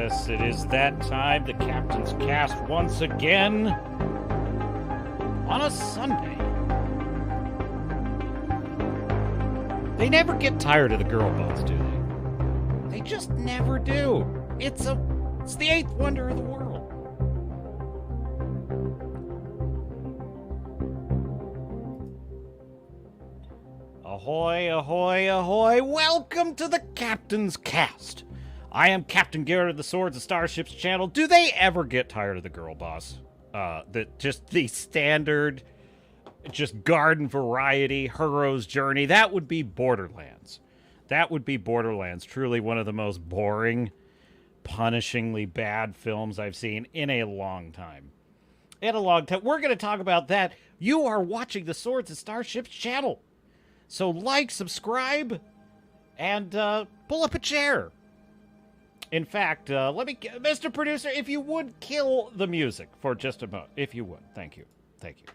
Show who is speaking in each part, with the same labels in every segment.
Speaker 1: Yes, it is that time. The Captain's Cast once again on a Sunday. They never get tired of the girl bones, do they? They just never do. It's the eighth wonder of the world. Ahoy, ahoy, ahoy. Welcome to the Captain's Cast. I am Captain Garrett of the Swords of Starships channel. Do they ever get tired of the girl boss? The standard, just garden variety, hero's journey. That would be Borderlands. That would be Borderlands. Truly one of the most boring, punishingly bad films I've seen in a long time. In a long time. We're going to talk about that. You are watching the Swords of Starships channel. So like, subscribe, and pull up a chair. In fact, let me, Mr. Producer, if you would kill the music for just a moment. If you would. Thank you. Thank you.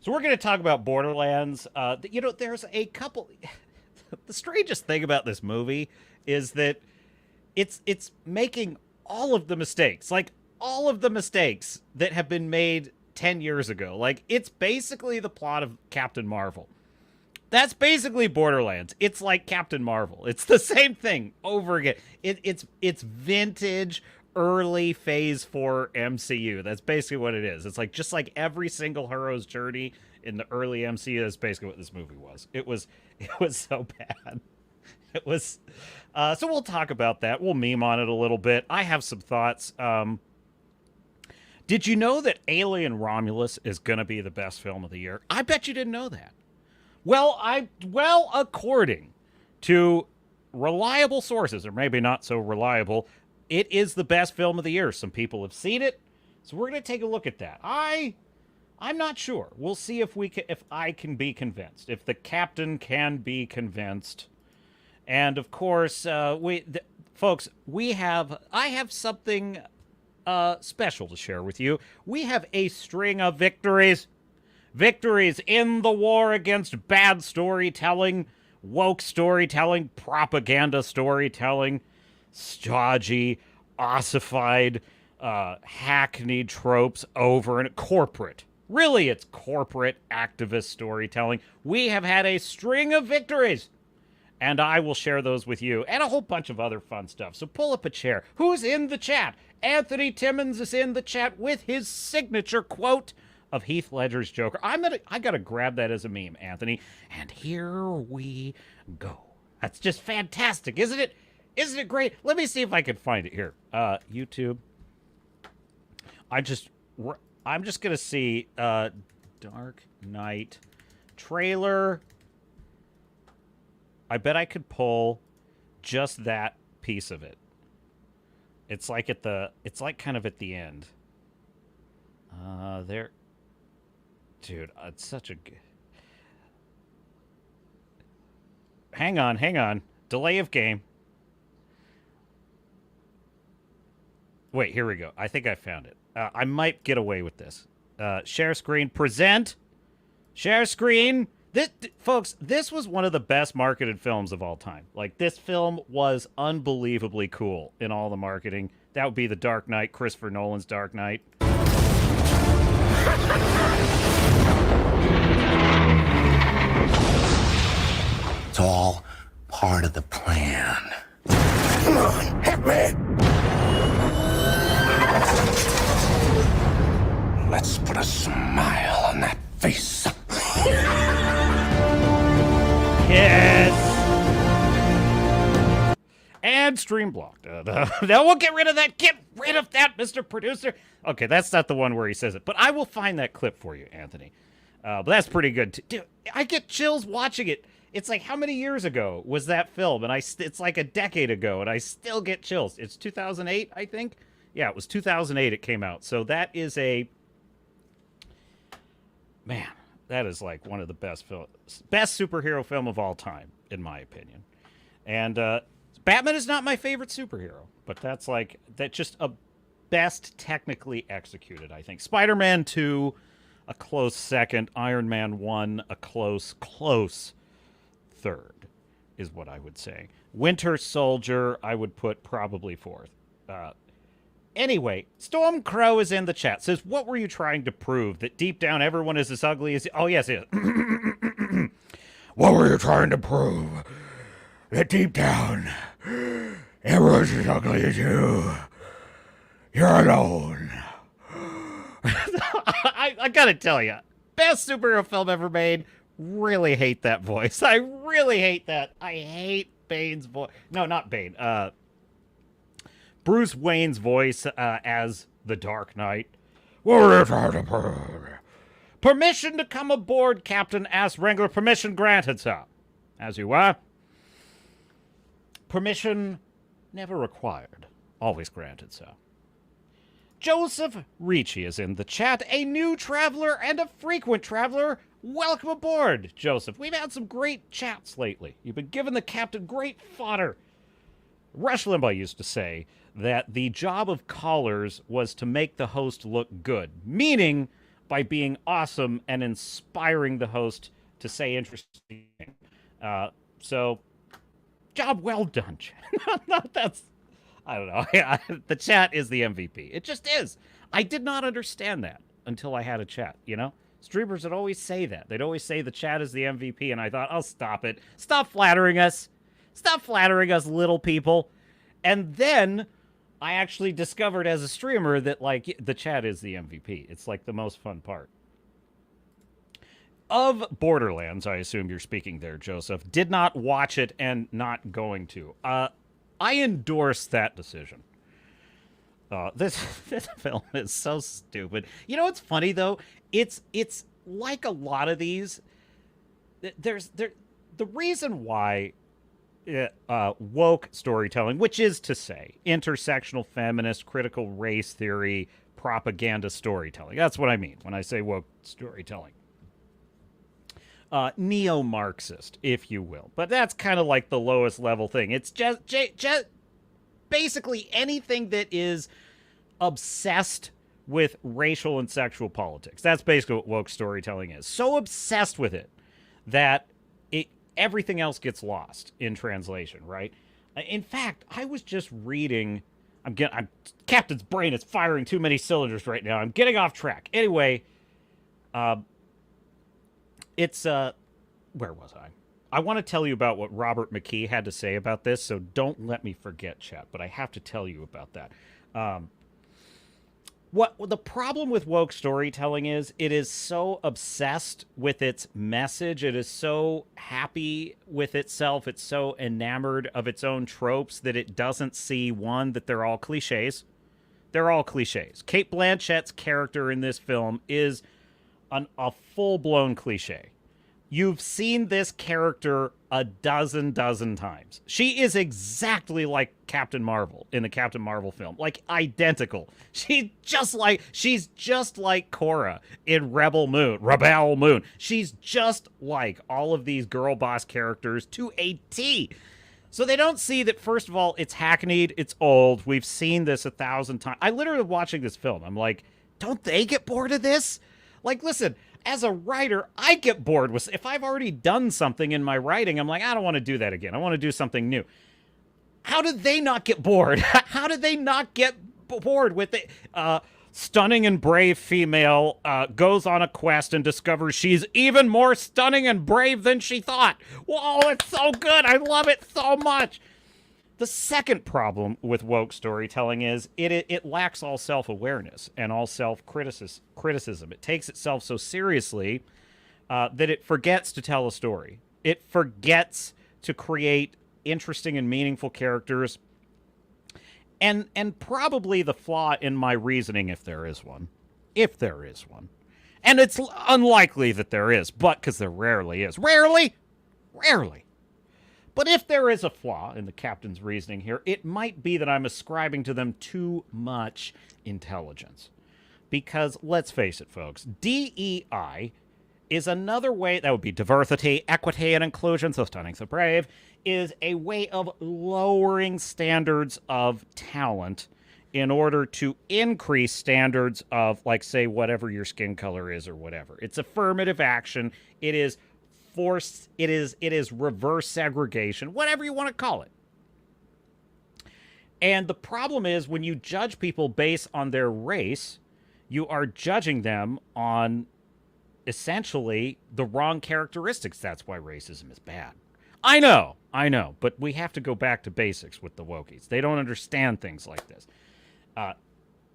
Speaker 1: So we're going to talk about Borderlands. You know, there's a couple... The strangest thing about this movie is that it's making all of the mistakes. Like, all of the mistakes that have been made 10 years ago. Like, it's basically the plot of Captain Marvel. That's basically Borderlands. It's like Captain Marvel. It's the same thing over again. It's vintage early Phase 4 MCU. That's basically what it is. It's like just like every single hero's journey in the early MCU. That's basically what this movie was. It was so bad. It was. So we'll talk about that. We'll meme on it a little bit. I have some thoughts. Did you know that Alien Romulus is going to be the best film of the year? I bet you didn't know that. Well, according to reliable sources, or maybe not so reliable, it is the best film of the year. Some people have seen it, so we're going to take a look at that. I'm not sure. We'll see if I can be convinced, if the captain can be convinced, and of course, folks, I have something special to share with you. We have a string of victories. Victories in the war against bad storytelling, woke storytelling, propaganda storytelling, stodgy, ossified, hackneyed tropes over and corporate. Really, it's corporate activist storytelling. We have had a string of victories, and I will share those with you, and a whole bunch of other fun stuff. So pull up a chair. Who's in the chat? Anthony Timmons is in the chat with his signature quote of Heath Ledger's Joker. I gotta grab that as a meme, Anthony. And here we go. That's just fantastic, isn't it? Isn't it great? Let me see if I can find it here. YouTube. I'm just gonna see Dark Knight trailer. I bet I could pull just that piece of it. It's like kind of at the end. There. Dude, it's such a... Hang on. Delay of game. Wait, here we go. I think I found it. I might get away with this. Share screen. Present. Share screen. Folks, this was one of the best marketed films of all time. Like, this film was unbelievably cool in all the marketing. That would be The Dark Knight, Christopher Nolan's Dark Knight.
Speaker 2: It's all part of the plan. Come on, hit me! Let's put a smile on that face.
Speaker 1: Yes! And stream blocked. Now we'll get rid of that. Get rid of that, Mr. Producer. Okay, that's not the one where he says it, but I will find that clip for you, Anthony. But that's pretty good. Dude, I get chills watching it. It's like, how many years ago was that film? And it's like a decade ago, and I still get chills. It's 2008, I think. Yeah, it was 2008 it came out. So that is man, that is like one of the best superhero film of all time, in my opinion. And Batman is not my favorite superhero, but that's just a best technically executed, I think. Spider-Man 2, a close second. Iron Man 1, a close third, is what I would say. Winter Soldier, I would put probably fourth. Anyway, Stormcrow is in the chat. Says, what were you trying to prove? That deep down everyone is as ugly as... Oh, yes, yes. What were you trying to prove? That deep down everyone's as ugly as you. You're alone. I gotta tell you, best superhero film ever made. Really hate that voice. I really hate that. I hate Bane's voice. No, not Bane. Bruce Wayne's voice as the Dark Knight. What are you trying to prove? Permission to come aboard, Captain asked Wrangler. Permission granted, sir. As you were. Permission never required. Always granted, sir. Joseph Ricci is in the chat. A new traveler and a frequent traveler. Welcome aboard, Joseph. We've had some great chats lately. You've been giving the captain great fodder. Rush Limbaugh used to say that the job of callers was to make the host look good, meaning by being awesome and inspiring the host to say interesting things. So, job well done, chat. That's, I don't know. The chat is the MVP. It just is. I did not understand that until I had a chat, you know? Streamers would always say that. They'd always say the chat is the MVP, and I thought, oh, stop it. Stop flattering us. Stop flattering us, little people. And then I actually discovered as a streamer that, like, the chat is the MVP. It's, like, the most fun part. Of Borderlands, I assume you're speaking there, Joseph. Did not watch it and not going to. I endorse that decision. This film is so stupid. You know what's funny, though? It's like a lot of these. The reason why woke storytelling, which is to say intersectional feminist critical race theory propaganda storytelling. That's what I mean when I say woke storytelling. Neo-Marxist, if you will. But that's kind of like the lowest level thing. It's just basically anything that is obsessed with racial and sexual politics. That's basically what woke storytelling is. So obsessed with it that everything else gets lost in translation, right? In fact, I was just reading... Captain's brain is firing too many cylinders right now. I'm getting off track. Anyway, it's... where was I? I want to tell you about what Robert McKee had to say about this, so don't let me forget, chat, but I have to tell you about that. What the problem with woke storytelling is, it is so obsessed with its message. It is so happy with itself. It's so enamored of its own tropes that it doesn't see, one, that they're all cliches. They're all cliches. Cate Blanchett's character in this film is a full-blown cliche. You've seen this character a dozen times. She is exactly like Captain Marvel in the Captain Marvel film. Like, identical. She's just like Korra in Rebel Moon. She's just like all of these girl boss characters to a T. So they don't see that, first of all, it's hackneyed, it's old. We've seen this 1,000 times. I literally watching this film, I'm like, don't they get bored of this? Like, listen... As a writer, I get bored with... If I've already done something in my writing, I'm like, I don't want to do that again. I want to do something new. How did they not get bored? How did they not get bored with it? Stunning and brave female goes on a quest and discovers she's even more stunning and brave than she thought. Whoa, it's so good. I love it so much. The second problem with woke storytelling is it lacks all self-awareness and all self-criticism. It takes itself so seriously that it forgets to tell a story. It forgets to create interesting and meaningful characters. And probably the flaw in my reasoning, if there is one, and it's unlikely that there is, but because there rarely is. Rarely. But if there is a flaw in the captain's reasoning here, it might be that I'm ascribing to them too much intelligence. Because, let's face it, folks, DEI is another way, that would be diversity, equity, and inclusion, so stunning, so brave, is a way of lowering standards of talent in order to increase standards of, like, say, whatever your skin color is or whatever. It's affirmative action. It is force, it is reverse segregation, whatever you want to call it. And the problem is when you judge people based on their race, you are judging them on essentially the wrong characteristics. That's why racism is bad. I know, but we have to go back to basics with the wokies. They don't understand things like this.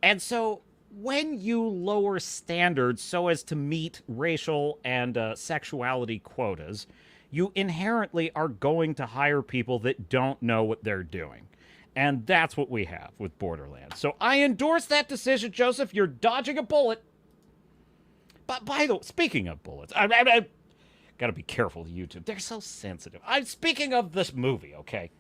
Speaker 1: And so when you lower standards so as to meet racial and sexuality quotas, you inherently are going to hire people that don't know what they're doing. And that's what we have with Borderlands. So I endorse that decision, Joseph. You're dodging a bullet. But by the way, speaking of bullets, I got to be careful with YouTube. They're so sensitive. Speaking of this movie, okay?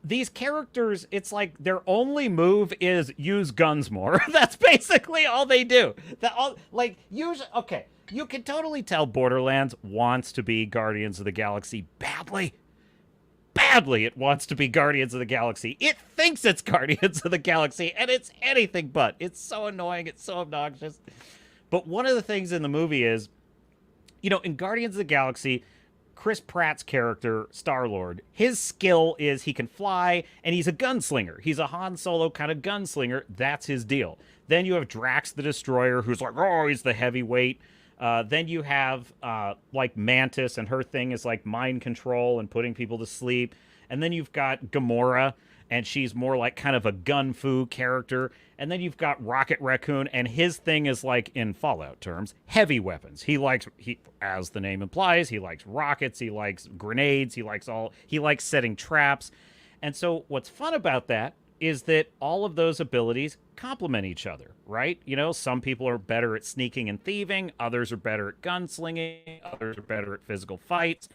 Speaker 1: These characters, it's like their only move is use guns more. That's basically all they do. Okay, you can totally tell Borderlands wants to be Guardians of the Galaxy badly. Badly, it wants to be Guardians of the Galaxy. It thinks it's Guardians of the Galaxy, and it's anything but. It's so annoying. It's so obnoxious. But one of the things in the movie is, you know, in Guardians of the Galaxy, Chris Pratt's character, Star-Lord, his skill is he can fly, and he's a gunslinger. He's a Han Solo kind of gunslinger. That's his deal. Then you have Drax the Destroyer, who's like, oh, he's the heavyweight. Then you have, like, Mantis, and her thing is, like, mind control and putting people to sleep. And then you've got Gamora, and she's more like kind of a gun-fu character. And then you've got Rocket Raccoon, and his thing is, like, in Fallout terms, heavy weapons. He, as the name implies, he likes rockets, he likes grenades, he likes setting traps. And so what's fun about that is that all of those abilities complement each other, right? You know, some people are better at sneaking and thieving, others are better at gunslinging, others are better at physical fights.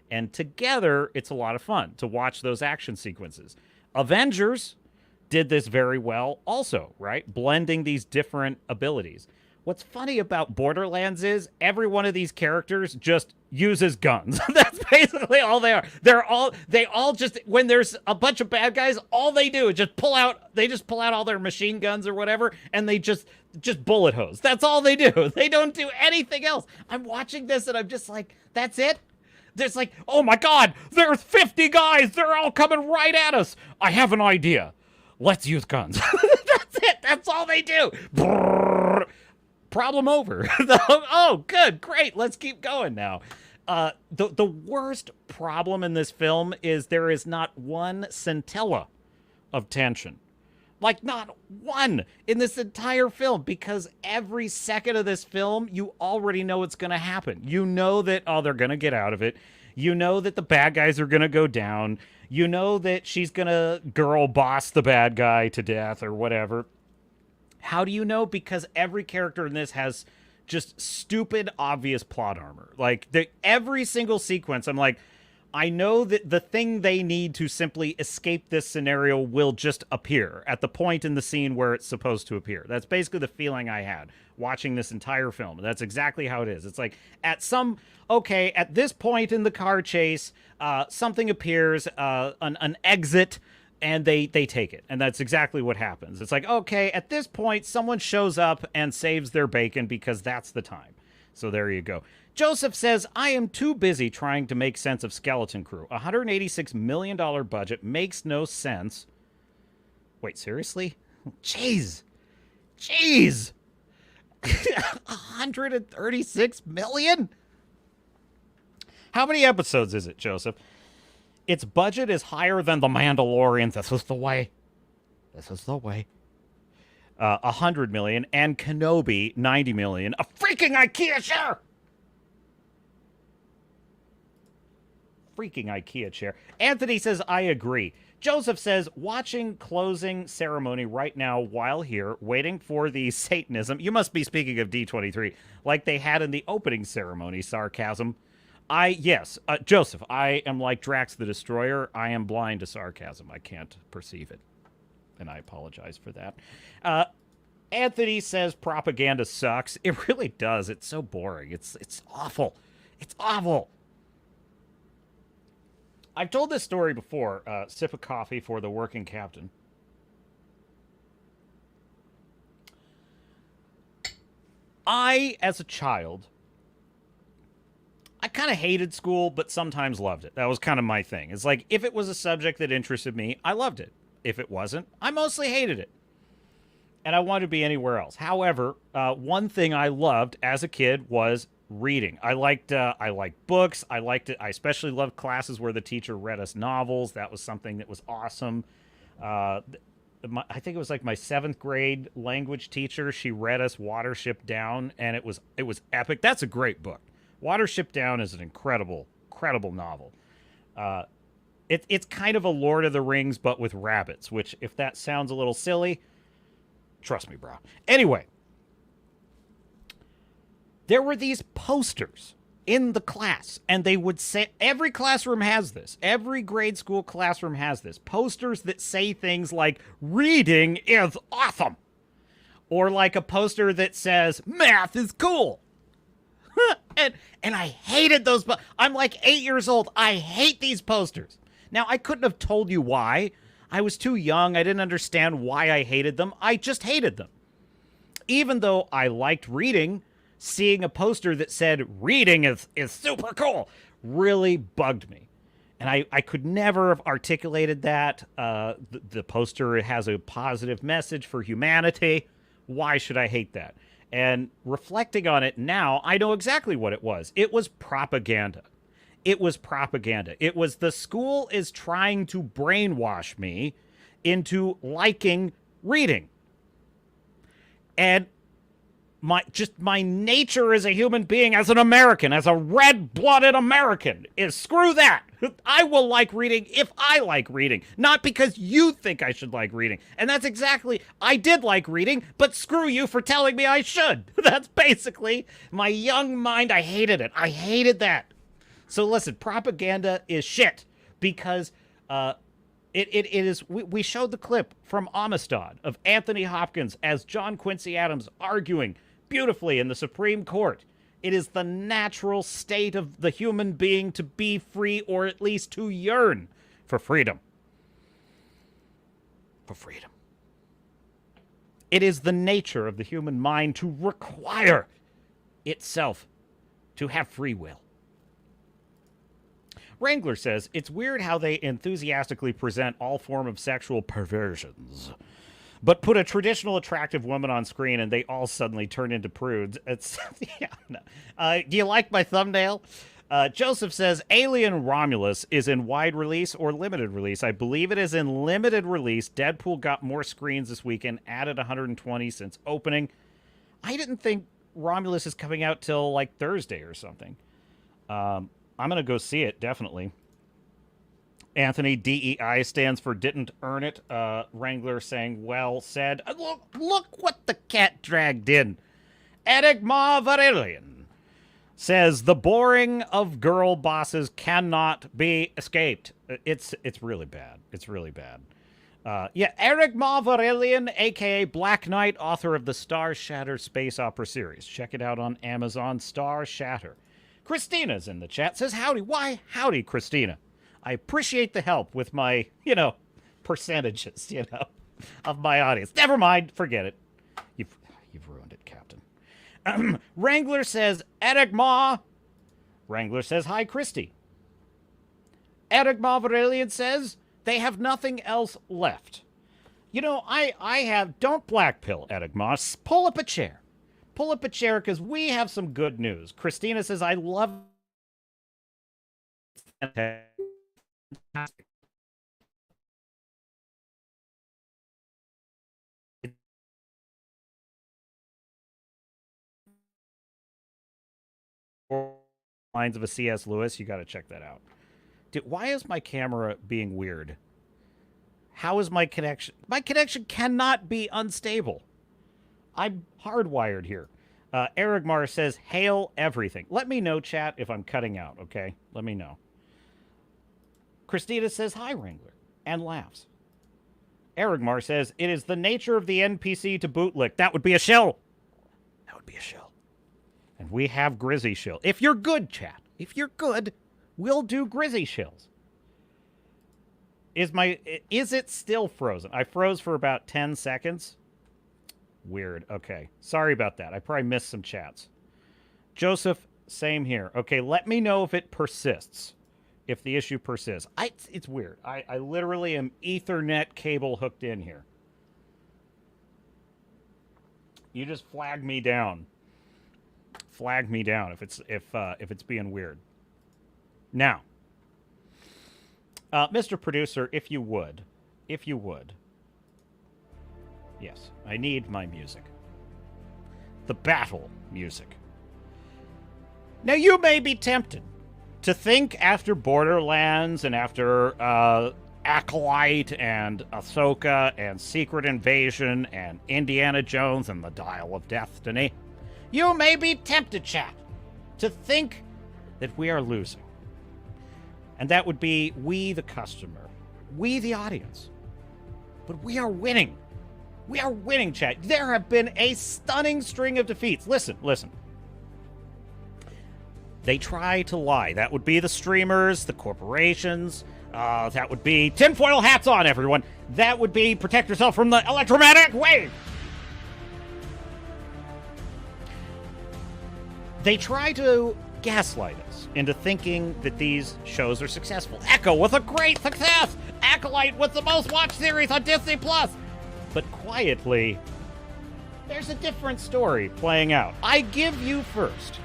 Speaker 1: And together, it's a lot of fun to watch those action sequences. Avengers did this very well also, right? Blending these different abilities. What's funny about Borderlands is every one of these characters just uses guns. That's basically all they are. They all just, when there's a bunch of bad guys, all they do is just pull out all their machine guns or whatever, and they just bullet hose. That's all they do. They don't do anything else. I'm watching this and I'm just like, that's it? There's like, oh my God, there's 50 guys. They're all coming right at us. I have an idea. Let's use guns. That's it. That's all they do. Brrr. Problem over. Oh, good. Great. Let's keep going now. The worst problem in this film is there is not one scintilla of tension. Like, not one in this entire film, because every second of this film, you already know what's going to happen. You know that, oh, they're going to get out of it. You know that the bad guys are going to go down. You know that she's going to girl boss the bad guy to death or whatever. How do you know? Because every character in this has just stupid, obvious plot armor. Like, every single sequence, I'm like, I know that the thing they need to simply escape this scenario will just appear at the point in the scene where it's supposed to appear. That's basically the feeling I had watching this entire film. That's exactly how it is. It's like, at this point in the car chase, something appears, an exit, and they take it. And that's exactly what happens. It's like, okay, at this point, someone shows up and saves their bacon because that's the time. So there you go. Joseph says, I am too busy trying to make sense of Skeleton Crew. $186 million budget makes no sense. Wait, seriously? Jeez. $136 million? How many episodes is it, Joseph? Its budget is higher than The Mandalorian. This was the way. 100 million. And Kenobi, 90 million. A freaking IKEA chair! Freaking IKEA chair. Anthony says, I agree. Joseph says, watching closing ceremony right now while here, waiting for the Satanism. You must be speaking of D23, like they had in the opening ceremony. Sarcasm. Yes, Joseph, I am like Drax the Destroyer. I am blind to sarcasm. I can't perceive it. And I apologize for that. Anthony says propaganda sucks. It really does. It's so boring. It's awful. It's awful. I've told this story before. Sip of coffee for the working captain. As a child, I kind of hated school, but sometimes loved it. That was kind of my thing. It's like, if it was a subject that interested me, I loved it. If it wasn't, I mostly hated it. And I wanted to be anywhere else. However, one thing I loved as a kid was reading. I liked books. I especially loved classes where the teacher read us novels. That was something that was awesome. I think it was like my 7th grade language teacher. She read us Watership Down, and it was epic. That's a great book. Watership Down is an incredible novel. It's kind of a Lord of the Rings, but with rabbits, which, if that sounds a little silly, trust me, bro. Anyway, there were these posters in the class, and they would say, every classroom has this. Every grade school classroom has this. Posters that say things like, reading is awesome. Or like a poster that says, math is cool. and I hated those. I'm like 8 years old. I hate these posters. Now, I couldn't have told you why. I was too young. I didn't understand why I hated them. I just hated them. Even though I liked reading, seeing a poster that said reading is super cool really bugged me. And I could never have articulated that. The poster has a positive message for humanity. Why should I hate that? And reflecting on it now, I know exactly what it was. It was propaganda. It was propaganda. It was the school is trying to brainwash me into liking reading. And my nature as a human being, as an American, as a red-blooded American, is screw that. I will like reading if I like reading, not because you think I should like reading. And that's exactly, I did like reading, but screw you for telling me I should. That's basically my young mind. I hated it. I hated that. So listen, propaganda is shit because it is. We showed the clip from Amistad of Anthony Hopkins as John Quincy Adams arguing beautifully in the Supreme Court. It is the natural state of the human being to be free, or at least to yearn for freedom. For freedom. It is the nature of the human mind to require itself to have free will. Wrangler says, it's weird how they enthusiastically present all form of sexual perversions, but put a traditional attractive woman on screen and they all suddenly turn into prudes. It's, yeah, no. Do you like my thumbnail? Joseph says, Alien Romulus is in wide release or limited release. I believe it is in limited release. Deadpool got more screens this weekend, added 120 since opening. I didn't think Romulus is coming out till like Thursday or something. I'm going to go see it, definitely. Anthony, DEI stands for didn't earn it. Wrangler saying, well said. Look what the cat dragged in. Enigma Varillion says, the boring of girl bosses cannot be escaped. It's really bad. It's really bad. Yeah, Eric Maverillion, a.k.a. Black Knight, author of the Star Shatter space opera series. Check it out on Amazon, Star Shatter. Christina's in the chat, says, howdy. Why, howdy, Christina. I appreciate the help with my, percentages, of my audience. Never mind, forget it. You've ruined it, Captain. Wrangler says, Enigma. Wrangler says, hi, Christy. Enigma Varillion says, they have nothing else left. I have, don't blackpill, Enigma. Pull up a chair. Pull up a chair because we have some good news. Christina says, I love lines of a C.S. Lewis. You got to check that out. Dude, why is my camera being weird? How is my connection? My connection cannot be unstable. I'm hardwired here. Eric Marr says, hail everything. Let me know, chat, if I'm cutting out, okay? Let me know. Christina says, hi, Wrangler, and laughs. Eric Marr says, it is the nature of the NPC to bootlick. That would be a shill. That would be a shill. And we have Grizzy Shill. If you're good, chat, if you're good, we'll do Grizzy Shills. Is it still frozen? I froze for about 10 seconds. Weird. Okay. Sorry about that. I probably missed some chats. Joseph Same here. Okay, let me know if it persists. If the issue persists. It's weird. I literally am Ethernet cable hooked in here. You just flag me down. Flag me down if it's being weird. Now, Mr. Producer, if you would. Yes, I need my music. The battle music. Now, you may be tempted to think after Borderlands and after Acolyte and Ahsoka and Secret Invasion and Indiana Jones and the Dial of Destiny, you may be tempted, chat, to think that we are losing. And that would be we, the customer, we, the audience. But we are winning. We are winning, chat. There have been a stunning string of defeats. Listen. They try to lie. That would be the streamers, the corporations. That would be tinfoil hats on, everyone. That would be protect yourself from the electromagnetic wave. They try to gaslight us into thinking that these shows are successful. Echo with a great success. Acolyte with the most watched series on Disney+. But quietly, there's a different story playing out. I give you first.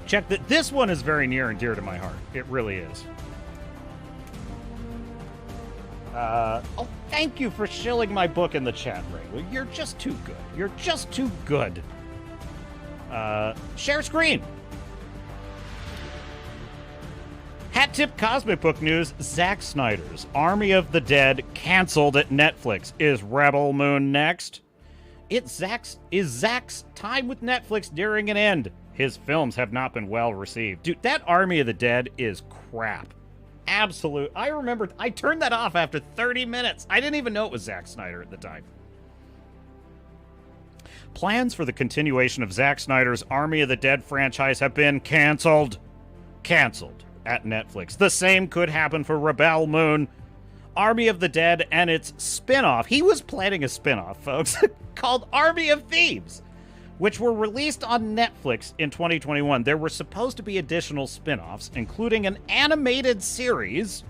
Speaker 1: Check that this one is very near and dear to my heart. It really is. Oh, thank you for shilling my book in the chat, Ray. You're just too good. You're just too good. Share screen. Hat tip comic book news. Zack Snyder's Army of the Dead canceled at Netflix. Is Rebel Moon next? Is Zack's time with Netflix nearing an end? His films have not been well received. Dude, that Army of the Dead is crap. Absolute. I remember I turned that off after 30 minutes. I didn't even know it was Zack Snyder at the time. Plans for the continuation of Zack Snyder's Army of the Dead franchise have been canceled. Canceled at Netflix. The same could happen for Rebel Moon, Army of the Dead, and its spin-off. He was planning a spin-off, folks, called Army of Thieves, which were released on Netflix in 2021. There were supposed to be additional spin-offs, including an animated series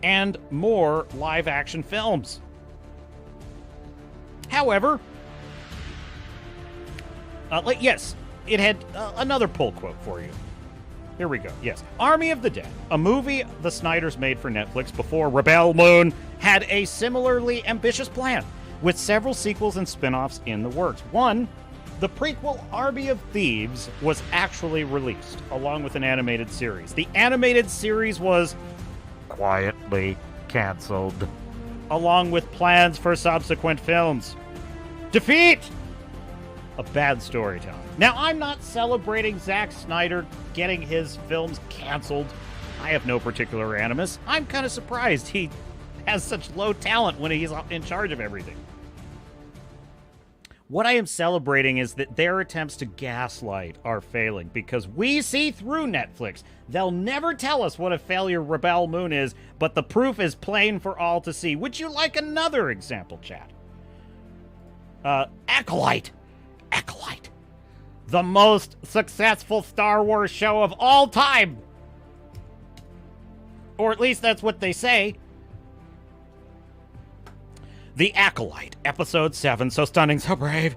Speaker 1: and more live-action films. However, yes, it had another pull quote for you. Here we go. Yes. Army of the Dead, a movie the Snyders made for Netflix before Rebel Moon, had a similarly ambitious plan, with several sequels and spin-offs in the works. One, the prequel Army of Thieves was actually released, along with an animated series. The animated series was quietly canceled, along with plans for subsequent films. Defeat! A bad storytelling. Now, I'm not celebrating Zack Snyder getting his films canceled. I have no particular animus. I'm kind of surprised he has such low talent when he's in charge of everything. What I am celebrating is that their attempts to gaslight are failing, because we see through Netflix. They'll never tell us what a failure Rebel Moon is, but the proof is plain for all to see. Would you like another example, chat? Acolyte. Acolyte. The most successful Star Wars show of all time. Or at least that's what they say. The Acolyte, Episode 7, so stunning, so brave.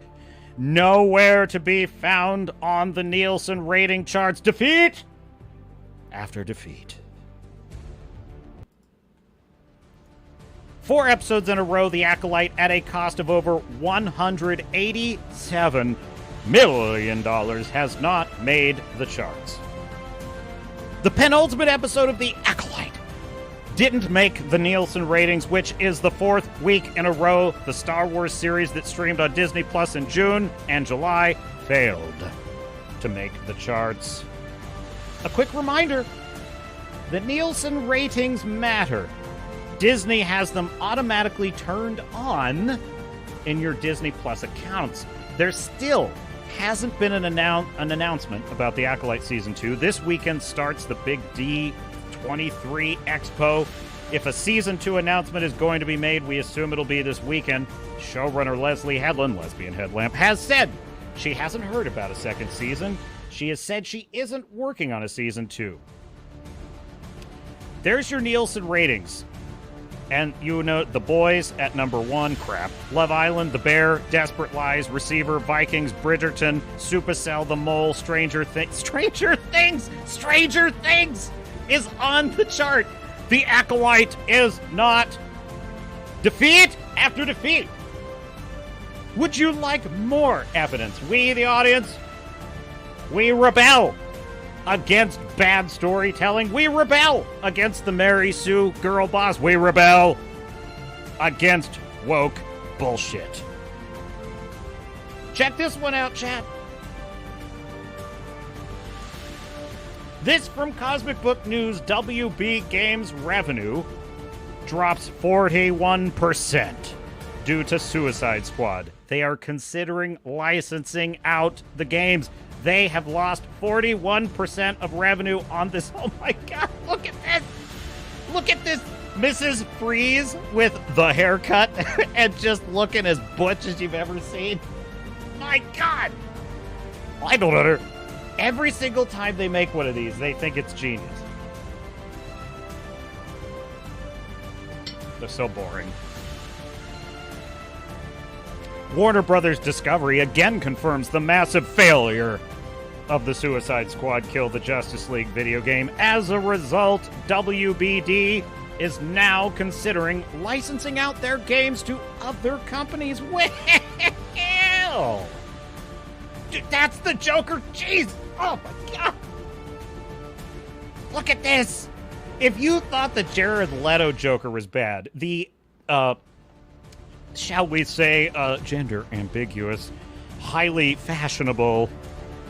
Speaker 1: Nowhere to be found on the Nielsen rating charts. Defeat after defeat. 4 episodes in a row, The Acolyte, at a cost of over $187 million, has not made the charts. The penultimate episode of The Acolyte didn't make the Nielsen ratings, which is the 4th week in a row. The Star Wars series that streamed on Disney Plus in June and July failed to make the charts. A quick reminder, the Nielsen ratings matter. Disney has them automatically turned on in your Disney Plus accounts. There still hasn't been an announcement about The Acolyte Season 2. This weekend starts the big D23 Expo. If a Season 2 announcement is going to be made, we assume it'll be this weekend. Showrunner Leslie Headland, Lesbian Headlamp, has said She hasn't heard about a second season. She has said she isn't working on a season 2. There's your Nielsen ratings. And you know, The Boys at number 1, crap. Love Island, The Bear, Desperate Lies, Receiver, Vikings, Bridgerton, Supercell, The Mole, Stranger Things is on the chart. The Acolyte is not. Defeat after defeat. Would you like more evidence? We, the audience, we rebel against bad storytelling. We rebel against the Mary Sue girl boss. We rebel against woke bullshit. Check this one out, chat. This from Cosmic Book News: WB Games revenue drops 41% due to Suicide Squad. They are considering licensing out the games. They have lost 41% of revenue on this. Oh my god, look at this! Look at this Mrs. Freeze with the haircut and just looking as butch as you've ever seen. My god! I don't know. Every single time they make one of these, they think it's genius. They're so boring. Warner Brothers Discovery again confirms the massive failure of the Suicide Squad Kill the Justice League video game. As a result, WBD is now considering licensing out their games to other companies. Well, dude, that's the Joker. Jeez. Oh my god. Look at this. If you thought the Jared Leto Joker was bad, the shall we say, gender ambiguous, highly fashionable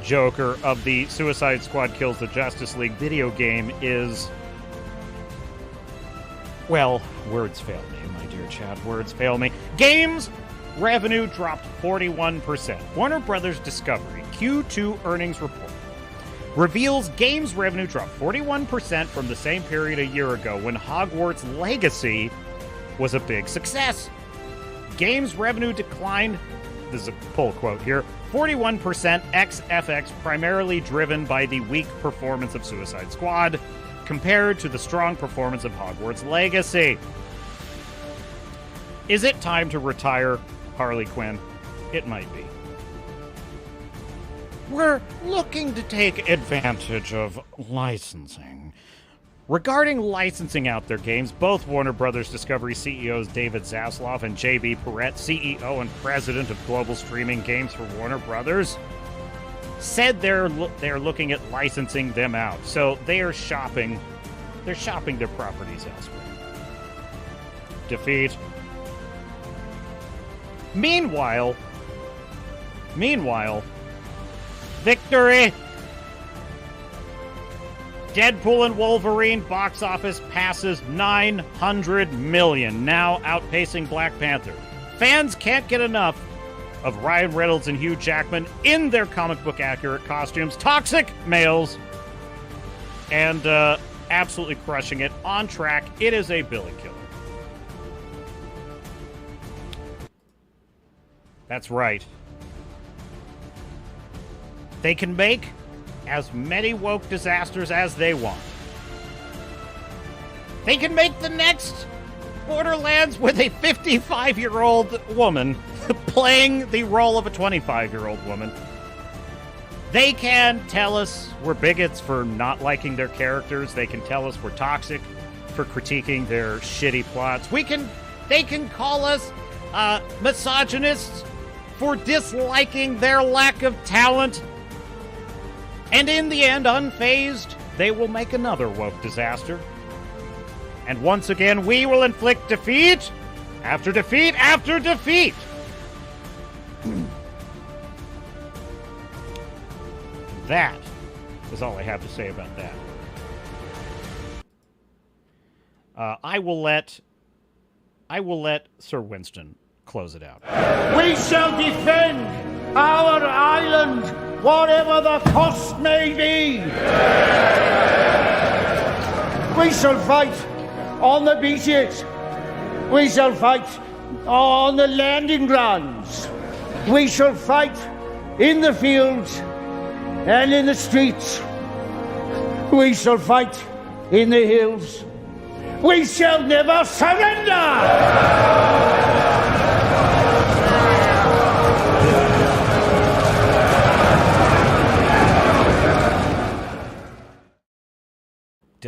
Speaker 1: Joker of the Suicide Squad Kills the Justice League video game is, well, words fail me, my dear Chad, words fail me. Games revenue dropped 41%. Warner Brothers Discovery Q2 earnings report reveals games revenue dropped 41% from the same period a year ago when Hogwarts Legacy was a big success. Games revenue declined, this is a pull quote here, 41% ex-FX, primarily driven by the weak performance of Suicide Squad compared to the strong performance of Hogwarts Legacy. Is it time to retire Harley Quinn? It might be. We're looking to take advantage of licensing. Regarding licensing out their games, both Warner Brothers Discovery CEOs David Zaslav and J.B. Perrette, CEO and president of global streaming games for Warner Brothers, said they're looking at licensing them out. So they are shopping. They're shopping their properties elsewhere. Defeat. Meanwhile, victory. Deadpool and Wolverine box office passes 900 million, now outpacing Black Panther. Fans can't get enough of Ryan Reynolds and Hugh Jackman in their comic book accurate costumes, toxic males, and absolutely crushing it. On track, it is a Billy killer. That's right. They can make as many woke disasters as they want. They can make the next Borderlands with a 55-year-old woman playing the role of a 25-year-old woman. They can tell us we're bigots for not liking their characters. They can tell us we're toxic for critiquing their shitty plots. They can call us misogynists for disliking their lack of talent. And in the end, unfazed, they will make another woke disaster. And once again, we will inflict defeat after defeat after defeat. That is all I have to say about that. I will let Sir Winston close it out.
Speaker 3: We shall defend our island, whatever the cost may be. We shall fight on the beaches. We shall fight on the landing grounds. We shall fight in the fields, and in the streets. We shall fight in the hills. We shall never surrender!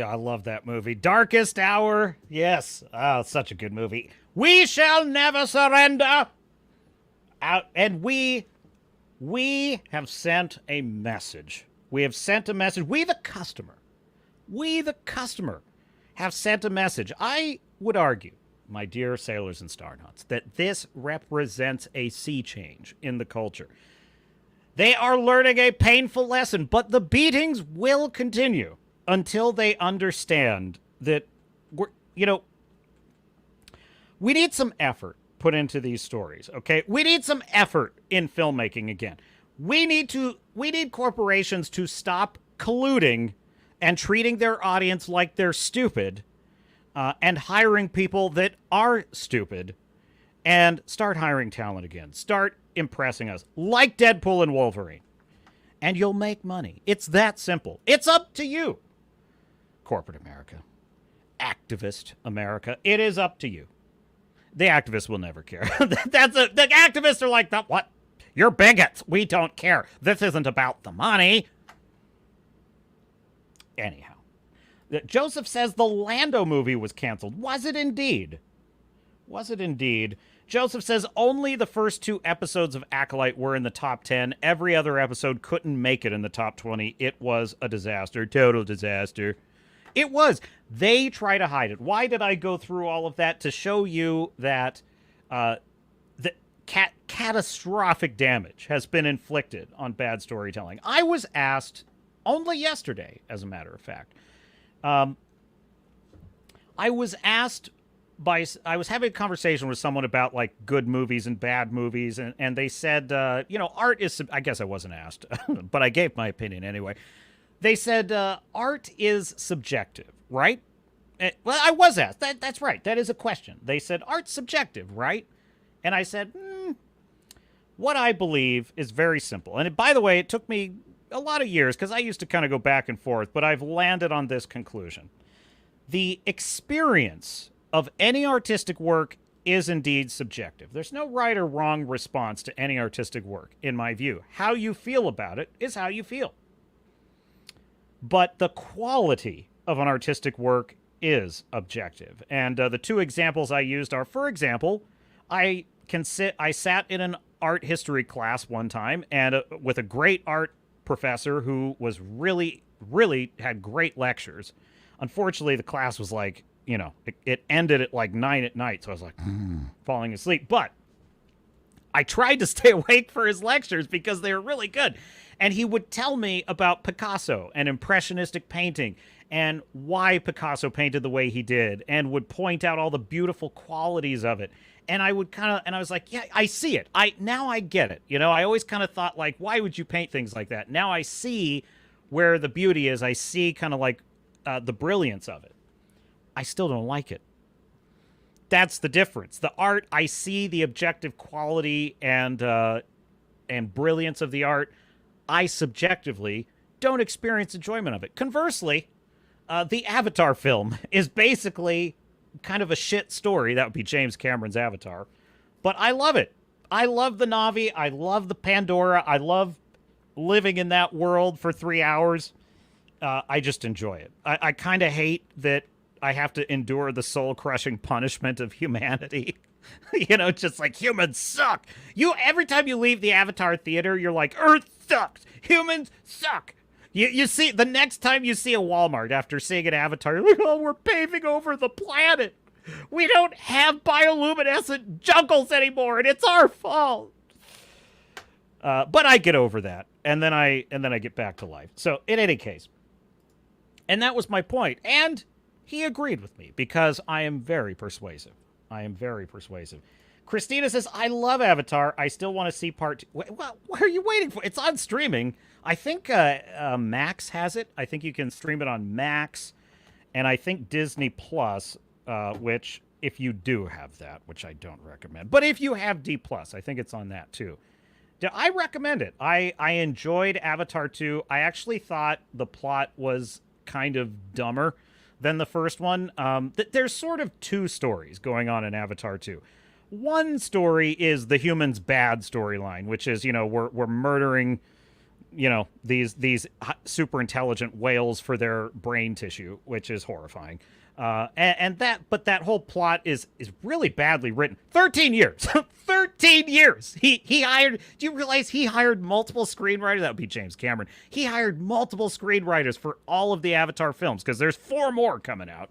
Speaker 1: I love that movie. Darkest Hour. Yes. Oh, such a good movie. We shall never surrender. And we have sent a message. We have sent a message. We, the customer, have sent a message. I would argue, my dear sailors and star nuts, that this represents a sea change in the culture. They are learning a painful lesson, but the beatings will continue until they understand that we need some effort put into these stories, okay? We need some effort in filmmaking again. We need corporations to stop colluding and treating their audience like they're stupid, and hiring people that are stupid, and start hiring talent again. Start impressing us, like Deadpool and Wolverine. And you'll make money. It's that simple. It's up to you. Corporate America, activist America, it is up to you. The activists will never care. The activists are like, what? You're bigots. We don't care. This isn't about the money. Anyhow, Joseph says the Lando movie was canceled. Was it indeed? Was it indeed? Joseph says only the first 2 episodes of Acolyte were in the top 10. Every other episode couldn't make it in the top 20. It was a disaster. Total disaster. It was. They try to hide it. Why did I go through all of that? To show you that catastrophic damage has been inflicted on bad storytelling. I was asked only yesterday, as a matter of fact. I was having a conversation with someone about like good movies and bad movies, and they said, art is, I guess I wasn't asked, but I gave my opinion anyway. They said, art is subjective, right? Well, I was asked. That's right. That is a question. They said, art's subjective, right? And I said, what I believe is very simple. And by the way, it took me a lot of years, because I used to kind of go back and forth, but I've landed on this conclusion. The experience of any artistic work is indeed subjective. There's no right or wrong response to any artistic work, in my view. How you feel about it is how you feel. But the quality of an artistic work is objective. And the 2 examples I used are, for example, I sat in an art history class one time and with a great art professor who was really had great lectures. Unfortunately, the class was like, it ended at like 9 at night, so I was like falling asleep. But I tried to stay awake for his lectures because they were really good. And he would tell me about Picasso and Impressionistic painting and why Picasso painted the way he did, and would point out all the beautiful qualities of it. And I would I was like, yeah, I see it. Now I get it. I always kind of thought like, why would you paint things like that? Now I see where the beauty is. I see kind of like the brilliance of it. I still don't like it. That's the difference. The art, I see the objective quality and brilliance of the art. I subjectively don't experience enjoyment of it. Conversely, the Avatar film is basically kind of a shit story. That would be James Cameron's Avatar. But I love it. I love the Na'vi. I love the Pandora. I love living in that world for 3 hours. I just enjoy it. I kind of hate that I have to endure the soul-crushing punishment of humanity. Just like, humans suck. Every time you leave the Avatar theater, you're like, Earth sucks. Humans suck. You see, the next time you see a Walmart after seeing an Avatar, you're like, oh, we're paving over the planet. We don't have bioluminescent jungles anymore, and it's our fault. But I get over that, and then I get back to life. So, in any case, and that was my point. And he agreed with me because I am very persuasive. Christina says, I love Avatar. I still want to see part 2. Well, what are you waiting for? It's on streaming. I think Max has it. I think you can stream it on Max. And I think Disney Plus, which, if you do have that, which I don't recommend. But if you have D+, I think it's on that too. I recommend it. I enjoyed Avatar 2. I actually thought the plot was kind of dumber than the first one. There's sort of two stories going on in Avatar 2. One story is the humans' bad storyline, which is, we're murdering, these super intelligent whales for their brain tissue, which is horrifying. But that whole plot is really badly written. 13 years, 13 years. He hired. Do you realize he hired multiple screenwriters? That would be James Cameron. He hired multiple screenwriters for all of the Avatar films because there's 4 more coming out.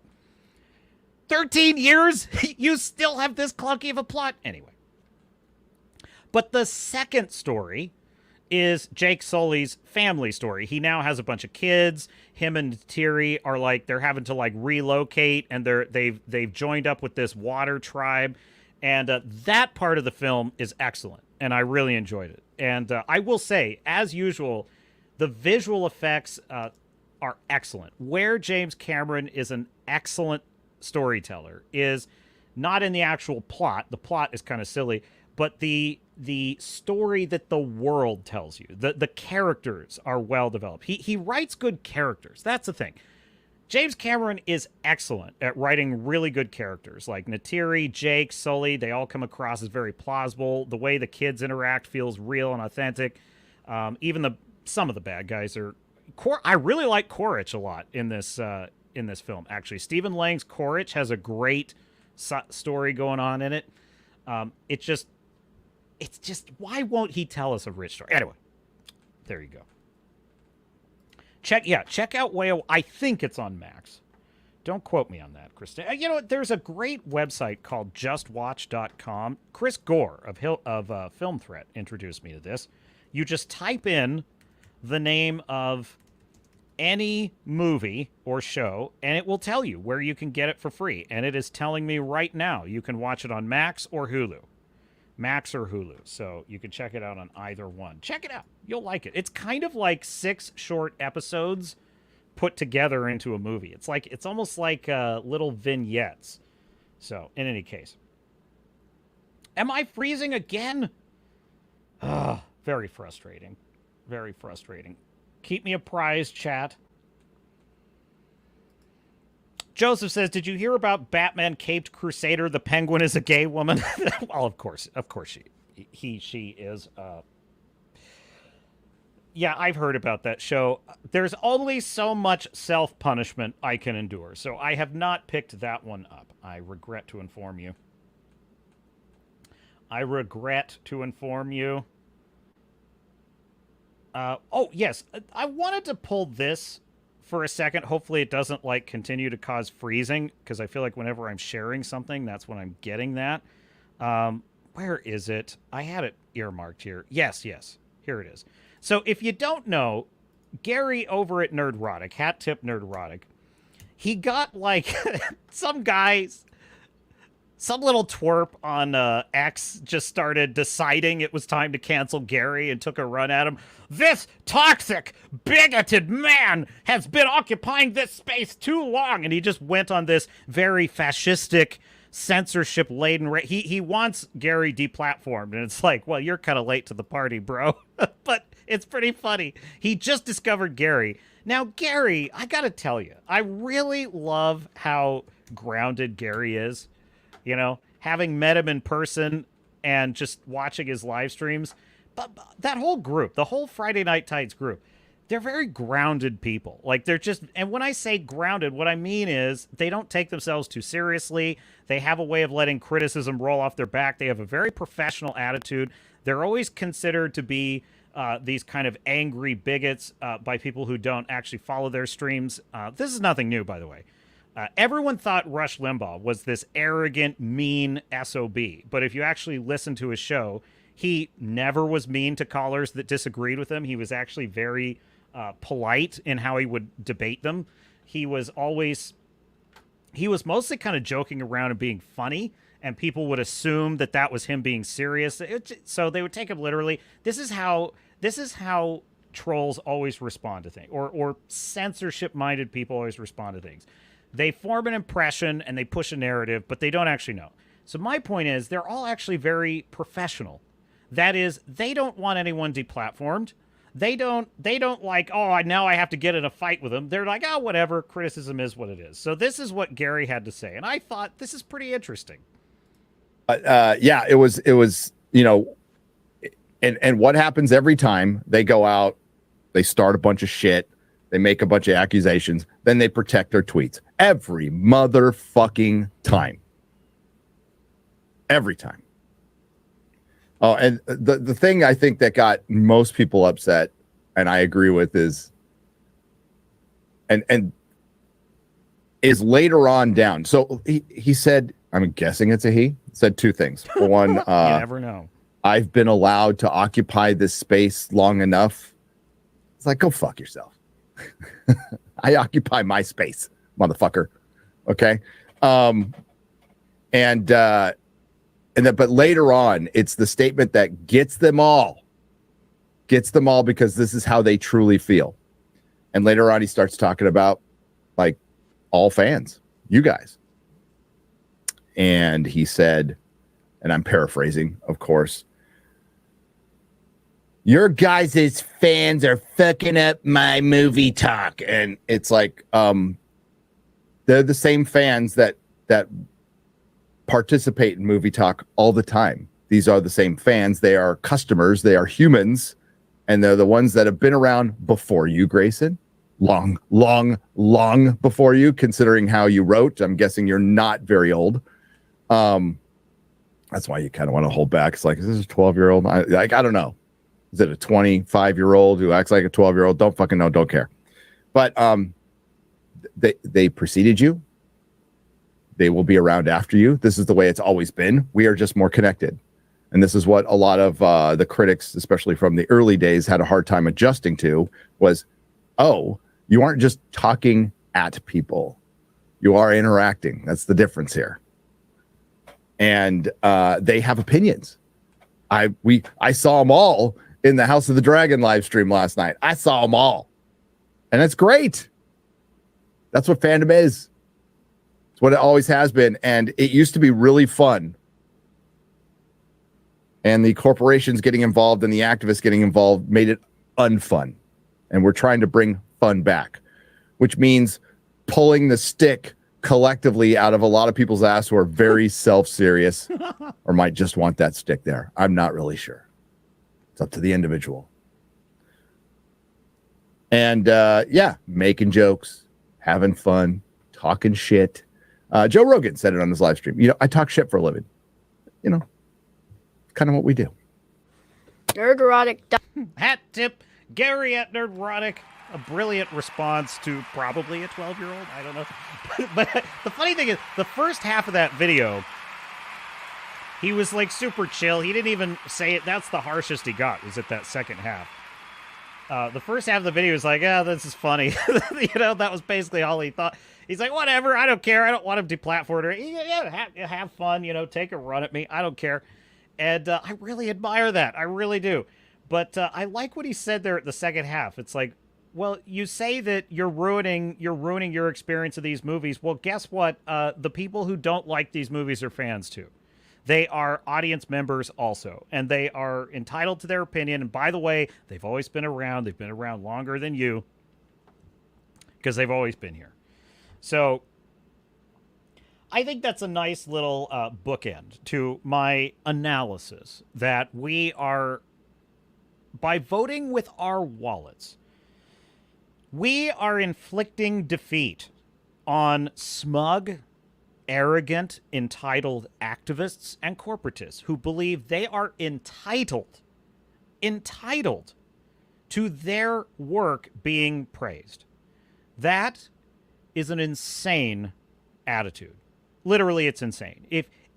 Speaker 1: 13 years, you still have this clunky of a plot. Anyway, but the second story is Jake Sully's family story. He now has a bunch of kids. Him and Tiri are they're having to relocate, and they've joined up with this water tribe, and that part of the film is excellent, and I really enjoyed it. And I will say, as usual, the visual effects are excellent. Where James Cameron is an excellent storyteller is not in the actual plot. The plot is kind of silly, but the story that the world tells you. The characters are well developed. He writes good characters. That's the thing. James Cameron is excellent at writing really good characters. Like Neytiri, Jake, Sully, they all come across as very plausible. The way the kids interact feels real and authentic. Even some of the bad guys are... I really like Quaritch a lot in this film, actually. Stephen Lang's Quaritch has a great story going on in it. It's just, why won't he tell us a rich story? Anyway, there you go. Check out Whale. I think it's on Max. Don't quote me on that, Kristen. You know what? There's a great website called justwatch.com. Chris Gore of Film Threat introduced me to this. You just type in the name of any movie or show, and it will tell you where you can get it for free. And it is telling me right now you can watch it on Max or Hulu. Max or Hulu. So you can check it out on either one. Check it out. You'll like it. It's kind of like 6 short episodes put together into a movie. It's almost like little vignettes. So, in any case. Am I freezing again? Very frustrating. Very frustrating. Keep me apprised, chat. Joseph says, did you hear about Batman Caped Crusader? The Penguin is a gay woman. Well, of course she is. Yeah, I've heard about that show. There's only so much self-punishment I can endure, so I have not picked that one up. I regret to inform you. Oh, yes. I wanted to pull this for a second. Hopefully it doesn't continue to cause freezing, because I feel like whenever I'm sharing something, that's when I'm getting that. Where is it? I had it earmarked here. Yes. Here it is. So if you don't know, Gary over at Nerdrotic, Hat Tip Nerdrotic, he got some little twerp on X just started deciding it was time to cancel Gary and took a run at him. This toxic, bigoted man has been occupying this space too long. And he just went on this very fascistic, censorship-laden... He wants Gary deplatformed. And it's like, well, you're kind of late to the party, bro. But it's pretty funny. He just discovered Gary. Now, Gary, I gotta tell you, I really love how grounded Gary is. You know, having met him in person and just watching his live streams. But that whole group, the whole Friday Night Tights group, they're very grounded people. They're just, and when I say grounded, what I mean is they don't take themselves too seriously. They have a way of letting criticism roll off their back. They have a very professional attitude. They're always considered to be these kind of angry bigots by people who don't actually follow their streams. This is nothing new, by the way. Everyone thought Rush Limbaugh was this arrogant, mean SOB. But if you actually listen to his show, he never was mean to callers that disagreed with him. He was actually very polite in how he would debate them. He was mostly kind of joking around and being funny, and people would assume that was him being serious. So they would take him literally. This is how trolls always respond to things, or censorship-minded people always respond to things. They form an impression and they push a narrative, but they don't actually know. So my point is, they're all actually very professional. That is, they don't want anyone deplatformed. They don't like, oh, now I have to get in a fight with them. They're like, oh, whatever, criticism is what it is. So this is what Gary had to say, and I thought this is pretty interesting.
Speaker 4: Yeah, it was, and what happens every time they go out, they start a bunch of shit, they make a bunch of accusations, then they protect their tweets. Every motherfucking time. Every time. Oh, and the thing I think that got most people upset, and I agree with, is is later on down. So he said, I'm guessing it's a he, said two things. For one,
Speaker 1: you never know.
Speaker 4: I've been allowed to occupy this space long enough. It's like, go fuck yourself. I occupy my space, motherfucker. Okay. But later on, it's the statement that gets them all because this is how they truly feel. And later on, he starts talking about like all fans, you guys. And he said, and I'm paraphrasing, of course, your guys' fans are fucking up my movie talk. And it's like, they're the same fans that participate in movie talk all the time. These are the same fans. They are customers. They are humans. And they're the ones that have been around before you, Grayson. Long before you, considering how you wrote. I'm guessing you're not very old. That's why you kind of want to hold back. It's like, is this a 12-year-old? I don't know. Is it a 25-year-old who acts like a 12-year-old? Don't fucking know. Don't care. But they preceded you. They will be around after you. This is the way it's always been. We are just more connected. And this is what a lot of the critics, especially from the early days, had a hard time adjusting to was, oh, you aren't just talking at people. You are interacting. That's the difference here. And they have opinions. I saw them all in the House of the Dragon live stream last night. I saw them all. And it's great. That's what fandom is. It's what it always has been. And it used to be really fun. And the corporations getting involved and the activists getting involved made it unfun. And we're trying to bring fun back, which means pulling the stick collectively out of a lot of people's ass who are very self-serious or might just want that stick there. I'm not really sure. It's up to the individual. And yeah, making jokes, having fun, talking shit. Joe Rogan said it on his live stream. I talk shit for a living. Kind of what we do.
Speaker 5: Nerd-erotic.
Speaker 1: Hat tip, Gary at Nerd-erotic. A brilliant response to probably a 12-year-old. I don't know. But the funny thing is, the first half of that video, he was like super chill. He didn't even say it. That's the harshest he got, was at that second half. The first half of the video was like, this is funny. That was basically all he thought. He's like, whatever, I don't care. I don't want him deplatformed. Yeah, have fun, take a run at me. I don't care. And I really admire that. I really do. But I like what he said there at the second half. It's like, well, you say that you're ruining your experience of these movies. Well, guess what? The people who don't like these movies are fans too. They are audience members also, and they are entitled to their opinion. And by the way, they've always been around. They've been around longer than you because they've always been here. So I think that's a nice little bookend to my analysis that we are, by voting with our wallets, we are inflicting defeat on smug, arrogant, entitled activists and corporatists who believe they are entitled to their work being praised. That is an insane attitude. Literally, it's insane.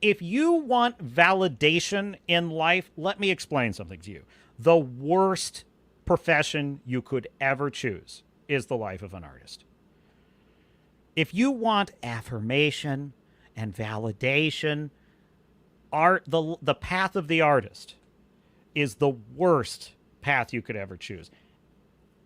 Speaker 1: If you want validation in life, let me explain something to you. The worst profession you could ever choose is the life of an artist. If you want affirmation and validation, the path of the artist is the worst path you could ever choose.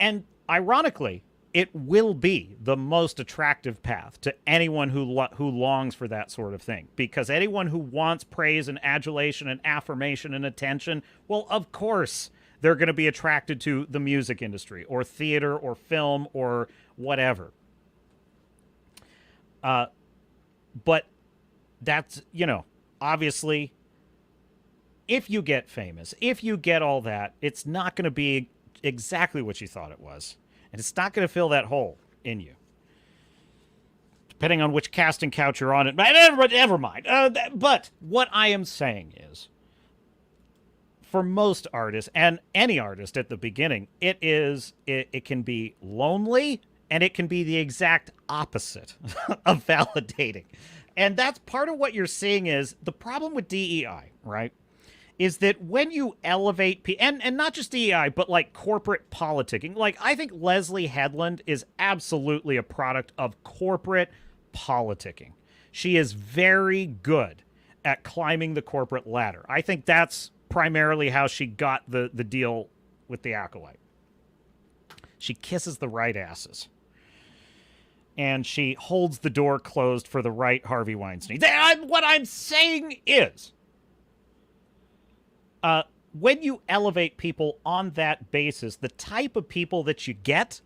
Speaker 1: And ironically, it will be the most attractive path to anyone who longs for that sort of thing. Because anyone who wants praise and adulation and affirmation and attention, well, of course they're going to be attracted to the music industry or theater or film or whatever. But that's, you know, obviously, if you get famous, if you get all that, it's not going to be exactly what you thought it was. And it's not going to fill that hole in you. Depending on which casting couch you're on. Never mind. But what I am saying is, for most artists, and any artist at the beginning, it can be lonely, and it can be the exact opposite of validating. And that's part of what you're seeing is the problem with DEI, right? Is that when you elevate and not just DEI, but like corporate politicking, like I think Leslie Headland is absolutely a product of corporate politicking. She is very good at climbing the corporate ladder. I think that's primarily how she got the deal with the Acolyte. She kisses the right asses. And she holds the door closed for the right Harvey Weinstein. What I'm saying is, when you elevate people on that basis, the type of people that you get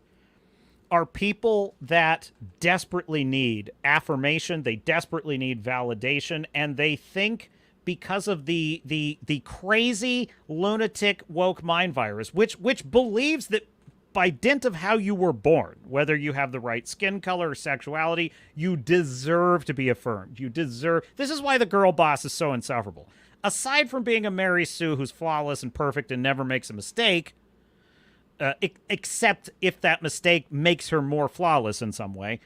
Speaker 1: are people that desperately need affirmation, they desperately need validation, and they think because of the crazy lunatic woke mind virus, which believes that by dint of how you were born, whether you have the right skin color or sexuality, you deserve to be affirmed. You deserve. This is why the girl boss is so insufferable. Aside from being a Mary Sue who's flawless and perfect and never makes a mistake, except if that mistake makes her more flawless in some way,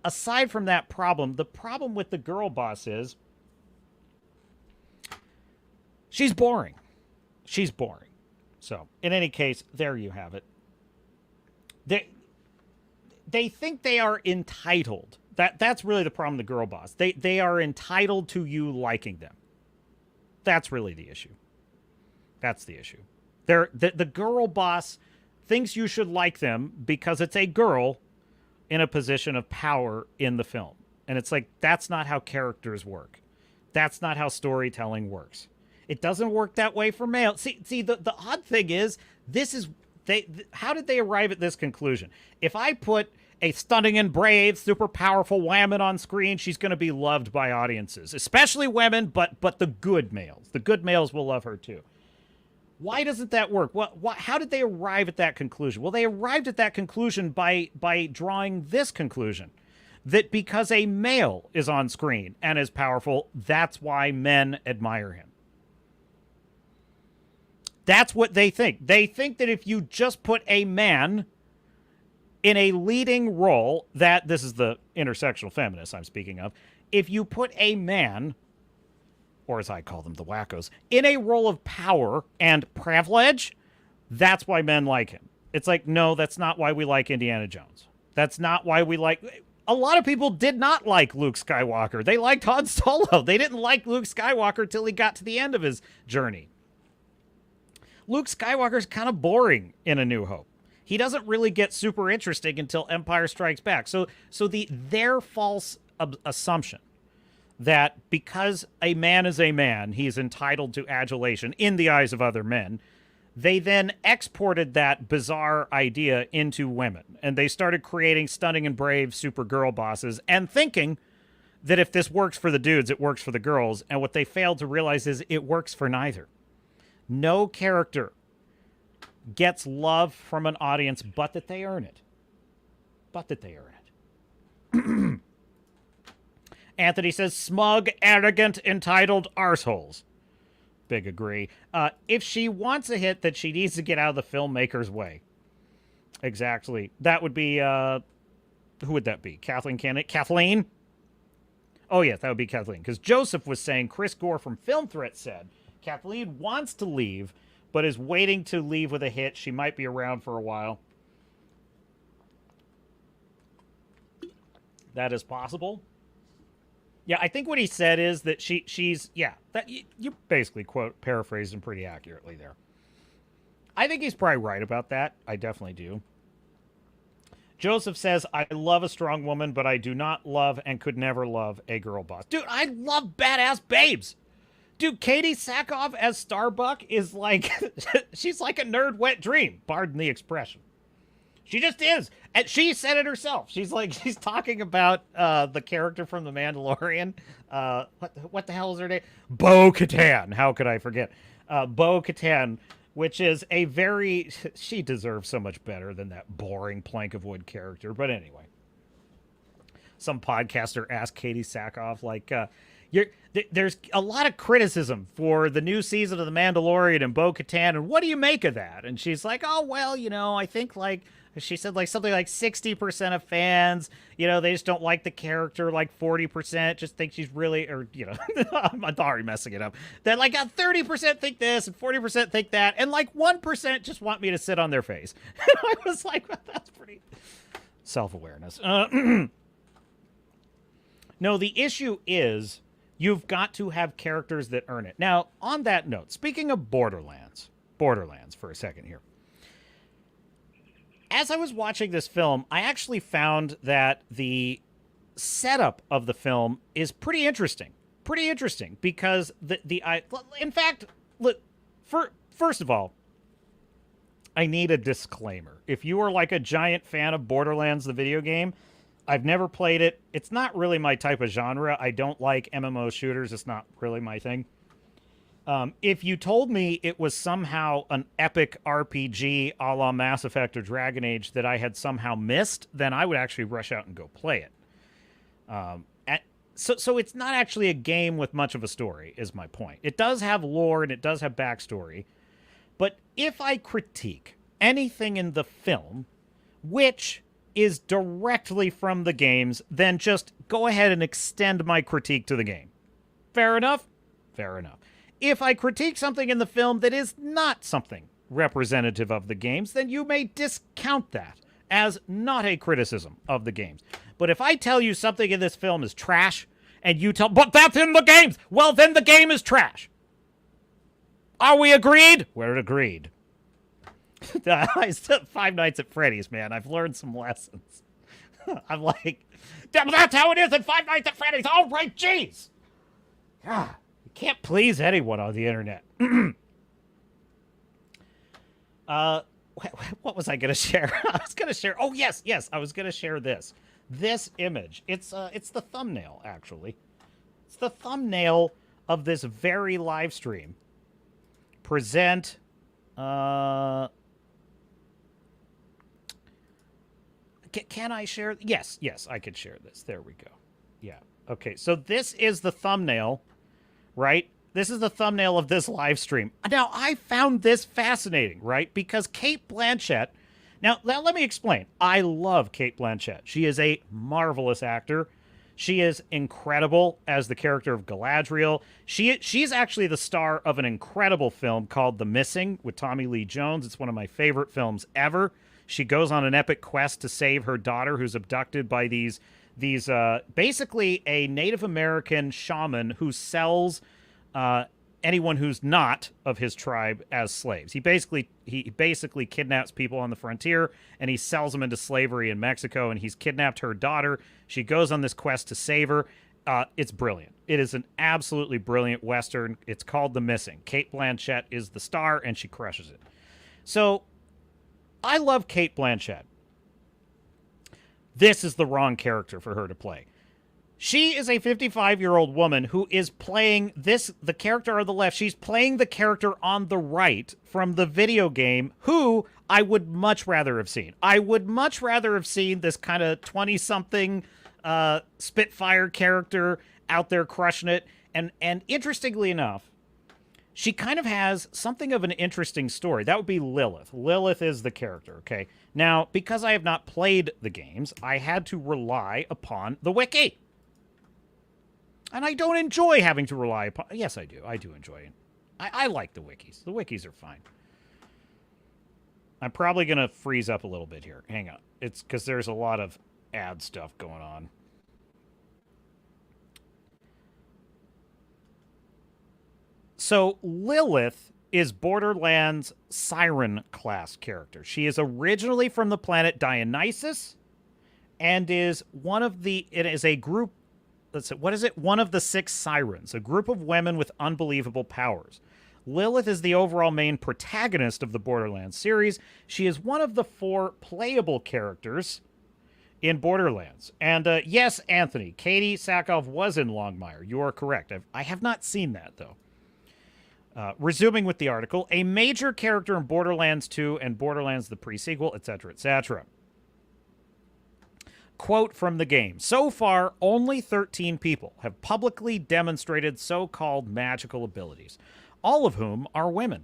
Speaker 1: aside from that problem, the problem with the girl boss is she's boring. She's boring. So, in any case, there you have it. They think they are entitled. That's really the problem with the girl boss. They are entitled to you liking them. That's really the issue. That's the issue. The girl boss thinks you should like them because it's a girl in a position of power in the film. And it's like, that's not how characters work. That's not how storytelling works. It doesn't work that way for male. See, the odd thing is, how did they arrive at this conclusion? If I put a stunning and brave, super powerful woman on screen, she's going to be loved by audiences, especially women, but the good males. The good males will love her too. Why doesn't that work? How did they arrive at that conclusion? Well, they arrived at that conclusion by drawing this conclusion, that because a male is on screen and is powerful, that's why men admire him. That's what they think. They think that if you just put a man in a leading role, that this is the intersectional feminists I'm speaking of. If you put a man, or as I call them, the wackos, in a role of power and privilege, that's why men like him. It's like, no, that's not why we like Indiana Jones. That's not why we like... A lot of people did not like Luke Skywalker. They liked Han Solo. They didn't like Luke Skywalker till he got to the end of his journey. Luke Skywalker's kind of boring in A New Hope. He doesn't really get super interesting until Empire Strikes Back. So their false assumption that because a man is a man, he's entitled to adulation in the eyes of other men, they then exported that bizarre idea into women. And they started creating stunning and brave super girl bosses and thinking that if this works for the dudes, it works for the girls. And what they failed to realize is it works for neither. No character gets love from an audience but that they earn it. Anthony says, smug, arrogant, entitled arseholes. Big agree. If she wants a hit, that she needs to get out of the filmmaker's way. Exactly. That would be, who would that be? Kathleen Kennedy? Kathleen? Oh, yeah, that would be Kathleen. Because Joseph was saying, Chris Gore from Film Threat said, Kathleen wants to leave, but is waiting to leave with a hit. She might be around for a while. That is possible. Yeah, I think what he said is that she's that you basically paraphrased him pretty accurately there. I think he's probably right about that. I definitely do. Joseph says, I love a strong woman, but I do not love and could never love a girl boss. Dude, I love badass babes. Dude, Katie Sackhoff as Starbuck is like, she's like a nerd wet dream. Pardon the expression. She just is. And she said it herself. She's like, she's talking about the character from The Mandalorian. What the hell is her name? Bo-Katan. How could I forget? Bo-Katan, which is a very, she deserves so much better than that boring plank of wood character. But anyway, some podcaster asked Katie Sackhoff, like, there's a lot of criticism for the new season of The Mandalorian and Bo-Katan, and what do you make of that? And she's like, oh, well, you know, I think, like, she said, like, something like 60% of fans, you know, they just don't like the character, like 40% just think she's really, or, you know, I'm already messing it up. That, like, 30% think this and 40% think that, and, like, 1% just want me to sit on their face. And I was like, well, that's pretty self-awareness. No, the issue is you've got to have characters that earn it. Now, on that note, speaking of Borderlands for a second here. As I was watching this film, I actually found that the setup of the film is pretty interesting. Pretty interesting because in fact, look, first of all, I need a disclaimer. If you are like a giant fan of Borderlands, the video game, I've never played it. It's not really my type of genre. I don't like MMO shooters. It's not really my thing. If you told me it was somehow an epic RPG a la Mass Effect or Dragon Age that I had somehow missed, then I would actually rush out and go play it. So it's not actually a game with much of a story, is my point. It does have lore and it does have backstory. But if I critique anything in the film, which is directly from the games, then just go ahead and extend my critique to the game. Fair enough? Fair enough. If I critique something in the film that is not something representative of the games, then you may discount that as not a criticism of the games. But if I tell you something in this film is trash, and you tell, but that's in the games, well, then the game is trash. Are we agreed? We're agreed. I still Five Nights at Freddy's, man. I've learned some lessons. I'm like, that's how it is in Five Nights at Freddy's. Oh, right, jeez. God, you can't please anyone on the internet. What was I going to share? I was going to share. Oh, yes. I was going to share this image. It's the thumbnail, actually. It's the thumbnail of this very live stream. Present. Can I share? Yes, I could share this. There we go. Yeah. Okay, so this is the thumbnail, right? This is the thumbnail of this live stream. Now, I found this fascinating, right? Because Cate Blanchett... Now, let me explain. I love Cate Blanchett. She is a marvelous actor. She is incredible as the character of Galadriel. She's actually the star of an incredible film called The Missing with Tommy Lee Jones. It's one of my favorite films ever. She goes on an epic quest to save her daughter who's abducted by these basically a Native American shaman who sells anyone who's not of his tribe as slaves. He basically kidnaps people on the frontier and he sells them into slavery in Mexico, and he's kidnapped her daughter. She goes on this quest to save her. It's brilliant. It is an absolutely brilliant Western. It's called The Missing. Cate Blanchett is the star and she crushes it. So I love Cate Blanchett. This is the wrong character for her to play. She is a 55-year-old woman who is playing the character on the left. She's playing the character on the right from the video game, who I would much rather have seen. I would much rather have seen this kind of 20-something Spitfire character out there crushing it. And interestingly enough, she kind of has something of an interesting story. That would be Lilith. Lilith is the character, okay? Now, because I have not played the games, I had to rely upon the wiki. And I don't enjoy having to rely upon... Yes, I do. I do enjoy it. I like the wikis. The wikis are fine. I'm probably going to freeze up a little bit here. Hang on. It's because there's a lot of ad stuff going on. So Lilith is Borderlands Siren class character. She is originally from the planet Dionysus, and is one of the, it is a group, let's see, what is it? One of the 6 sirens, a group of women with unbelievable powers. Lilith is the overall main protagonist of the Borderlands series. She is one of the 4 playable characters in Borderlands. And yes, Anthony, Katie Sackhoff was in Longmire. You are correct. I have not seen that, though. Resuming with the article, a major character in Borderlands 2 and Borderlands the pre-sequel, etc., etc. Quote from the game. So far, only 13 people have publicly demonstrated so-called magical abilities, all of whom are women.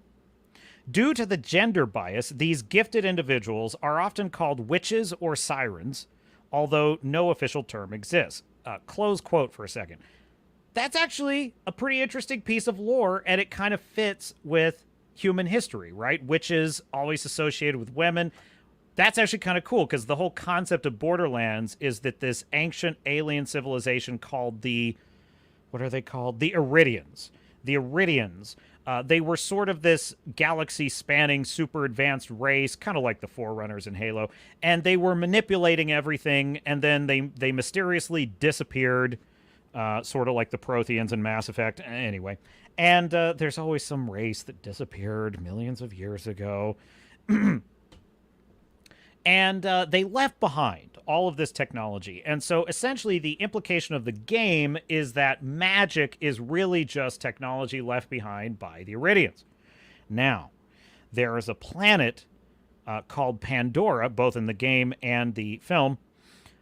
Speaker 1: Due to the gender bias, these gifted individuals are often called witches or sirens, although no official term exists. Close quote for a second. That's actually a pretty interesting piece of lore, and it kind of fits with human history, right? Witches always associated with women. That's actually kind of cool, because the whole concept of Borderlands is that this ancient alien civilization called the... what are they called? The Iridians. The Iridians. They were sort of this galaxy-spanning, super advanced race, kind of like the Forerunners in Halo, and they were manipulating everything, and then they mysteriously disappeared, sort of like the Protheans in Mass Effect. Anyway, and there's always some race that disappeared millions of years ago. And they left behind all of this technology. And so essentially the implication of the game is that magic is really just technology left behind by the Iridians. Now, there is a planet called Pandora, both in the game and the film,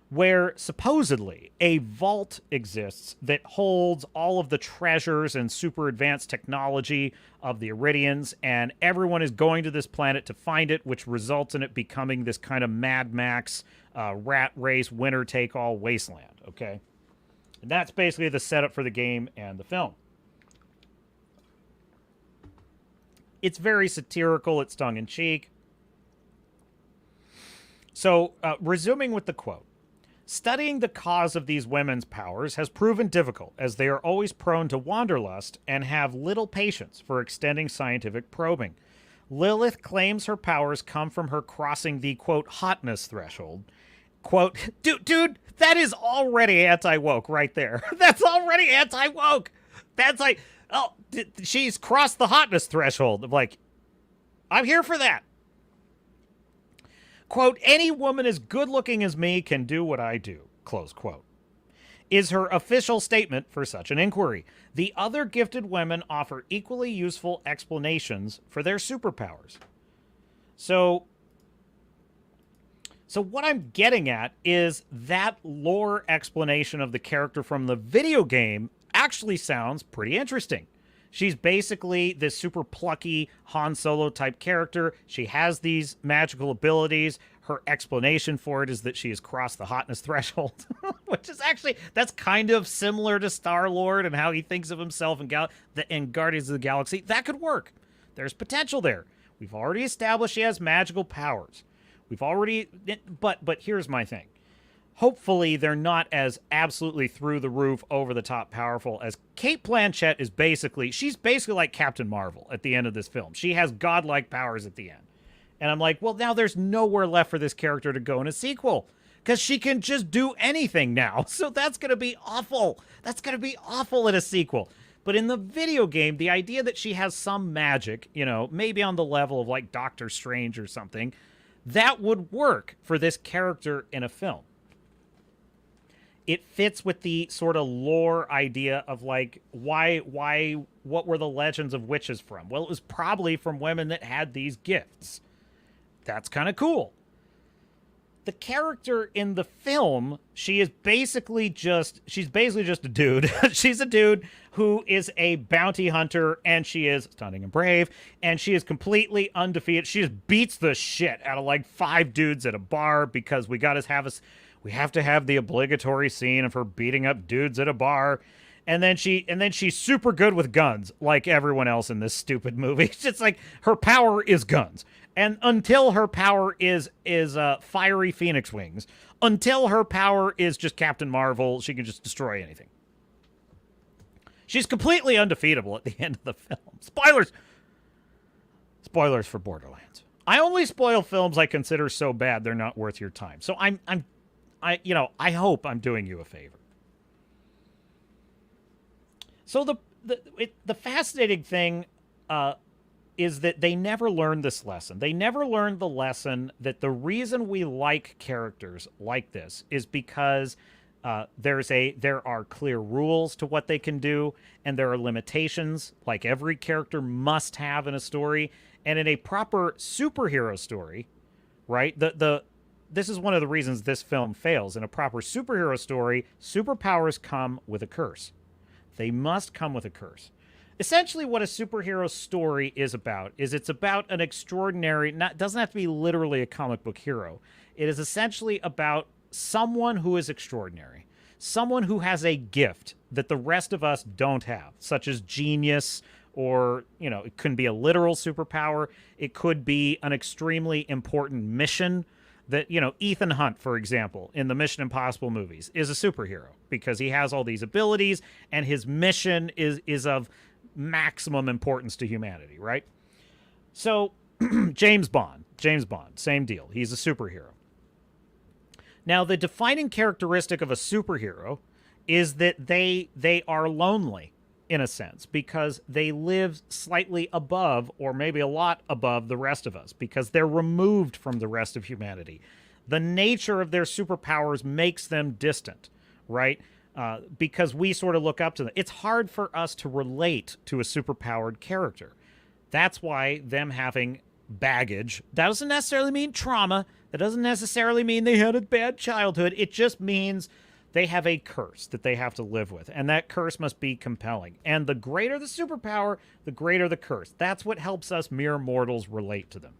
Speaker 1: where supposedly a vault exists that holds all of the treasures and super advanced technology of the Iridians, and everyone is going to this planet to find it, which results in it becoming this kind of Mad Max rat race, winner-take-all wasteland, okay? And that's basically the setup for the game and the film. It's very satirical, it's tongue-in-cheek. So, resuming with the quote, studying the cause of these women's powers has proven difficult, as they are always prone to wanderlust and have little patience for extending scientific probing. Lilith claims her powers come from her crossing the, quote, hotness threshold. Quote, dude, that is already anti-woke right there. That's already anti-woke. That's like, oh, she's crossed the hotness threshold. I'm like, I'm here for that. Quote, any woman as good-looking as me can do what I do, close quote, is her official statement for such an inquiry. The other gifted women offer equally useful explanations for their superpowers. So what I'm getting at is that lore explanation of the character from the video game actually sounds pretty interesting. She's basically this super plucky Han Solo type character. She has these magical abilities. Her explanation for it is that she has crossed the hotness threshold, which is actually, that's kind of similar to Star-Lord and how he thinks of himself in Guardians of the Galaxy. That could work. There's potential there. We've already established she has magical powers. We've already, but here's my thing. Hopefully, they're not as absolutely through the roof, over the top powerful as Kate Blanchett is basically. She's basically like Captain Marvel at the end of this film. She has godlike powers at the end. And I'm like, well, now there's nowhere left for this character to go in a sequel, because she can just do anything now. So that's going to be awful. That's going to be awful in a sequel. But in the video game, the idea that she has some magic, you know, maybe on the level of like Doctor Strange or something, that would work for this character in a film. It fits with the sort of lore idea of like, what were the legends of witches from? Well, it was probably from women that had these gifts. That's kind of cool. The character in the film, she's basically just a dude. She's a dude who is a bounty hunter, and she is stunning and brave, and she is completely undefeated. She just beats the shit out of like 5 dudes at a bar, because we have to have the obligatory scene of her beating up dudes at a bar. And then she's super good with guns, like everyone else in this stupid movie. It's just like her power is guns. And until her power is fiery phoenix wings, until her power is just Captain Marvel, she can just destroy anything. She's completely undefeatable at the end of the film. Spoilers! Spoilers for Borderlands. I only spoil films I consider so bad they're not worth your time. So I'm I hope I'm doing you a favor. So the fascinating thing is that they never learned this lesson. They never learned the lesson that the reason we like characters like this is because there are clear rules to what they can do, and there are limitations like every character must have in a story. And in a proper superhero story, right? This is one of the reasons this film fails. In a proper superhero story, superpowers come with a curse. They must come with a curse. Essentially, what a superhero story is about is it's about an extraordinary, doesn't have to be literally a comic book hero. It is essentially about someone who is extraordinary, someone who has a gift that the rest of us don't have, such as genius, or, it could be a literal superpower. It could be an extremely important mission that, Ethan Hunt, for example, in the Mission Impossible movies, is a superhero because he has all these abilities and his mission is of maximum importance to humanity, right? So James Bond, same deal. He's a superhero. Now, the defining characteristic of a superhero is that they are lonely, in a sense, because they live slightly above, or maybe a lot above, the rest of us, because they're removed from the rest of humanity. The nature of their superpowers makes them distant, right? Because we sort of look up to them. It's hard for us to relate to a superpowered character. That's why them having baggage, that doesn't necessarily mean trauma. That doesn't necessarily mean they had a bad childhood. It just means they have a curse that they have to live with, and that curse must be compelling. And the greater the superpower, the greater the curse. That's what helps us mere mortals relate to them.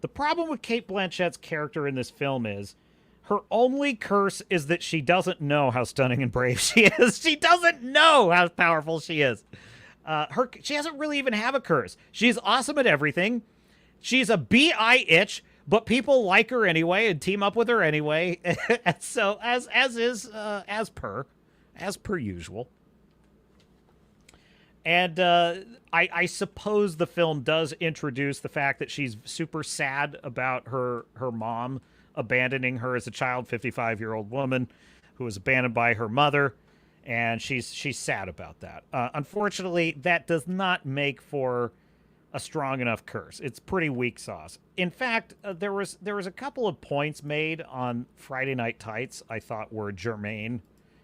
Speaker 1: The problem with Cate Blanchett's character in this film is her only curse is that she doesn't know how stunning and brave she is. She doesn't know how powerful she is. She doesn't really even have a curse. She's awesome at everything. She's a bi itch, but people like her anyway and team up with her anyway. And so as per usual. And I suppose the film does introduce the fact that she's super sad about her mom abandoning her as a child, 55-year-old woman who was abandoned by her mother, and she's sad about that. Unfortunately, that does not make for a strong enough curse. It's pretty weak sauce. In fact, there was a couple of points made on Friday Night Tights I thought were germane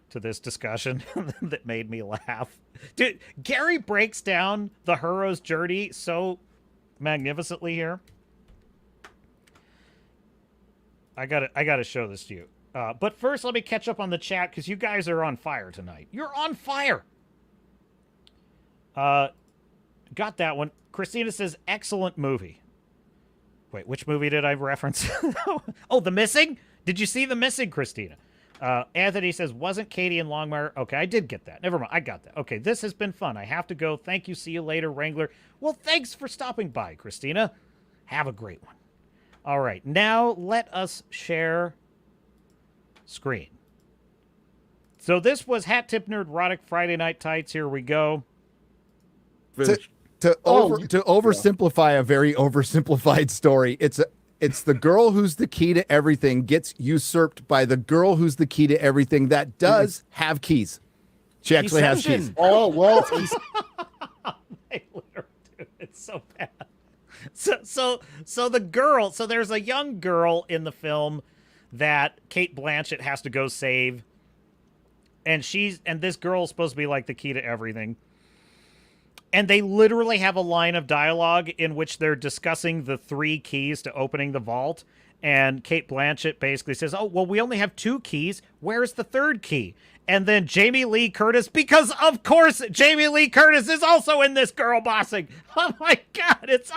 Speaker 1: to this discussion that made me laugh. Dude, Gary breaks down the hero's journey so magnificently here. I gotta show this to you. But first, let me catch up on the chat because you guys are on fire tonight. You're on fire. Got that one. Christina says, excellent movie. Wait, which movie did I reference? Oh, The Missing? Did you see The Missing, Christina? Anthony says, wasn't Katie in Longmire? Okay, I did get that. Never mind, I got that. Okay, this has been fun. I have to go. Thank you. See you later, Wrangler. Well, thanks for stopping by, Christina. Have a great one. All right, now let us share screen. So this was Hat Tip Nerd Erotic Friday Night Tights. Here we go.
Speaker 4: To oversimplify a very oversimplified story, it's the girl who's the key to everything gets usurped by the girl who's the key to everything that does have keys. She actually has keys.
Speaker 3: Oh, well.
Speaker 1: It's so bad. So the girl, so there's a young girl in the film that Cate Blanchett has to go save. And this girl is supposed to be like the key to everything. And they literally have a line of dialogue in which they're discussing the 3 keys to opening the vault. And Cate Blanchett basically says, oh, well, we only have 2 keys. Where's the 3rd key? And then Jamie Lee Curtis, because of course Jamie Lee Curtis is also in this girl bossing. Oh my God, it's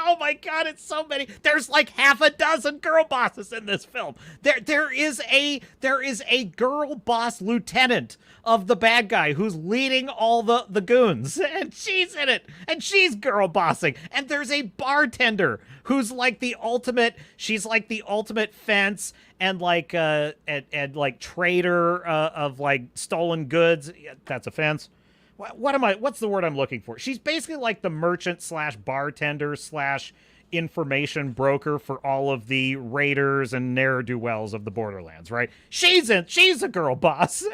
Speaker 1: so many. There's like half a dozen girl bosses in this film. There is a girl boss lieutenant of the bad guy who's leading all the goons, and she's in it, and she's girl bossing. And there's a bartender who's like the ultimate, she's like the ultimate fence and like like trader of like stolen goods. That's offense. What's the word I'm looking for? She's basically like the merchant / bartender / information broker for all of the raiders and ne'er-do-wells of the Borderlands, right? She's a girl boss.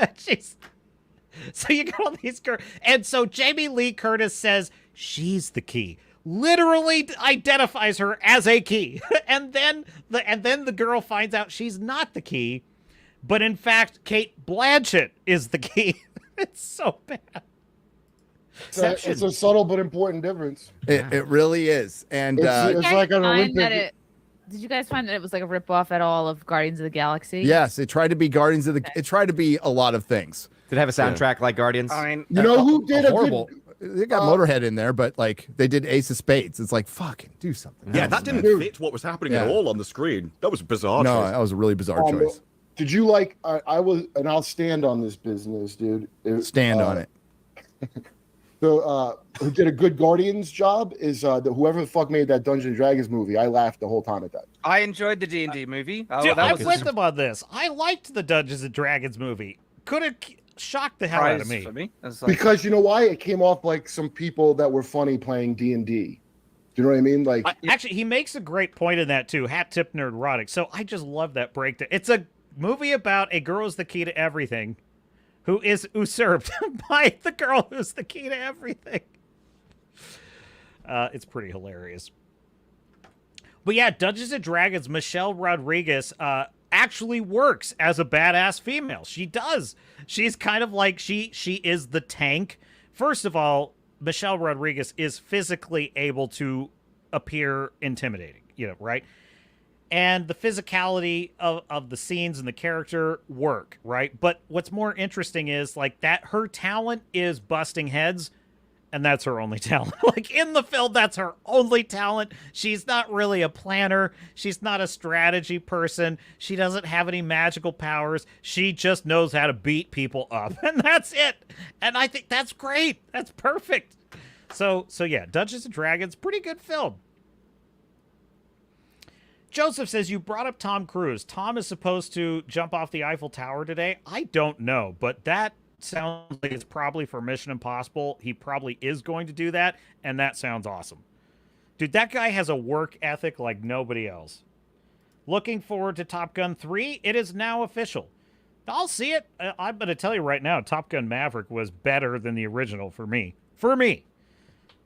Speaker 1: So you got all these girls. And so Jamie Lee Curtis says she's the key. Literally identifies her as a key. and then the girl finds out she's not the key, but in fact Kate Blanchett is the key. It's so bad.
Speaker 6: It's a subtle but important difference.
Speaker 4: It really is. And
Speaker 6: It's like an Olympic.
Speaker 7: Did you guys find that it was like a ripoff at all of Guardians of the Galaxy?
Speaker 4: yes, it tried to be Guardians of the. It tried to be a lot of things.
Speaker 8: Did it have a soundtrack like Guardians?
Speaker 9: I mean,
Speaker 6: You know who did a
Speaker 4: horrible.
Speaker 6: good?
Speaker 4: They got Motorhead in there, but like they did Ace of Spades. It's like fucking do something.
Speaker 10: Yeah,
Speaker 4: else,
Speaker 10: that didn't
Speaker 4: man.
Speaker 10: fit what was happening
Speaker 4: Yeah.
Speaker 10: at all on the screen. That was a bizarre
Speaker 4: No,
Speaker 10: choice.
Speaker 4: that was a really bizarre choice.
Speaker 6: Did you like? I was, and I'll stand on this business, dude.
Speaker 4: Stand on it.
Speaker 6: Who did a good Guardians job is whoever the fuck made that Dungeons and Dragons movie. I laughed the whole time at that.
Speaker 9: I enjoyed the D&D movie. Oh,
Speaker 1: Dude,
Speaker 9: that
Speaker 1: I'm
Speaker 9: was
Speaker 1: with them on this. I liked the Dungeons and Dragons movie. Could have shocked the hell out of
Speaker 9: surprise
Speaker 1: me.
Speaker 9: for me. It was like-
Speaker 6: Because you know why? It came off like some people that were funny playing D&D. Do you know what I mean? Like,
Speaker 1: Actually, he makes a great point in that too. Hat tip neurotic. So I just love that breakdown. It's a movie about a girl who's the key to everything, who is usurped by the girl who's the key to everything. It's pretty hilarious. But yeah, Dungeons and Dragons, Michelle Rodriguez actually works as a badass female. She does. She's kind of like she is the tank. First of all, Michelle Rodriguez is physically able to appear intimidating, right? And the physicality of the scenes and the character work, right? But what's more interesting is like that her talent is busting heads, and that's her only talent. Like in the film, that's her only talent. She's not really a planner. She's not a strategy person. She doesn't have any magical powers. She just knows how to beat people up, and that's it. And I think that's great. That's perfect. So yeah, Dungeons and Dragons, pretty good film. Joseph says, you brought up Tom Cruise. Tom is supposed to jump off the Eiffel Tower today. I don't know, but that sounds like it's probably for Mission Impossible. He probably is going to do that, and that sounds awesome. Dude, that guy has a work ethic like nobody else. Looking forward to Top Gun 3. It is now official. I'll see it. I'm going to tell you right now, Top Gun Maverick was better than the original for me. For me.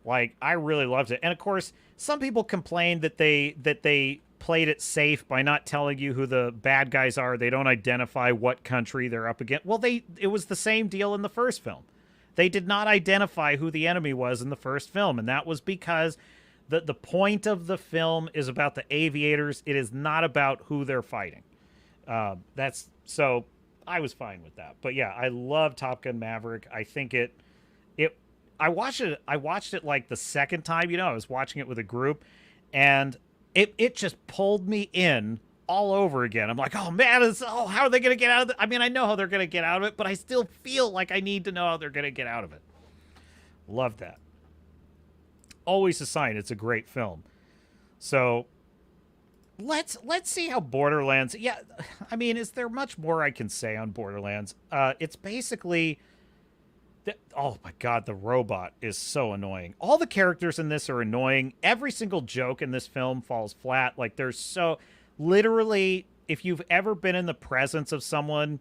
Speaker 1: Like, I really loved it. And, of course, some people complained that they played it safe by not telling you who the bad guys are. They don't identify what country they're up against. Well, it was the same deal in the first film. They did not identify who the enemy was in the first film, and that was because the point of the film is about the aviators. It is not about who they're fighting. So I was fine with that. But yeah, I love Top Gun Maverick. I think I watched it like the second time, I was watching it with a group, and it just pulled me in all over again. I'm like, oh man, how are they going to get out of it? I mean, I know how they're going to get out of it, but I still feel like I need to know how they're going to get out of it. Love that. Always a sign it's a great film. So let's see how Borderlands. Yeah, I mean, is there much more I can say on Borderlands? It's basically. Oh my god, the robot is so annoying. All the characters in this are annoying. Every single joke in this film falls flat. Like, there's so... Literally, if you've ever been in the presence of someone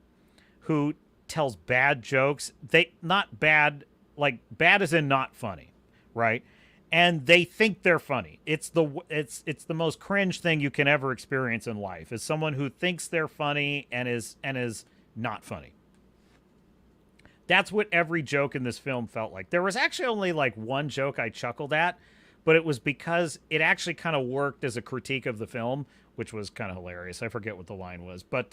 Speaker 1: who tells bad jokes, not bad, like, bad as in not funny, right? And they think they're funny. It's the most cringe thing you can ever experience in life, is someone who thinks they're funny and is not funny. That's what every joke in this film felt like. There was actually only like one joke I chuckled at, but it was because it actually kind of worked as a critique of the film, which was kind of hilarious. I forget what the line was, but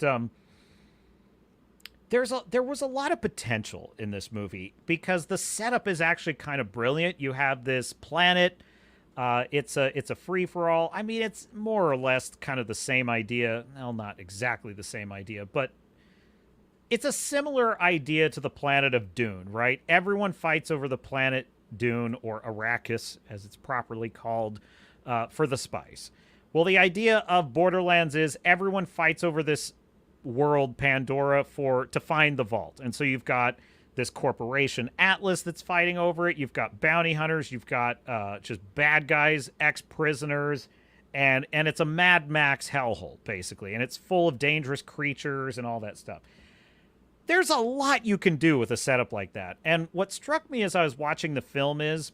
Speaker 1: there was a lot of potential in this movie because the setup is actually kind of brilliant. You have this planet. It's a free-for-all. I mean, it's more or less kind of the same idea. Well, not exactly the same idea, but it's a similar idea to the planet of Dune, right? Everyone fights over the planet Dune, or Arrakis, as it's properly called, for the spice. Well, the idea of Borderlands is everyone fights over this world, Pandora, to find the vault. And so you've got this corporation, Atlas, that's fighting over it. You've got bounty hunters. You've got just bad guys, ex-prisoners. and it's a Mad Max hellhole, basically, and it's full of dangerous creatures and all that stuff. There's a lot you can do with a setup like that. And what struck me as I was watching the film is,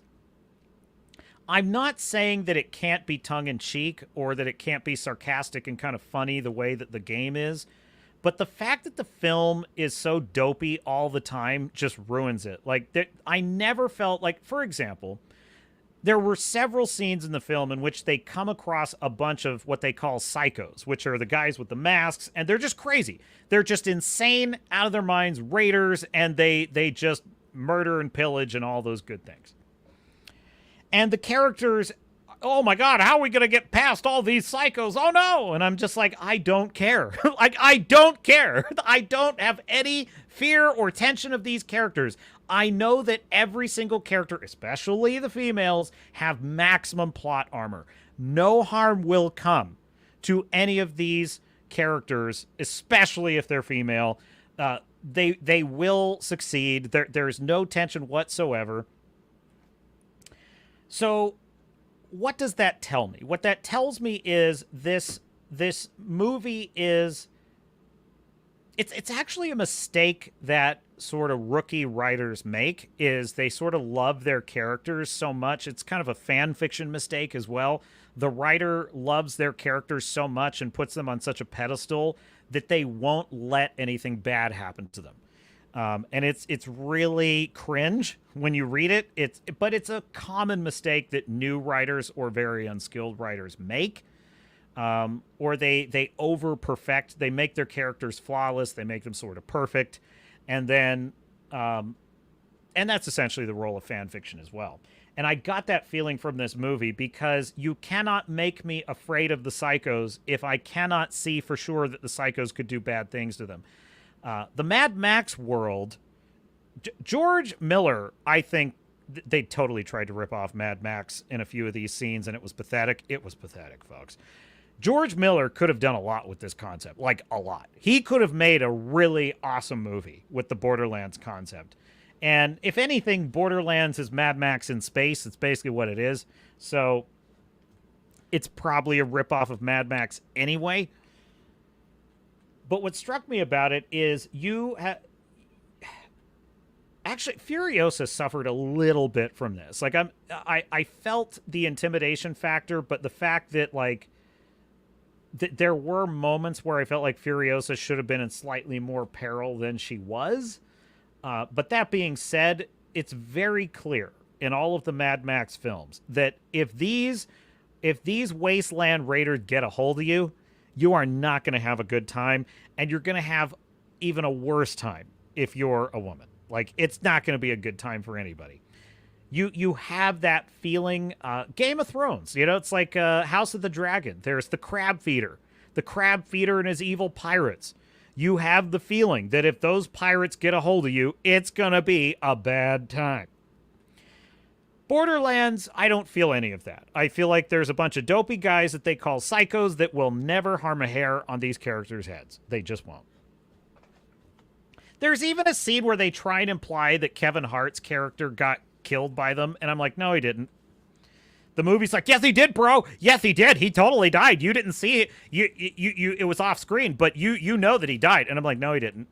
Speaker 1: I'm not saying that it can't be tongue-in-cheek or that it can't be sarcastic and kind of funny the way that the game is, but the fact that the film is so dopey all the time just ruins it. Like, I never felt like, for example, there were several scenes in the film in which they come across a bunch of what they call psychos, which are the guys with the masks, and they're just crazy. They're just insane, out of their minds, raiders, and they just murder and pillage and all those good things. And the characters, oh my God, how are we going to get past all these psychos? Oh no! And I'm just like, I don't care. Like, I don't care. I don't have any fear or tension of these characters. I know that every single character, especially the females, have maximum plot armor. No harm will come to any of these characters, especially if they're female. They will succeed. There's no tension whatsoever. So what does that tell me? What that tells me is this movie is... It's actually a mistake that sort of rookie writers make, is they sort of love their characters so much. It's kind of a fan fiction mistake as well. The writer loves their characters so much and puts them on such a pedestal that they won't let anything bad happen to them. And it's really cringe when you read it. But it's a common mistake that new writers or very unskilled writers make. Or they over perfect. They make their characters flawless. They make them sort of perfect. And then, and that's essentially the role of fan fiction as well. And I got that feeling from this movie because you cannot make me afraid of the psychos if I cannot see for sure that the psychos could do bad things to them. The Mad Max world, George Miller, I think they totally tried to rip off Mad Max in a few of these scenes, and it was pathetic. It was pathetic, folks. George Miller could have done a lot with this concept, like a lot. He could have made a really awesome movie with the Borderlands concept. And if anything, Borderlands is Mad Max in space. It's basically what it is. So it's probably a ripoff of Mad Max anyway. But what struck me about it is actually, Furiosa suffered a little bit from this. Like, I felt the intimidation factor, but the fact that, like, there were moments where I felt like Furiosa should have been in slightly more peril than she was. But that being said, it's very clear in all of the Mad Max films that if these wasteland raiders get a hold of you, you are not going to have a good time, and you're going to have even a worse time if you're a woman. Like, it's not going to be a good time for anybody. You have that feeling, Game of Thrones, you know, it's like House of the Dragon. There's the crab feeder and his evil pirates. You have the feeling that if those pirates get a hold of you, it's going to be a bad time. Borderlands, I don't feel any of that. I feel like there's a bunch of dopey guys that they call psychos that will never harm a hair on these characters' heads. They just won't. There's even a scene where they try and imply that Kevin Hart's character got killed by them, and I'm like, no, he didn't. The movie's like, yes, he did, bro. Yes, he did. He totally died. You didn't see it. It was off screen, but you know that he died. And I'm like, no, he didn't.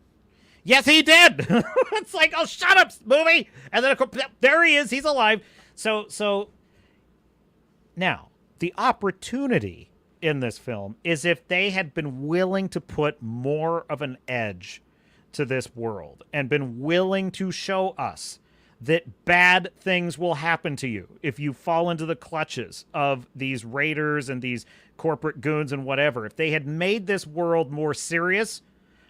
Speaker 1: Yes, he did. It's like, oh, shut up, movie. And then, of course, there he is. He's alive. So now, the opportunity in this film is if they had been willing to put more of an edge to this world and been willing to show us that bad things will happen to you if you fall into the clutches of these raiders and these corporate goons and whatever. If they had made this world more serious,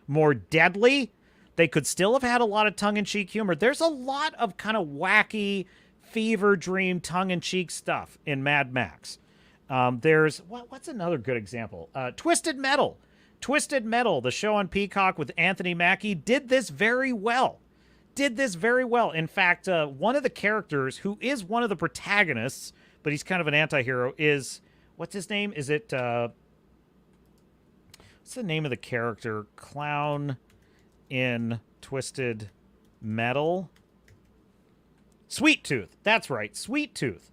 Speaker 1: more deadly, they could still have had a lot of tongue-in-cheek humor. There's a lot of kind of wacky, fever dream, tongue-in-cheek stuff in Mad Max. There's, what's another good example? Twisted Metal. Twisted Metal, the show on Peacock with Anthony Mackie, did this very well. In fact, one of the characters who is one of the protagonists, but he's kind of an anti-hero, is, what's his name? Is it, what's the name of the character? Clown in Twisted Metal? Sweet Tooth. That's right, Sweet Tooth.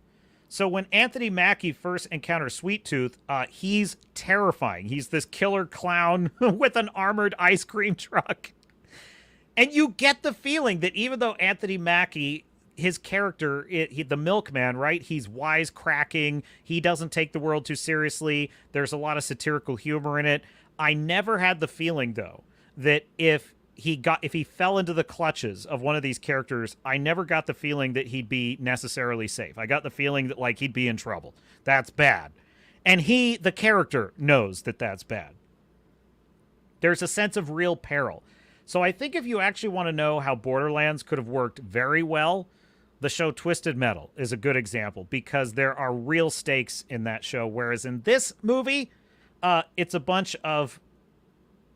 Speaker 1: So when Anthony Mackie first encounters Sweet Tooth, he's terrifying. He's this killer clown with an armored ice cream truck. And you get the feeling that even though Anthony Mackie, his character, the milkman, right? He's wisecracking. He doesn't take the world too seriously. There's a lot of satirical humor in it. I never had the feeling, though, that if he fell into the clutches of one of these characters, I never got the feeling that he'd be necessarily safe. I got the feeling that, like, he'd be in trouble. That's bad. And the character, knows that that's bad. There's a sense of real peril. So I think if you actually want to know how Borderlands could have worked very well, the show Twisted Metal is a good example, because there are real stakes in that show, whereas in this movie,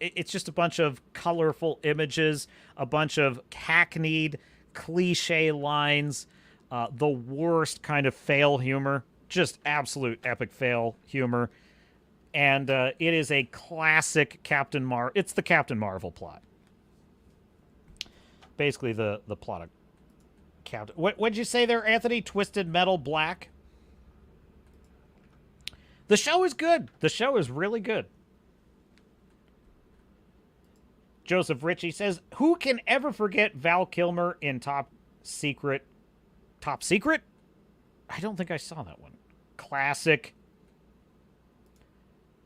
Speaker 1: it's just a bunch of colorful images, a bunch of hackneyed cliche lines, the worst kind of fail humor, just absolute epic fail humor. And it is a classic it's the Captain Marvel plot. Basically the plot of Captain. What'd you say there, Anthony? Twisted Metal Black? The show is good. The show is really good. Joseph Ritchie says, who can ever forget Val Kilmer in Top Secret? Top Secret? I don't think I saw that one. Classic.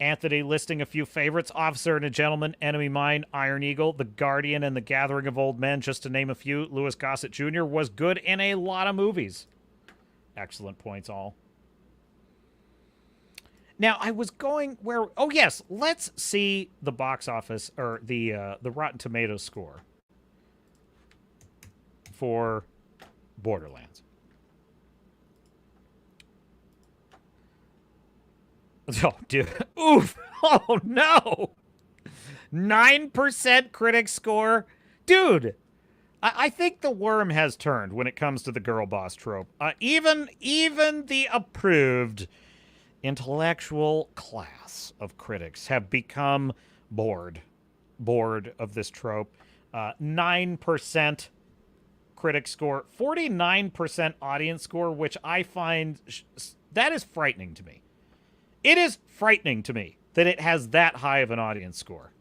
Speaker 1: Anthony listing a few favorites: Officer and a Gentleman, Enemy Mine, Iron Eagle, The Guardian, and The Gathering of Old Men, just to name a few. Louis Gossett Jr. was good in a lot of movies. Excellent points, all. Now, I was going where... Oh, yes, let's see the box office, or the Rotten Tomatoes score for Borderlands. Oh, dude. Oof. Oh, no. 9% critic score. Dude, I think the worm has turned when it comes to the girl boss trope. Even the approved intellectual class of critics have become bored of this trope. 9% critic score, 49% audience score, which I find that is frightening to me. It is frightening to me that it has that high of an audience score.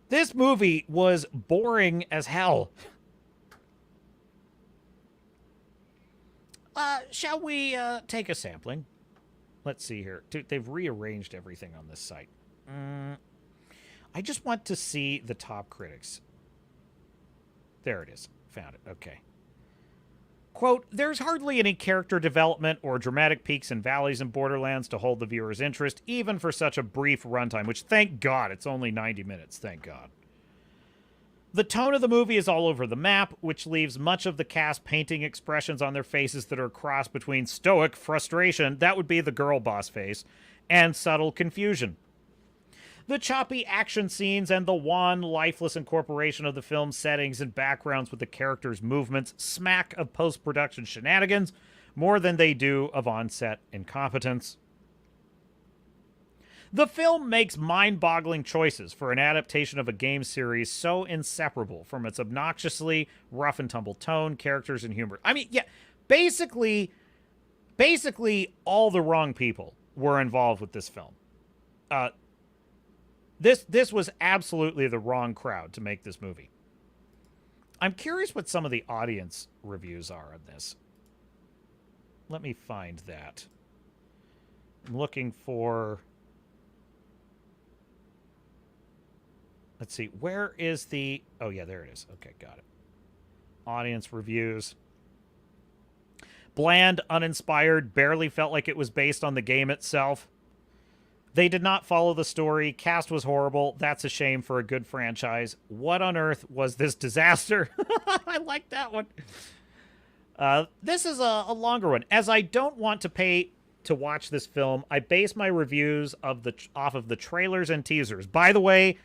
Speaker 1: This movie was boring as hell. Shall we take a sampling? Let's see here. Dude, they've rearranged everything on this site. I just want to see the top critics. There it is. Found it. Okay. Quote, there's hardly any character development or dramatic peaks and valleys in Borderlands to hold the viewer's interest, even for such a brief runtime, which, thank God, it's only 90 minutes, thank God. The tone of the movie is all over the map, which leaves much of the cast painting expressions on their faces that are a cross between stoic frustration, that would be the girl boss face, and subtle confusion. The choppy action scenes and the wan, lifeless incorporation of the film's settings and backgrounds with the characters' movements smack of post-production shenanigans more than they do of on-set incompetence. The film makes mind-boggling choices for an adaptation of a game series so inseparable from its obnoxiously rough-and-tumble tone, characters, and humor. I mean, yeah, basically all the wrong people were involved with this film. This was absolutely the wrong crowd to make this movie. I'm curious what some of the audience reviews are on this. Let me find that. I'm looking for... Let's see, where is the... Oh, yeah, there it is. Okay, got it. Audience reviews. Bland, uninspired, barely felt like it was based on the game itself. They did not follow the story. Cast was horrible. That's a shame for a good franchise. What on earth was this disaster? I like that one. This is a longer one. As I don't want to pay to watch this film, I base my reviews off of the trailers and teasers. By the way,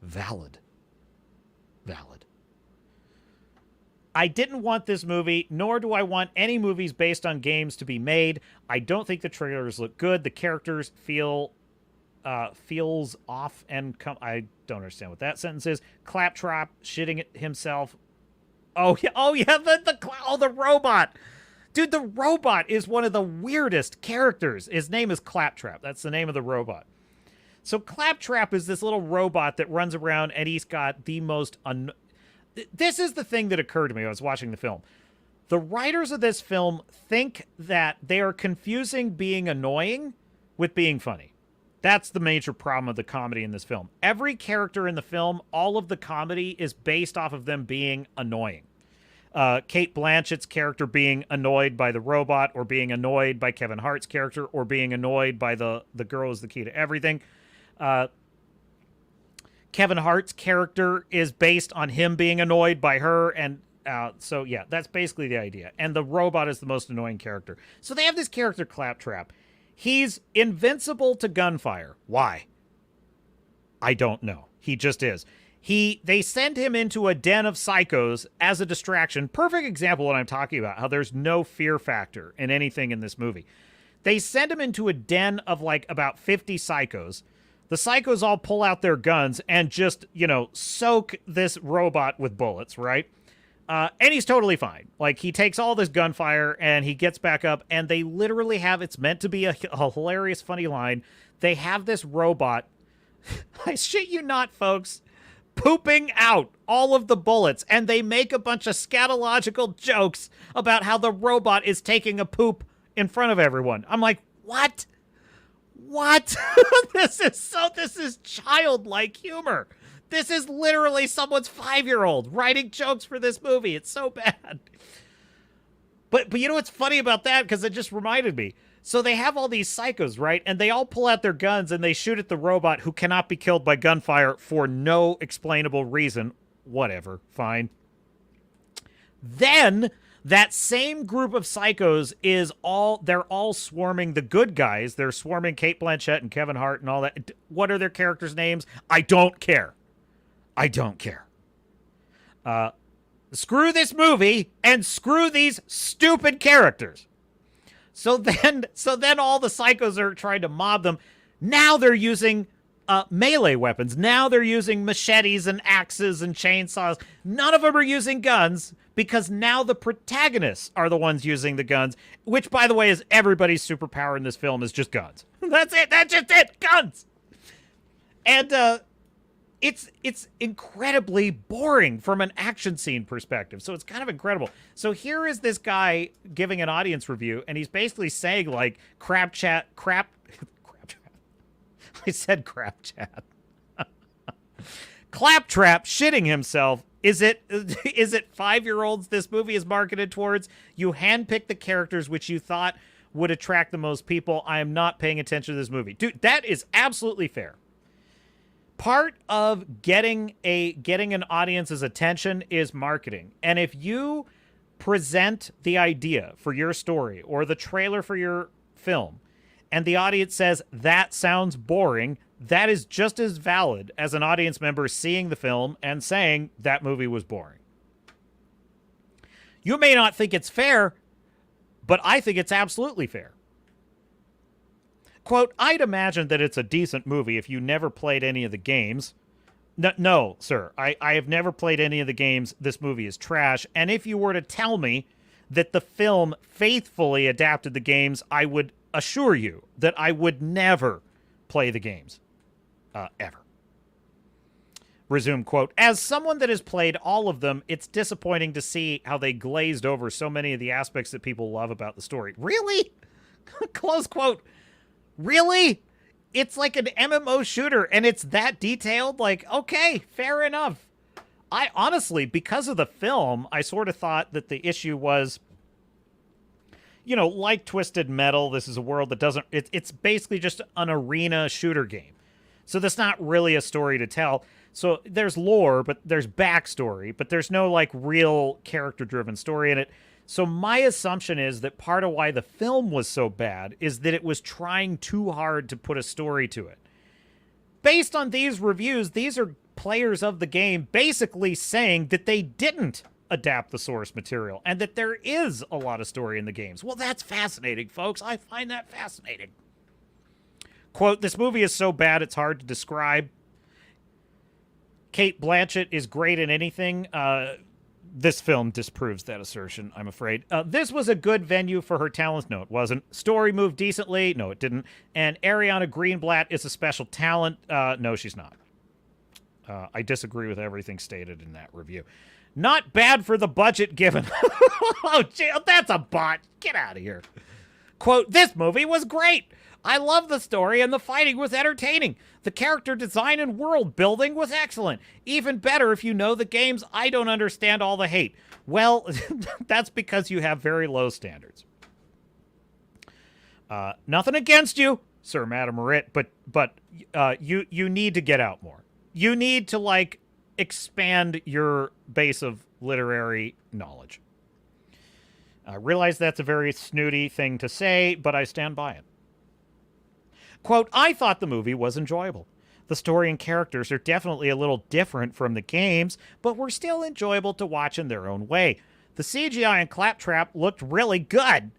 Speaker 1: valid. I didn't want this movie, nor do I want any movies based on games to be made. I don't think the trailers look good. The characters feels off and I don't understand what that sentence is. Claptrap shitting at himself. Oh yeah, the robot. Dude, the robot is one of the weirdest characters. His name is Claptrap. That's the name of the robot. So Claptrap is this little robot that runs around, and he's got the most... This is the thing that occurred to me when I was watching the film. The writers of this film think that they are confusing being annoying with being funny. That's the major problem of the comedy in this film. Every character in the film, all of the comedy is based off of them being annoying. Cate Blanchett's character being annoyed by the robot, or being annoyed by Kevin Hart's character, or being annoyed by the girl is the key to everything. Kevin Hart's character is based on him being annoyed by her, and so yeah, that's basically the idea. And the robot is the most annoying character. So they have this character, Claptrap. He's invincible to gunfire. Why? I don't know. He just is. They send him into a den of psychos as a distraction. Perfect example of what I'm talking about, how there's no fear factor in anything in this movie. They send him into a den of like about 50 psychos. The psychos all pull out their guns and just, soak this robot with bullets, right? And he's totally fine. Like, he takes all this gunfire and he gets back up, and they literally have, it's meant to be a hilarious, funny line. They have this robot, I shit you not, folks, pooping out all of the bullets, and they make a bunch of scatological jokes about how the robot is taking a poop in front of everyone. I'm like, what? What? This is childlike humor. This is literally someone's 5-year-old writing jokes for this movie. It's so bad. But you know what's funny about that? Because it just reminded me. So they have all these psychos, right? And they all pull out their guns and they shoot at the robot, who cannot be killed by gunfire for no explainable reason. Whatever. Fine. Then that same group of psychos they're all swarming the good guys. They're swarming Cate Blanchett and Kevin Hart and all that. What are their characters' names? I don't care. I don't care. Screw this movie and screw these stupid characters. So then all the psychos are trying to mob them. Now they're using melee weapons. Now they're using machetes and axes and chainsaws. None of them are using guns, because now the protagonists are the ones using the guns, which, by the way, is everybody's superpower in this film is just guns. That's it. That's just it. Guns. And it's incredibly boring from an action scene perspective. So it's kind of incredible. So here is this guy giving an audience review, and he's basically saying, like, crap chat. I said crap chat. Claptrap shitting himself. Is it 5-year-olds this movie is marketed towards? You handpick the characters which you thought would attract the most people. I am not paying attention to this movie. Dude, that is absolutely fair. Part of getting an audience's attention is marketing. And if you present the idea for your story or the trailer for your film, and the audience says, that sounds boring, that is just as valid as an audience member seeing the film and saying that movie was boring. You may not think it's fair, but I think it's absolutely fair. Quote, I'd imagine that it's a decent movie if you never played any of the games. No, sir, I have never played any of the games. This movie is trash. And if you were to tell me that the film faithfully adapted the games, I would assure you that I would never play the games. Ever. Resume, quote, as someone that has played all of them, it's disappointing to see how they glazed over so many of the aspects that people love about the story. Really? Close quote. Really? It's like an MMO shooter, and it's that detailed? Like, okay, fair enough. I honestly, because of the film, I sort of thought that the issue was, like Twisted Metal, this is a world that doesn't... It's basically just an arena shooter game. So that's not really a story to tell. So there's lore, but there's backstory, but there's no, like, real character-driven story in it. So my assumption is that part of why the film was so bad is that it was trying too hard to put a story to it. Based on these reviews, these are players of the game basically saying that they didn't adapt the source material and that there is a lot of story in the games. Well, that's fascinating, folks. I find that fascinating. Quote, this movie is so bad it's hard to describe. Cate Blanchett is great in anything. this film disproves that assertion, I'm afraid. This was a good venue for her talents. No, it wasn't. Story moved decently. No, it didn't. And Ariana Greenblatt is a special talent. No, she's not. I disagree with everything stated in that review. Not bad for the budget given. Oh, gee, that's a bot. Get out of here. Quote, this movie was great. I love the story and the fighting was entertaining. The character design and world building was excellent. Even better if you know the games. I don't understand all the hate. Well, that's because you have very low standards. Nothing against you, Sir Madam Marit, but you need to get out more. You need to, like, expand your base of literary knowledge. I realize that's a very snooty thing to say, but I stand by it. Quote, I thought the movie was enjoyable. The story and characters are definitely a little different from the games, but were still enjoyable to watch in their own way. The CGI and Claptrap looked really good.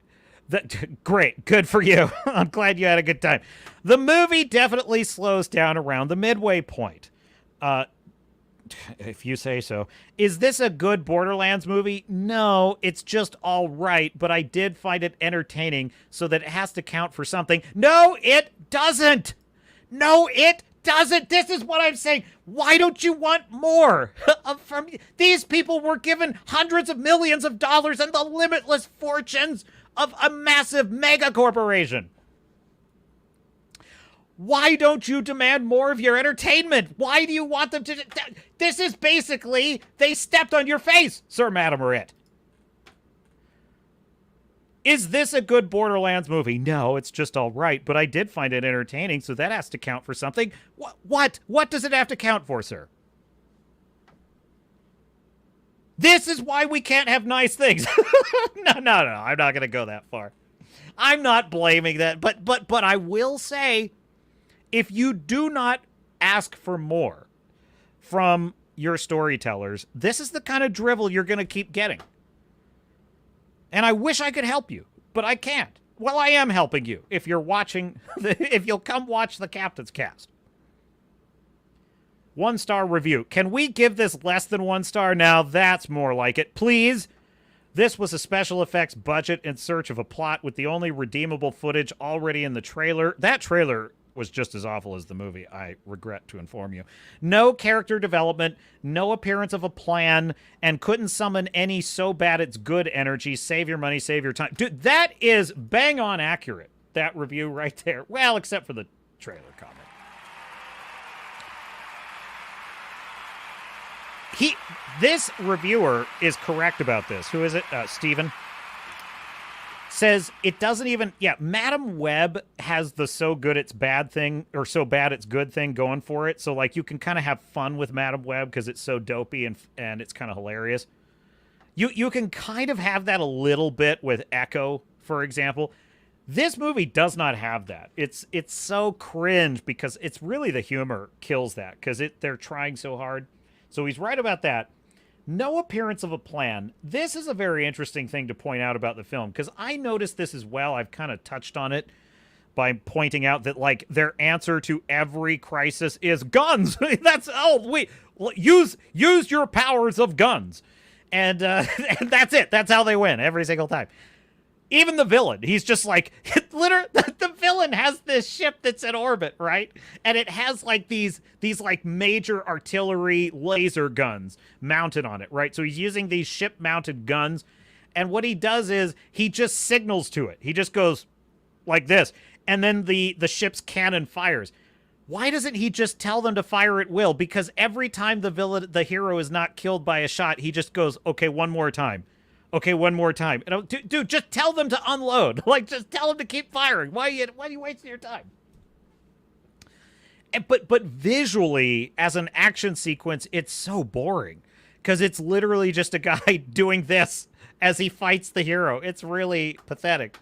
Speaker 1: Great, good for you. I'm glad you had a good time. The movie definitely slows down around the midway point. If you say so. Is this a good Borderlands movie? No, it's just all right, but I did find it entertaining, so that it has to count for something. No, it doesn't. No, it doesn't. This is what I'm saying. Why don't you want more from these people? Were given hundreds of millions of dollars and the limitless fortunes of a massive mega corporation. Why don't you demand more of your entertainment? Why do you want them to... This is basically, they stepped on your face, Sir Madam Marit. Is this a good Borderlands movie? No, it's just all right, but I did find it entertaining, so that has to count for something. What? What does it have to count for, sir? This is why we can't have nice things. No, I'm not going to go that far. I'm not blaming that, but I will say... If you do not ask for more from your storytellers, this is the kind of drivel you're going to keep getting. And I wish I could help you, but I can't. Well, I am helping you if you're watching, if you'll come watch the Captain's Cast. 1-star review. Can we give this less than 1 star? Now that's more like it. Please. This was a special effects budget in search of a plot with the only redeemable footage already in the trailer. That trailer was just as awful as the movie, I regret to inform you. No character development, no appearance of a plan, and couldn't summon any so bad it's good energy. Save your money, save your time. Dude, that is bang on accurate, that review right there. Well, except for the trailer comment. This reviewer is correct about this. Who is it? Steven. Says it doesn't even... Yeah, Madam Web has the so good it's bad thing, or so bad it's good thing going for it. So, like, you can kind of have fun with Madam Web because it's so dopey and it's kind of hilarious. You can kind of have that a little bit with Echo, for example. This movie does not have that. It's so cringe because it's really the humor kills that because they're trying so hard. So he's right about that. No appearance of a plan. This is a very interesting thing to point out about the film, because I noticed this as well. I've kind of touched on it by pointing out that, like, their answer to every crisis is guns. Use your powers of guns. And that's it. That's how they win every single time. Even the villain, he's just like, literally, the villain has this ship that's in orbit, right? And it has like these like major artillery laser guns mounted on it, right? So he's using these ship-mounted guns, and what he does is he just signals to it. He just goes like this, and then the ship's cannon fires. Why doesn't he just tell them to fire at will? Because every time the hero is not killed by a shot, he just goes, okay, one more time. Okay, one more time. And dude, just tell them to unload. Like, just tell them to keep firing. Why are you wasting your time? But visually, as an action sequence, it's so boring. Because it's literally just a guy doing this as he fights the hero. It's really pathetic.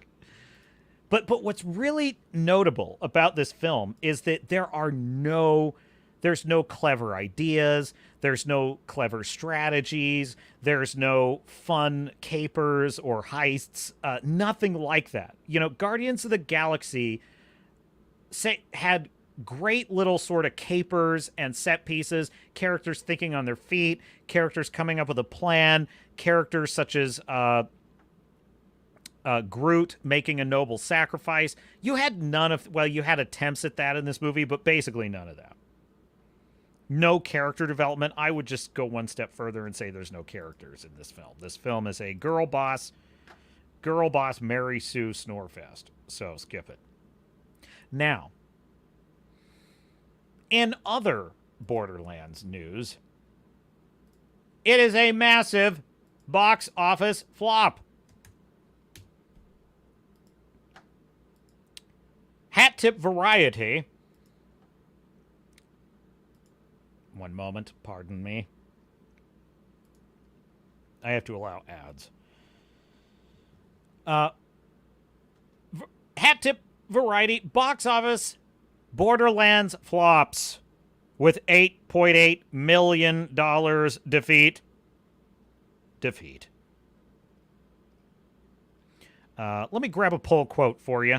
Speaker 1: But what's really notable about this film is that there's no clever ideas. There's no clever strategies. There's no fun capers or heists. Nothing like that. You know, Guardians of the Galaxy had great little sort of capers and set pieces, characters thinking on their feet, characters coming up with a plan, characters such as Groot making a noble sacrifice. You had none of, well, you had attempts at that in this movie, but basically none of that. No character development. I would just go one step further and say there's no characters in this film. This film is a girl boss Mary Sue snorefest. So skip it. Now, in other Borderlands news, it is a massive box office flop. Hat tip variety. One moment, pardon me. I have to allow ads. Hat tip variety box office Borderlands flops with $8.8 million defeat. Let me grab a pull quote for you.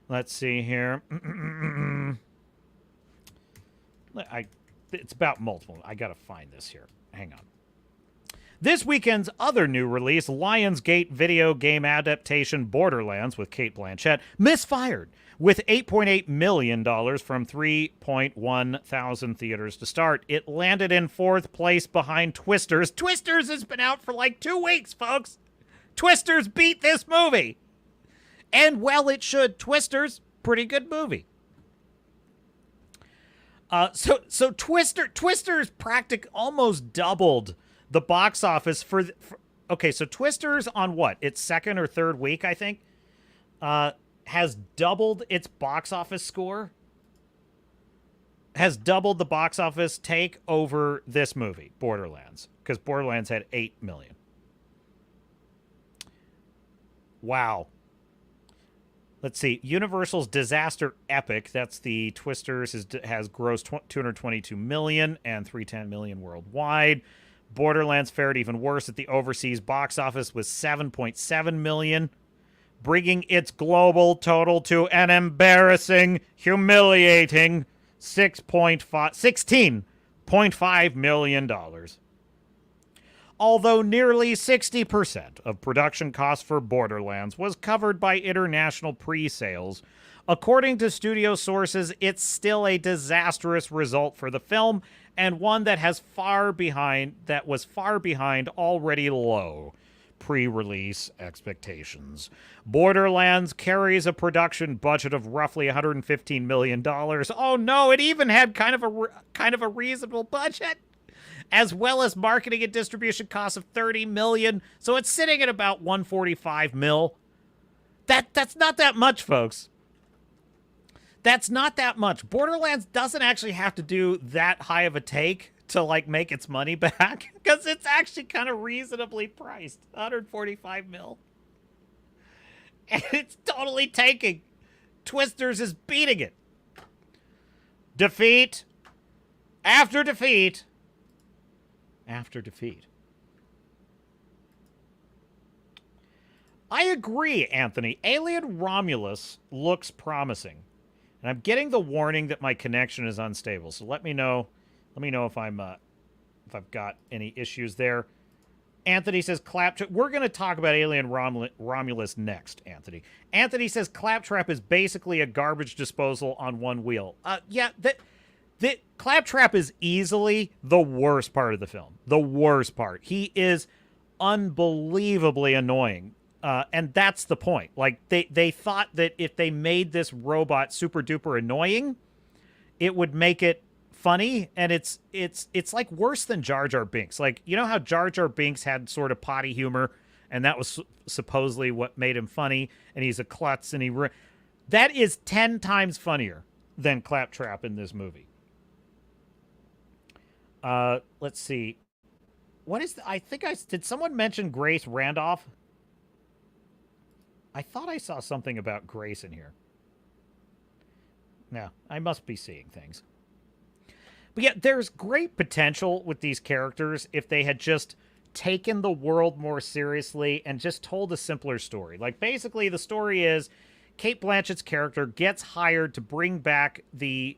Speaker 1: Let's see here. It's about multiple. I gotta find this here. Hang on. This weekend's other new release, Lionsgate video game adaptation Borderlands with Cate Blanchett, misfired with $8.8 million from 3.1 thousand theaters to start. It landed in 4th place behind Twisters. Twisters has been out for like 2 weeks, folks. Twisters beat this movie. And well, it should. Twisters, pretty good movie. So Twisters almost doubled the box office for okay, so Twisters on what? Its 2nd or 3rd week, I think, has doubled its box office score. Has doubled the box office take over this movie, Borderlands, because Borderlands had 8 million. Wow. Let's see. Universal's Disaster Epic, that's the Twisters, has grossed 222 million and 310 million worldwide. Borderlands fared even worse at the overseas box office with 7.7 million, bringing its global total to an embarrassing, humiliating $16.5 million. Although nearly 60% of production costs for Borderlands was covered by international pre-sales, according to studio sources, it's still a disastrous result for the film and one that was far behind already low pre-release expectations. Borderlands carries a production budget of roughly $115 million. Oh no, it even had kind of a reasonable budget, as well as marketing and distribution costs of $30 million. So it's sitting at about $145 million. That's not that much, folks. That's not that much. Borderlands doesn't actually have to do that high of a take to, like, make its money back, because it's actually kind of reasonably priced. $145 million. And it's totally taking. Twisters is beating it. Defeat after defeat after defeat. I agree, Anthony. Alien Romulus looks promising. And I'm getting the warning that my connection is unstable. So let me know if I've got any issues there. Anthony says Claptrap. We're going to talk about Alien Romulus next, Anthony. Anthony says Claptrap is basically a garbage disposal on one wheel. Yeah, that Claptrap is easily the worst part of the film. The worst part. He is unbelievably annoying. And that's the point. Like, they thought that if they made this robot super duper annoying, it would make it funny. And it's like worse than Jar Jar Binks. Like, you know how Jar Jar Binks had sort of potty humor, and that was supposedly what made him funny, and he's a klutz, and that is 10 times funnier than Claptrap in this movie. Let's see. What is did someone mention Grace Randolph? I thought I saw something about Grace in here. No, I must be seeing things. But yeah, there's great potential with these characters if they had just taken the world more seriously and just told a simpler story. Like, basically, the story is Kate Blanchett's character gets hired to bring back the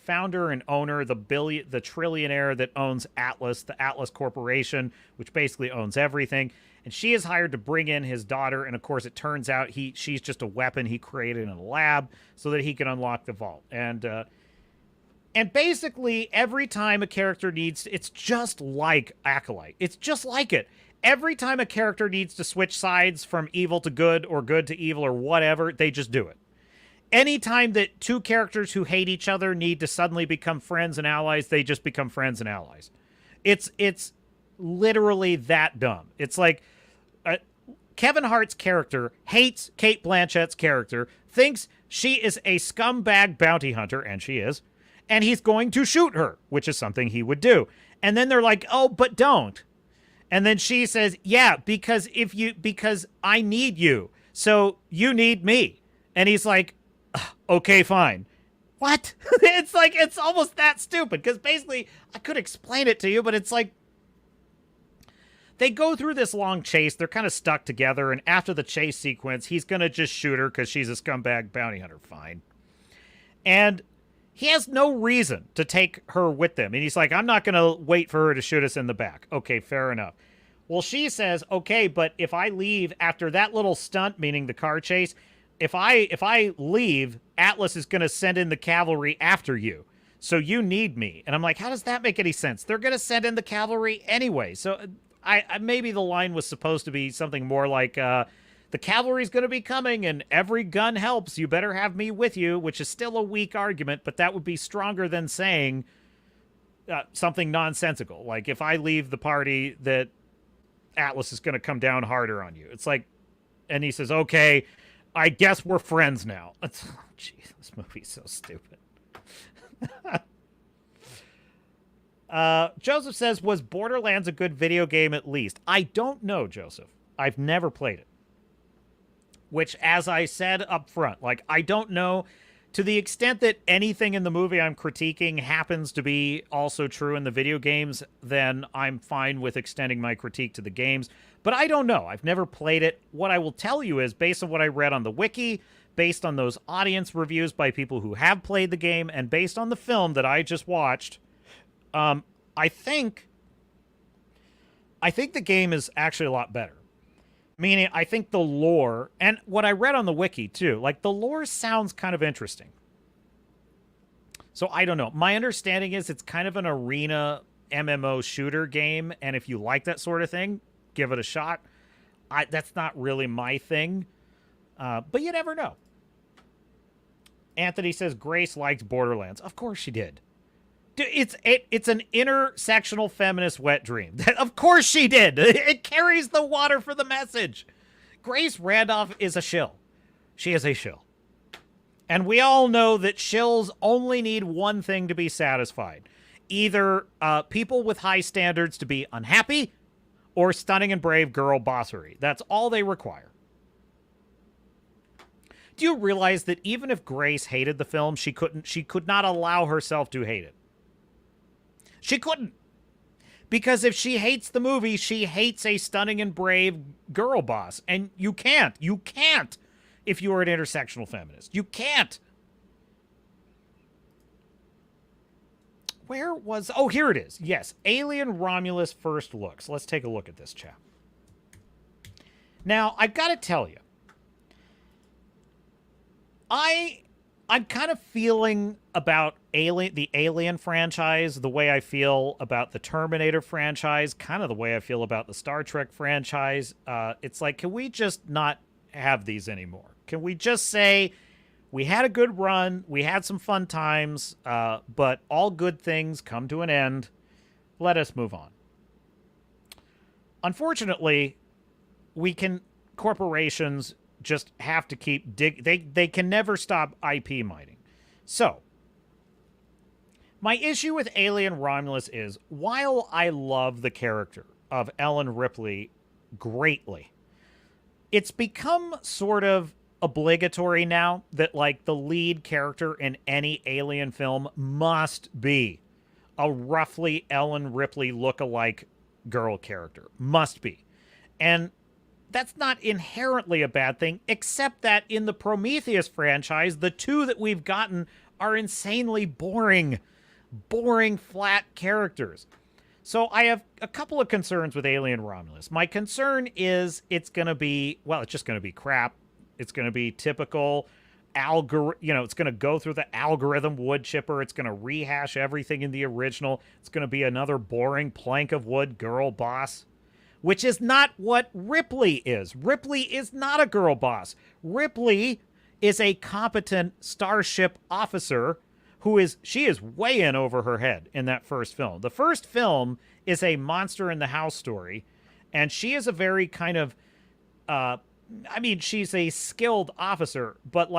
Speaker 1: founder and owner, the trillionaire that owns Atlas, the Atlas Corporation, which basically owns everything. And she is hired to bring in his daughter, and of course it turns out she's just a weapon he created in a lab so that he can unlock the vault. And basically every time a character it's just like Acolyte. It's just like it. Every time a character needs to switch sides from evil to good or good to evil or whatever, they just do it. Anytime that two characters who hate each other need to suddenly become friends and allies, they just become friends and allies. It's literally that dumb. It's like Kevin Hart's character hates Kate Blanchett's character, thinks she is a scumbag bounty hunter, and she is, and he's going to shoot her, which is something he would do. And then they're like, oh, but don't. And then she says, yeah, because I need you, so you need me. And he's like, okay, fine. What? It's like, it's almost that stupid, because basically, I could explain it to you, but it's like, they go through this long chase, they're kind of stuck together, and after the chase sequence, he's going to just shoot her because she's a scumbag bounty hunter, fine. And he has no reason to take her with them, and he's like, I'm not going to wait for her to shoot us in the back. Okay, fair enough. Well, she says, okay, but if I leave after that little stunt, meaning the car chase, if I leave, Atlas is going to send in the cavalry after you. So you need me. And I'm like, how does that make any sense? They're going to send in the cavalry anyway. So I maybe the line was supposed to be something more like, the cavalry's going to be coming and every gun helps. You better have me with you, which is still a weak argument, but that would be stronger than saying something nonsensical. Like, if I leave the party, that Atlas is going to come down harder on you. It's like, and he says, okay, I guess we're friends now. Jeez, this movie's so stupid. Joseph says, was Borderlands a good video game at least? I don't know, Joseph. I've never played it. Which, as I said up front, like, I don't know, to the extent that anything in the movie I'm critiquing happens to be also true in the video games, then I'm fine with extending my critique to the games. But I don't know. I've never played it. What I will tell you is, based on what I read on the wiki, based on those audience reviews by people who have played the game, and based on the film that I just watched, I think the game is actually a lot better. Meaning, I think the lore, and what I read on the wiki, too, like, the lore sounds kind of interesting. So, I don't know. My understanding is it's kind of an arena MMO shooter game, and if you like that sort of thing, give it a shot. That's not really my thing, but you never know. Anthony says, Grace liked Borderlands. Of course she did. It's an intersectional feminist wet dream. Of course she did. It carries the water for the message. Grace Randolph is a shill. She is a shill. And we all know that shills only need one thing to be satisfied. Either people with high standards to be unhappy, or stunning and brave girl bossery. That's all they require. Do you realize that even if Grace hated the film, she could not allow herself to hate it? She couldn't. Because if she hates the movie, she hates a stunning and brave girl boss. And you can't. You can't if you are an intersectional feminist. You can't. Where was... Oh, here it is. Yes. Alien Romulus First Looks. Let's take a look at this, chap. Now, I've got to tell you, I'm kind of feeling about the Alien franchise the way I feel about the Terminator franchise, kind of the way I feel about the Star Trek franchise. It's like, can we just not have these anymore? Can we just say, we had a good run, we had some fun times, but all good things come to an end. Let us move on. Unfortunately, corporations just have to keep they can never stop IP mining. So, my issue with Alien Romulus is, while I love the character of Ellen Ripley greatly, it's become sort of obligatory now that, like, the lead character in any Alien film must be a roughly Ellen Ripley look-alike girl character. Must be. And that's not inherently a bad thing, except that in the Prometheus franchise, the two that we've gotten are insanely boring, flat characters. So I have a couple of concerns with Alien Romulus. My concern is it's going to be, well, it's just going to be crap. It's going to be typical it's going to go through the algorithm wood chipper. It's going to rehash everything in the original. It's going to be another boring plank of wood girl boss, which is not what Ripley is. Ripley is not a girl boss. Ripley is a competent starship officer she is way in over her head in that first film. The first film is a monster in the house story, and she is a very kind of, she's a skilled officer, but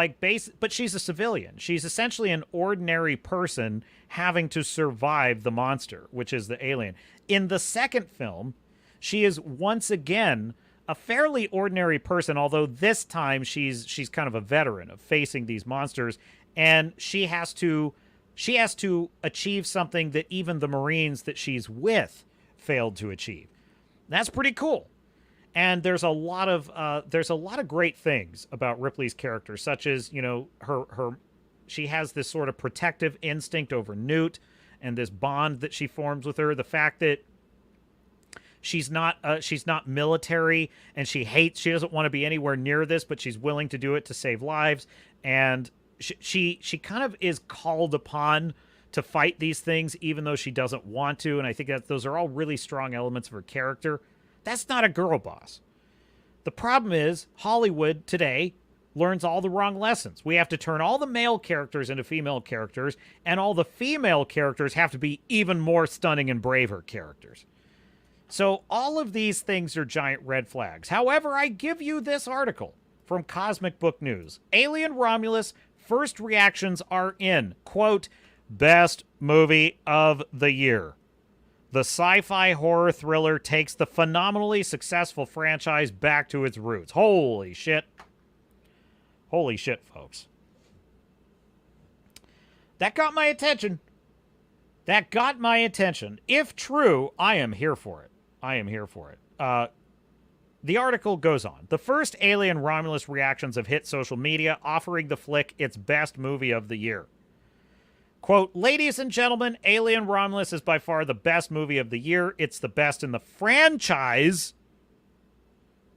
Speaker 1: but she's a civilian. She's essentially an ordinary person having to survive the monster, which is the alien. In the second film, she is once again a fairly ordinary person, although this time she's kind of a veteran of facing these monsters, and she has to achieve something that even the Marines that she's with failed to achieve. That's pretty cool. And there's a lot of great things about Ripley's character, such as, she has this sort of protective instinct over Newt and this bond that she forms with her. The fact that she's not military and she doesn't want to be anywhere near this, but she's willing to do it to save lives. And she kind of is called upon to fight these things, even though she doesn't want to. And I think that those are all really strong elements of her character. That's not a girl boss. The problem is Hollywood today learns all the wrong lessons. We have to turn all the male characters into female characters, and all the female characters have to be even more stunning and braver characters. So all of these things are giant red flags. However, I give you this article from Cosmic Book News. Alien Romulus, first reactions are in, quote, best movie of the year. The sci-fi horror thriller takes the phenomenally successful franchise back to its roots. Holy shit. Holy shit, folks. That got my attention. If true, I am here for it. The article goes on. The first Alien Romulus reactions have hit social media, offering the flick its best movie of the year. Quote, ladies and gentlemen, Alien Romulus is by far the best movie of the year. It's the best in the franchise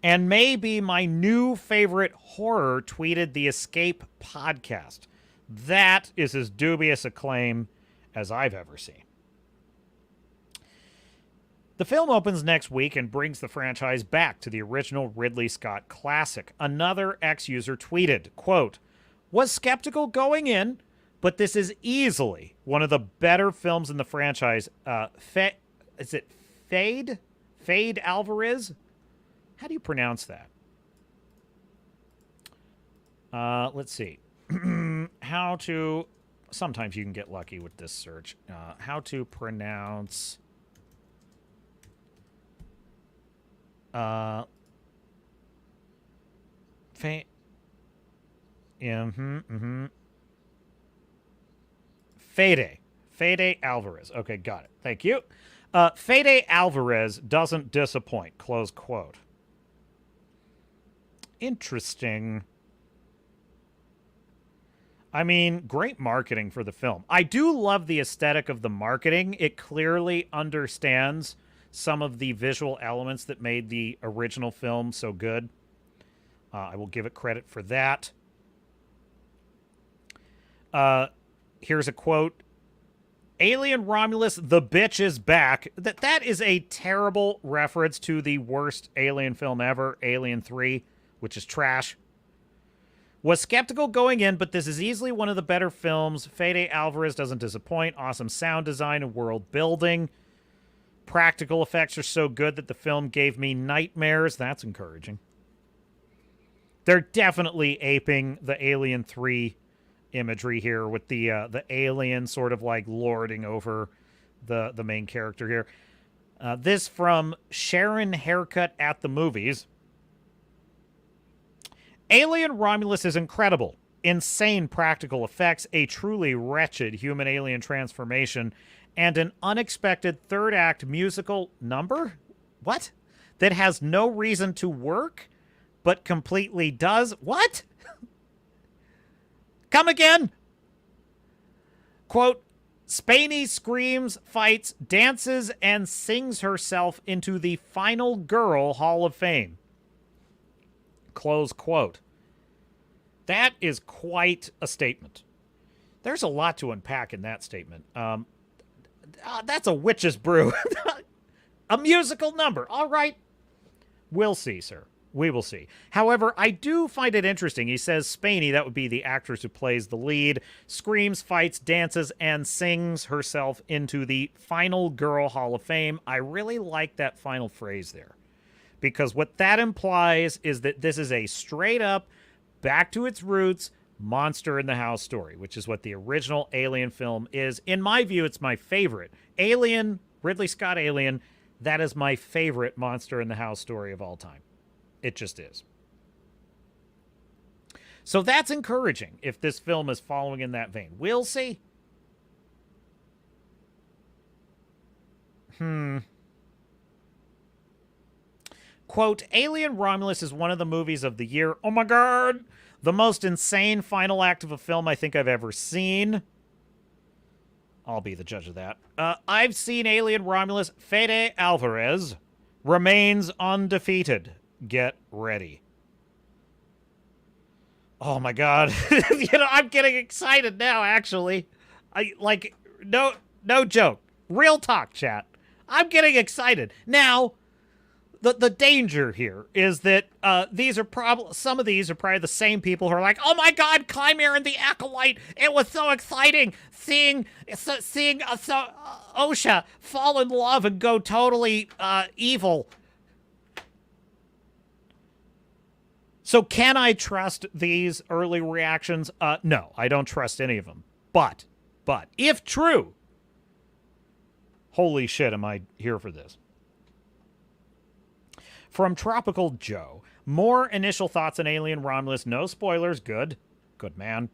Speaker 1: and may be my new favorite horror, tweeted the Escape podcast. That is as dubious a claim as I've ever seen. The film opens next week and brings the franchise back to the original Ridley Scott classic. Another ex-user tweeted, quote, was skeptical going in, but this is easily one of the better films in the franchise. Is it Fade? Fade Alvarez? How do you pronounce that? Let's see. Sometimes you can get lucky with this search. How to pronounce... Fede Alvarez. Okay, got it. Thank you. Fede Alvarez doesn't disappoint. Close quote. Interesting. I mean, great marketing for the film. I do love the aesthetic of the marketing. It clearly understands some of the visual elements that made the original film so good. I will give it credit for that. Here's a quote. Alien Romulus, the bitch is back. That is a terrible reference to the worst Alien film ever, Alien 3, which is trash. Was skeptical going in, but this is easily one of the better films. Fede Alvarez doesn't disappoint. Awesome sound design and world building. Practical effects are so good that the film gave me nightmares. That's encouraging. They're definitely aping the Alien 3 imagery here with the alien sort of like lording over the main character here. This from Sharon Haircut at the Movies. Alien Romulus is incredible. Insane practical effects, a truly wretched human-alien transformation, and an unexpected third-act musical number? What? that has no reason to work, but completely does. What? Come again? Quote, Spaney screams, fights, dances, and sings herself into the Final Girl Hall of Fame. Close quote. That is quite a statement. There's a lot to unpack in that statement. That's a witch's brew. A musical number. All right. We'll see, sir. We will see. However, I do find it interesting. He says Spaney, that would be the actress who plays the lead, screams, fights, dances, and sings herself into the Final Girl Hall of Fame. I really like that final phrase there. Because what that implies is that this is a straight up, back to its roots, monster in the house story, which is what the original Alien film is. In my view, it's my favorite. Alien, Ridley Scott Alien, that is my favorite monster in the house story of all time. It just is. So that's encouraging if this film is following in that vein. We'll see. Quote, Alien Romulus is one of the movies of the year. Oh my God! The most insane final act of a film I think I've ever seen. I'll be the judge of that. I've seen Alien Romulus. Fede Alvarez remains undefeated. Get ready. Oh my God. I'm getting excited now, actually. No joke. Real talk, chat. I'm getting excited. Now, the danger here is that some of these are probably the same people who are like, oh my God, Chimera and the Acolyte. It was so exciting seeing OSHA fall in love and go totally evil. So can I trust these early reactions? No, I don't trust any of them. But, if true, holy shit, am I here for this. From Tropical Joe, more initial thoughts on Alien Romulus. No spoilers. Good man.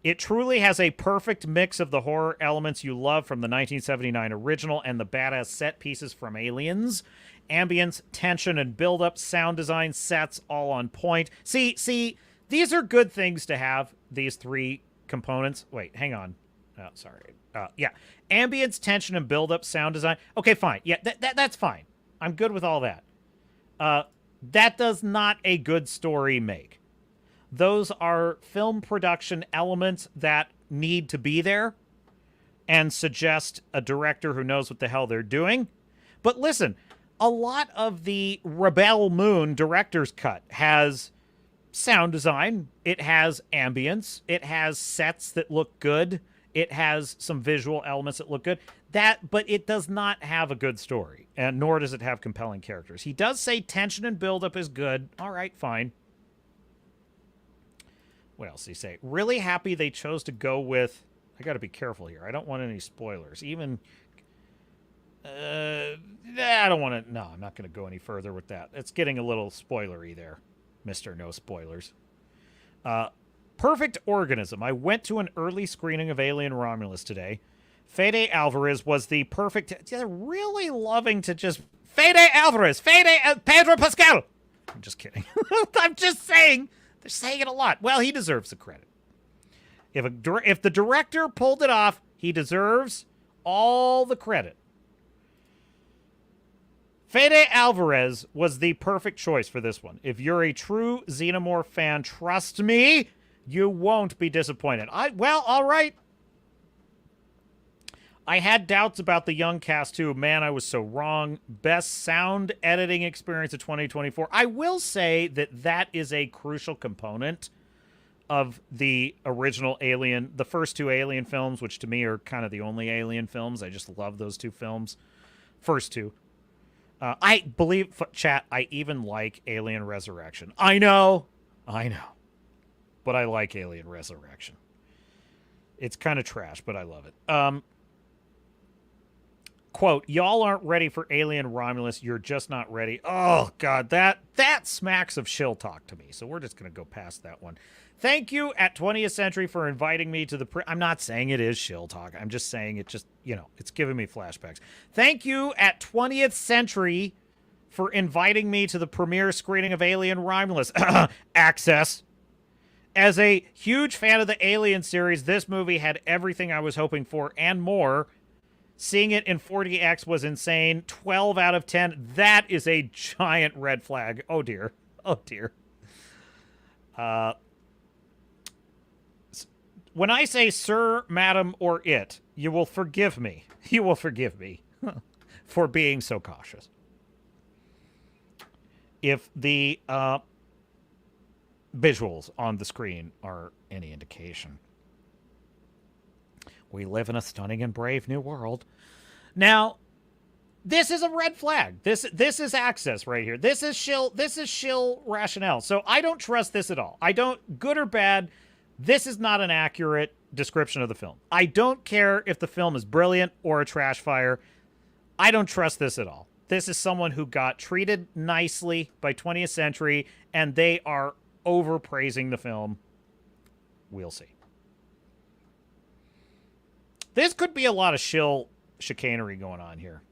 Speaker 1: It truly has a perfect mix of the horror elements you love from the 1979 original and the badass set pieces from Aliens. Ambience, tension, and build-up, sound design, sets, all on point. See, these are good things to have, these three components. Wait, hang on. Oh, sorry. Yeah. Ambience, tension, and build-up, sound design. Okay, fine. Yeah, that's fine. I'm good with all that. That does not a good story make. Those are film production elements that need to be there and suggest a director who knows what the hell they're doing. But listen, a lot of the Rebel Moon director's cut has sound design. It has ambience. It has sets that look good. It has some visual elements that look good. But it does not have a good story, and nor does it have compelling characters. He does say tension and buildup is good. All right, fine. What else did he say? Really happy they chose to go with... I got to be careful here. I don't want any spoilers. Even... I don't want to... No, I'm not going to go any further with that. It's getting a little spoilery there, Mr. No Spoilers. Perfect Organism. I went to an early screening of Alien Romulus today. Fede Alvarez was the perfect... They're really loving to just... Fede Alvarez! Pedro Pascal! I'm just kidding. I'm just saying. They're saying it a lot. Well, he deserves the credit. If the director pulled it off, he deserves all the credit. Fede Alvarez was the perfect choice for this one. If you're a true Xenomorph fan, trust me, you won't be disappointed. Well, all right. I had doubts about the young cast, too. Man, I was so wrong. Best sound editing experience of 2024. I will say that is a crucial component of the original Alien, the first two Alien films, which to me are kind of the only Alien films. I just love those two films. First two. I believe, chat, I even like Alien Resurrection. I know. But I like Alien Resurrection. It's kind of trash, but I love it. Quote, y'all aren't ready for Alien Romulus. You're just not ready. Oh, God, that smacks of shill talk to me. So we're just going to go past that one. Thank you at 20th Century for inviting me to the... I'm not saying it is shill talk. I'm just saying it just, it's giving me flashbacks. Thank you at 20th Century for inviting me to the premiere screening of Alien Romulus. Access. As a huge fan of the Alien series, this movie had everything I was hoping for and more. Seeing it in 40X was insane. 12 out of 10. That is a giant red flag. Oh, dear. Oh, dear. When I say sir, madam, or it, you will forgive me. You will forgive me for being so cautious. If the visuals on the screen are any indication. We live in a stunning and brave new world. Now, this is a red flag. This is access right here. This is shill rationale. So I don't trust this at all. I don't, good or bad, this is not an accurate description of the film. I don't care if the film is brilliant or a trash fire. I don't trust this at all. This is someone who got treated nicely by 20th Century, and they are overpraising the film. We'll see. This could be a lot of shill chicanery going on here.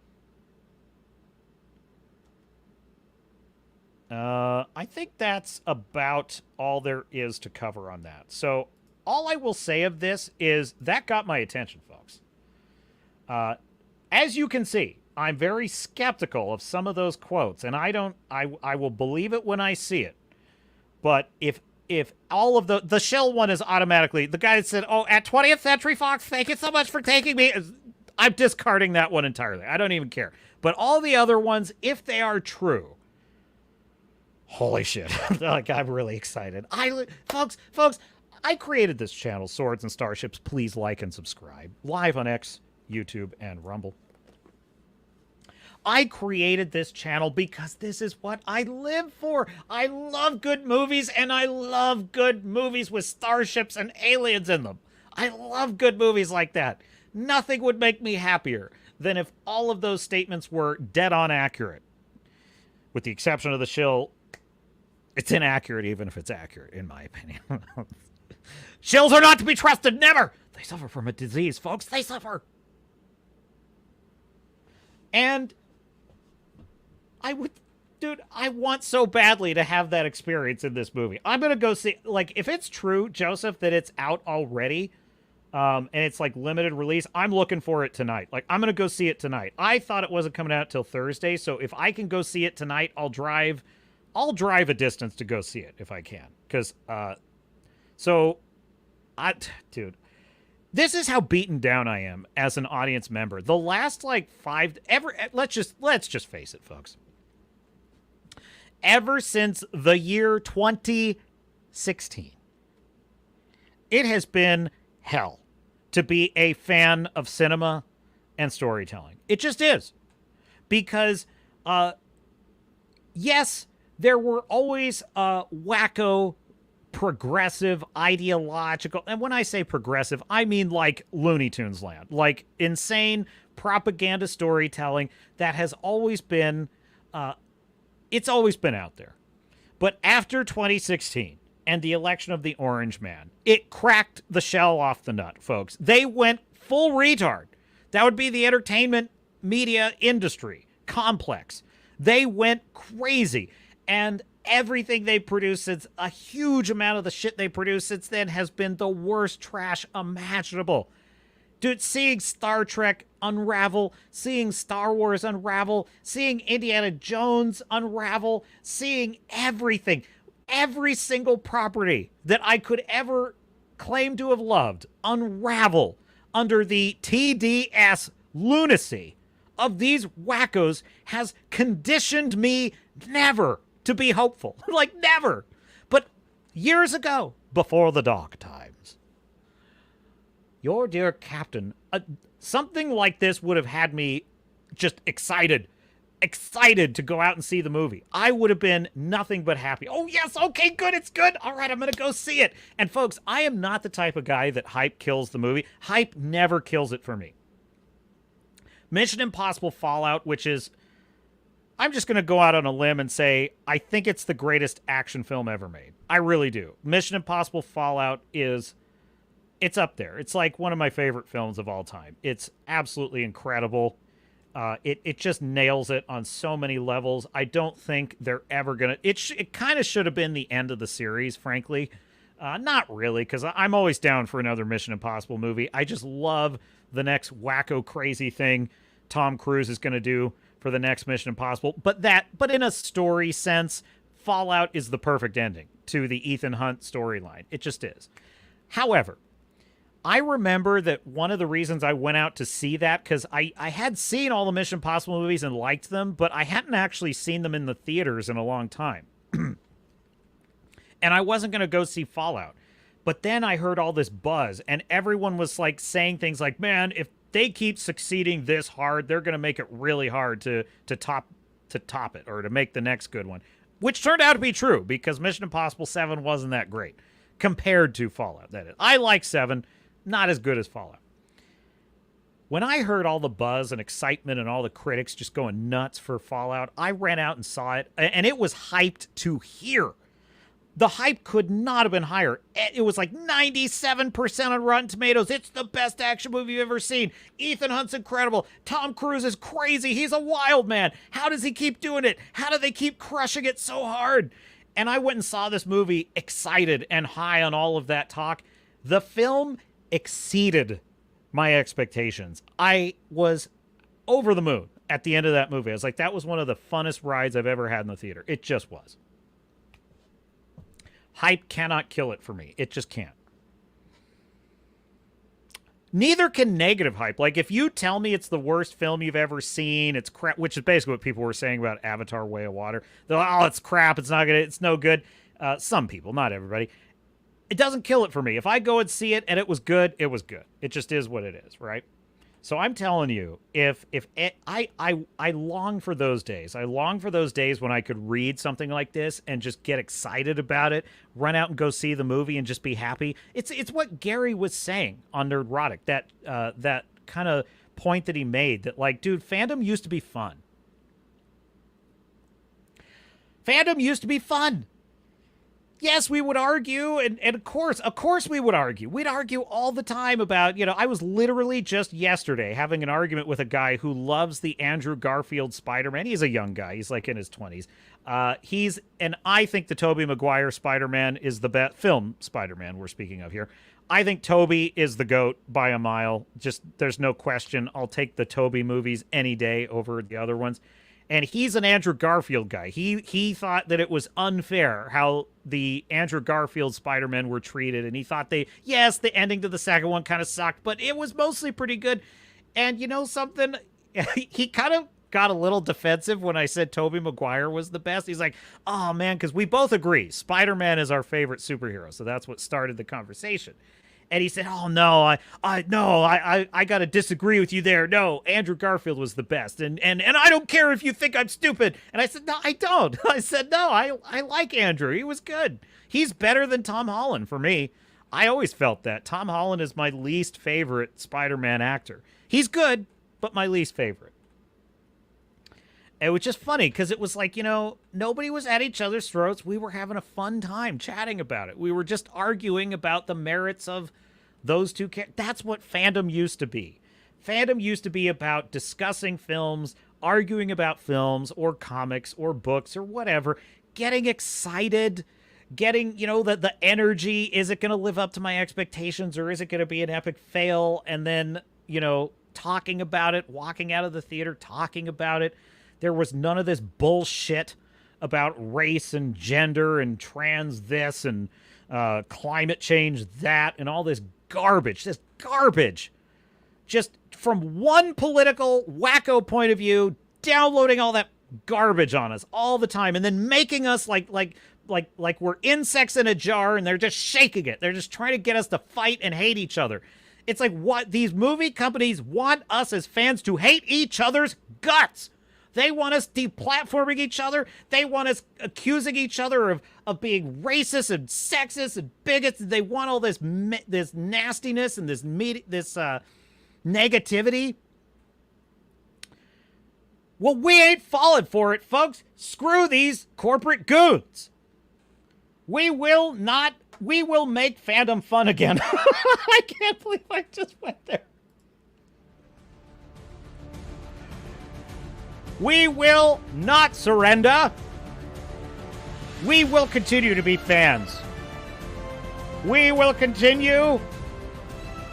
Speaker 1: I think that's about all there is to cover on that. So all I will say of this is that got my attention, folks. As you can see, I'm very skeptical of some of those quotes, and I will believe it when I see it. But if all of the shill one is automatically, the guy that said, oh, at 20th Century Fox, thank you so much for taking me, I'm discarding that one entirely. I don't even care. But all the other ones, if they are true, holy shit. Like, I'm really excited. Folks, I created this channel, Swords and Starships. Please like and subscribe. Live on X, YouTube, and Rumble. I created this channel because this is what I live for. I love good movies, and I love good movies with starships and aliens in them. I love good movies like that. Nothing would make me happier than if all of those statements were dead on accurate. With the exception of the shill, it's inaccurate even if it's accurate, in my opinion. Shills are not to be trusted, never! They suffer from a disease, folks. They suffer. And I want so badly to have that experience in this movie. I'm going to go see, like, if it's true, Joseph, that it's out already, and it's, like, limited release, I'm looking for it tonight. Like, I'm going to go see it tonight. I thought it wasn't coming out till Thursday, so if I can go see it tonight, I'll drive a distance to go see it if I can. Because, dude, this is how beaten down I am as an audience member. The last, like, let's just face it, folks. Ever since the year 2016, it has been hell to be a fan of cinema and storytelling. It just is. Because, yes, there were always wacko, progressive, ideological, and when I say progressive, I mean like Looney Tunes land, like insane propaganda storytelling that has always been, it's always been out there. But after 2016 and the election of the Orange Man, it cracked the shell off the nut, folks. They went full retard. That would be the entertainment media industry complex. They went crazy. And everything they produced since, a huge amount of the shit they produced since then has been the worst trash imaginable. Dude, seeing Star Trek unravel, seeing Star Wars unravel, seeing Indiana Jones unravel, seeing everything, every single property that I could ever claim to have loved unravel under the TDS lunacy of these wackos has conditioned me never to be hopeful. Like, never. But years ago, before the dark times, your dear captain, something like this would have had me just excited to go out and see the movie. I would have been nothing but happy. Oh, yes, okay, good, it's good. All right, I'm going to go see it. And folks, I am not the type of guy that hype kills the movie. Hype never kills it for me. Mission Impossible Fallout, which is, I'm just going to go out on a limb and say, I think it's the greatest action film ever made. I really do. Mission Impossible Fallout it's up there. It's like one of my favorite films of all time. It's absolutely incredible. It just nails it on so many levels. I don't think they're ever gonna. It kind of should have been the end of the series, frankly. Not really, because I'm always down for another Mission Impossible movie. I just love the next wacko crazy thing Tom Cruise is gonna do for the next Mission Impossible. But in a story sense, Fallout is the perfect ending to the Ethan Hunt storyline. It just is. However, I remember that one of the reasons I went out to see that, because I had seen all the Mission Impossible movies and liked them, but I hadn't actually seen them in the theaters in a long time. And I wasn't going to go see Fallout. But then I heard all this buzz, and everyone was like saying things like, man, if they keep succeeding this hard, they're going to make it really hard to top it, or to make the next good one. Which turned out to be true, because Mission Impossible 7 wasn't that great compared to Fallout, that is. I like 7. Not as good as Fallout. When I heard all the buzz and excitement and all the critics just going nuts for Fallout, I ran out and saw it, and it was hyped to here. The hype could not have been higher. It was like 97% on Rotten Tomatoes. It's the best action movie you've ever seen. Ethan Hunt's incredible. Tom Cruise is crazy. He's a wild man. How does he keep doing it? How do they keep crushing it so hard? And I went and saw this movie excited and high on all of that talk. The film exceeded my expectations. I was over the moon at the end of that movie. I was like, that was one of the funnest rides I've ever had in the theater. It just was. Hype cannot kill it for me. It just can't. Neither can negative hype. Like, if you tell me it's the worst film you've ever seen, it's crap, which is basically what people were saying about Avatar: Way of Water. They're like, oh, it's crap, it's not good, it's no good. Some people, not everybody. It doesn't kill it for me. If I go and see it and it was good, it was good. It just is what it is, right? So I'm telling you, I long for those days. I long for those days when I could read something like this and just get excited about it, run out and go see the movie and just be happy. It's what Gary was saying on Nerdrotic, that kind of point that he made, that like, dude, fandom used to be fun. Fandom used to be fun. Yes, we would argue, and of course we would argue. We'd argue all the time about, I was literally just yesterday having an argument with a guy who loves the Andrew Garfield Spider-Man. He's a young guy. He's like in his 20s. And I think the Toby Maguire Spider-Man is the best film Spider-Man we're speaking of here. I think Toby is the GOAT by a mile. Just, there's no question. I'll take the Toby movies any day over the other ones. And he's an Andrew Garfield guy. He thought that it was unfair how the Andrew Garfield Spider-Men were treated. And he thought the ending to the second one kind of sucked, but it was mostly pretty good. And you know something? He kind of got a little defensive when I said Tobey Maguire was the best. He's like, oh man, because we both agree. Spider-Man is our favorite superhero. So that's what started the conversation. And he said, oh, no, I got to disagree with you there. No, Andrew Garfield was the best. And I don't care if you think I'm stupid. And I said, no, I don't. I said, no, I like Andrew. He was good. He's better than Tom Holland for me. I always felt that. Tom Holland is my least favorite Spider-Man actor. He's good, but my least favorite. It was just funny because it was like, nobody was at each other's throats. We were having a fun time chatting about it. We were just arguing about the merits of those two characters. That's what fandom used to be. Fandom used to be about discussing films, arguing about films or comics or books or whatever, getting excited, getting, the energy. Is it going to live up to my expectations, or is it going to be an epic fail? And then, talking about it, walking out of the theater, talking about it. There was none of this bullshit about race and gender and trans this and climate change that and all this garbage. This garbage. Just from one political wacko point of view, downloading all that garbage on us all the time and then making us like we're insects in a jar and they're just shaking it. They're just trying to get us to fight and hate each other. It's like what these movie companies want us as fans to hate each other's guts. They want us deplatforming each other. They want us accusing each other of being racist and sexist and bigots. They want all this nastiness and this negativity. Well, we ain't falling for it, folks. Screw these corporate goons. We will make fandom fun again. I can't believe I just went there. We will not surrender. We will continue to be fans. We will continue,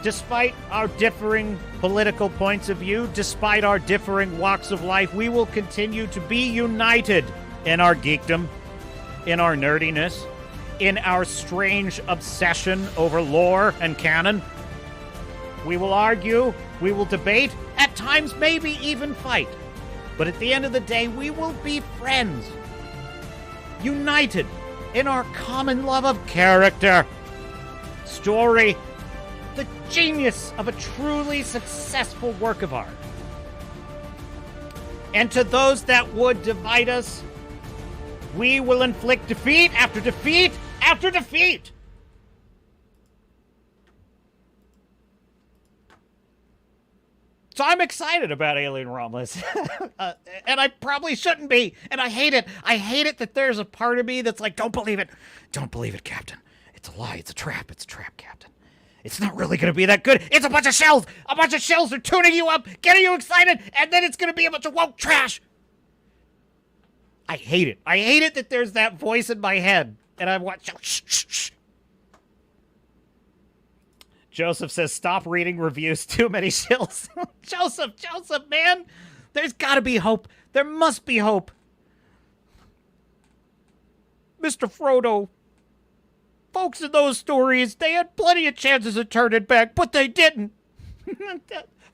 Speaker 1: despite our differing political points of view, despite our differing walks of life, we will continue to be united in our geekdom, in our nerdiness, in our strange obsession over lore and canon. We will argue, we will debate, at times maybe even fight. But at the end of the day, we will be friends, united in our common love of character, story, the genius of a truly successful work of art. And to those that would divide us, we will inflict defeat after defeat after defeat. So I'm excited about Alien Romulus. And I probably shouldn't be. And I hate it. I hate it that there's a part of me that's like, don't believe it. Don't believe it, Captain. It's a lie. It's a trap. It's a trap, Captain. It's not really going to be that good. It's a bunch of shells. A bunch of shells are tuning you up, getting you excited, and then it's going to be a bunch of woke trash. I hate it. I hate it that there's that voice in my head. And I want... Shh. Joseph says, stop reading reviews. Too many shills. Joseph, man. There's got to be hope. There must be hope. Mr. Frodo. Folks in those stories, they had plenty of chances of turning back, but they didn't.